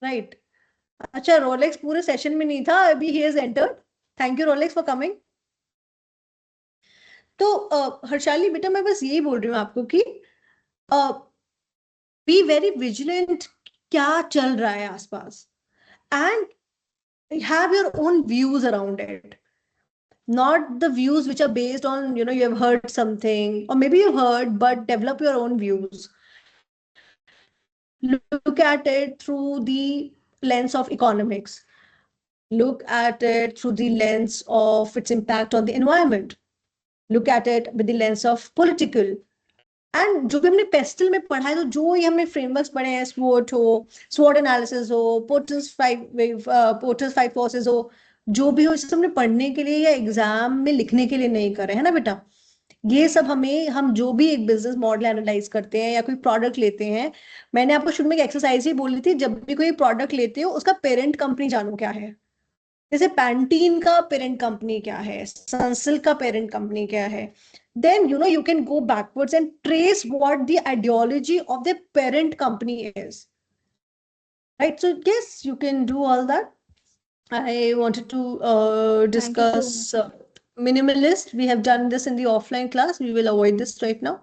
S1: राइट अच्छा रोलेक्स पूरे सेशन में नहीं था अभी he has entered thank you Rolex for coming. तो हर्षाली बेटा मैं बस यही बोल रही हूँ आपको कि बी वेरी विजिलेंट क्या चल रहा है आसपास and have your own views around it, not the views which are based on you know you have heard something or maybe you heard but develop your own views. Look at it through the lens of economics, look at it through the lens of its impact on the environment, look at it with the lens of political and जो भी हमने pastel में पढ़ा है तो जो ही हमने frameworks पढ़े हैं स्वोट हो स्वोट एनालिसिस हो पोर्टर्स फाइव फोर्सेस हो जो भी हो इसे हमने पढ़ने के लिए या एग्जाम में लिखने के लिए नहीं करे है ना बेटा। ये सब हमें हम जो भी एक बिजनेस मॉडल एनालाइज करते हैं या कोई प्रोडक्ट लेते हैं मैंने आपको शुरू में एक एक्सरसाइज ही बोली थी जब भी कोई प्रोडक्ट लेते हो उसका पेरेंट कंपनी जानो क्या है। जैसे पैंटीन का पेरेंट कंपनी क्या है सनसिल्क का पेरेंट कंपनी क्या है then you know you can go backwards and trace what the ideology of the parent company is, right? So yes you can do all that. I wanted to discuss minimalist. We have done this in the offline class. We will avoid this right now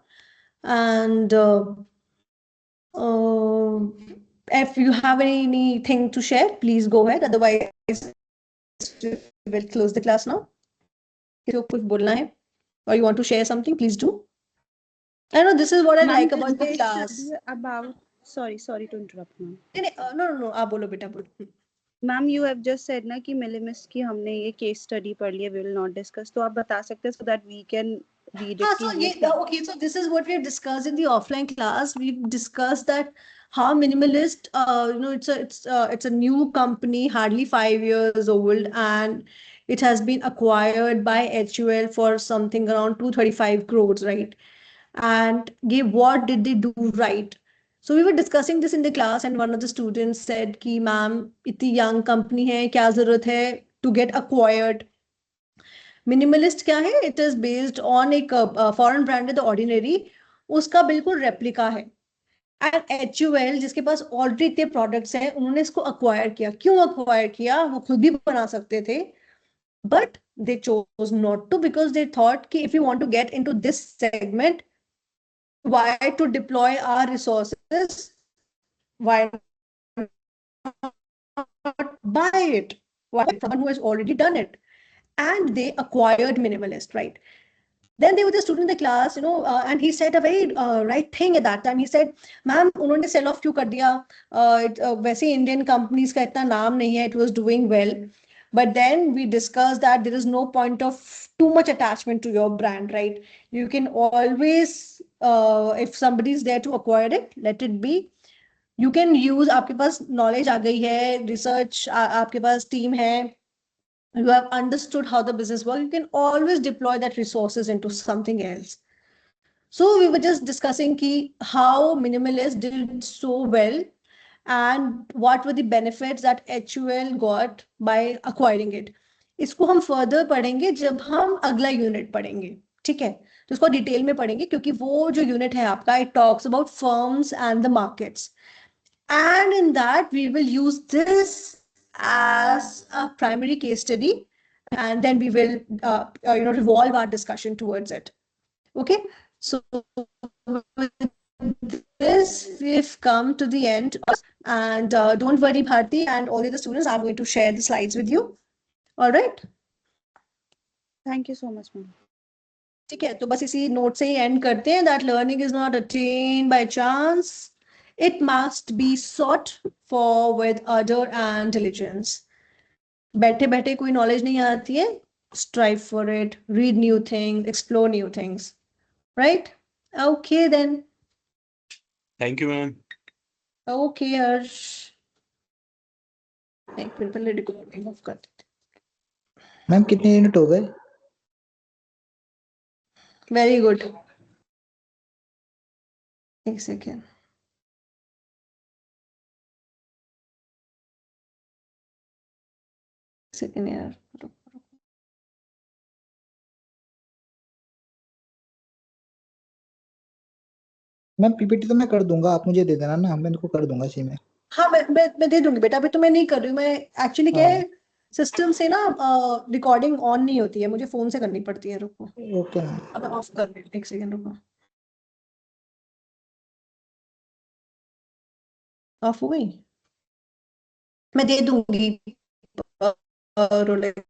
S1: and if you have anything to share please go ahead, otherwise we will close the class now. किसी को कुछ बोलना है or you want to share something, please do. I know this is what I like about the class.
S4: About sorry to interrupt ma'am.
S1: No आप बोलो बेटा बोलो।
S4: Ma'am you have just said ना कि मिनिमिस्ट की हमने ये केस स्टडी पढ़ लिया we will not discuss तो आप बता सकते हैं so that we can read it.
S1: So okay so this is what we have discussed in the offline class. We've discussed that how minimalist you know it's a new company hardly 5 years old and it has been acquired by HUL for something around 235 crores, right? And what did they do right? So we were discussing this in the class and one of the students said ki ma'am itni young company hai kya zarurat hai to get acquired. Minimalist क्या है? It is based on एक foreign brand है The Ordinary, उसका बिल्कुल replica है and HUL जिसके पास already इतने products हैं उन्होंने इसको अक्वायर किया। क्यों अक्वायर किया? वो खुद भी बना सकते थे but they chose not to because they thought कि if you want to get into this segment why to deploy our resources, why not buy it, why someone who has already done it, and they acquired minimalist, right? Then there was a student in the class, you know, and he said a very right thing at that time. He said, "Ma'am, उन्होंने sell off क्यों कर दिया? वैसे Indian companies का इतना नाम नहीं है. It was doing well, but then we discussed that there is no point of too much attachment to your brand, right? You can always, if somebody is there to acquire it, let it be. You can use आपके पास knowledge आ गई है, research आपके पास team है." You have understood how the business works, you can always deploy that resources into something else. So we were just discussing ki how Minimalist did so well and what were the benefits that HUL got by acquiring it. इसको हम further पढ़ेंगे जब हम अगला unit पढ़ेंगे, ठीक है? तो इसको डिटेल में पढ़ेंगे क्योंकि वो जो यूनिट है आपका, it talks about firms and the markets, and in that we will use this as a primary case study, and then we will revolve our discussion towards it. Okay, so with this we've come to the end, and don't worry Bharti and all the other students, I'm going to share the slides with you. All right,
S4: Thank you so much, ma'am.
S1: ठीक है, तो बस इसी note से ही and करते हैं that learning is not attained by chance, it must be sought for with ardor and diligence. बैठे बैठे कोई नॉलेज नहीं आती है, strive for it, read new things, explore new things, right? Okay then.
S13: Thank you, ma'am.
S1: Okay, Harsh. एक minute पहले recording of कर देते।
S11: मैम कितने यूनिट हो गए?
S1: वेरी गुड, एक सेकेंड। सेकेंड यार,
S11: मैम पीपीटी तो मैं कर दूंगा, आप मुझे दे देना ना, मैं इनको कर दूंगा इसी में।
S1: हाँ मैं दे दूंगी बेटा, अभी तो मैं नहीं कर रही हूँ, मैं एक्चुअली क्या है सिस्टम से ना रिकॉर्डिंग ऑन नहीं होती है, मुझे फोन से करनी पड़ती है। रुको,
S11: ओके मैम।
S1: अब ऑफ कर रही हूँ, एक सेकेंड रुको। ऑफ हो गई, मैं दे दूंगी रोल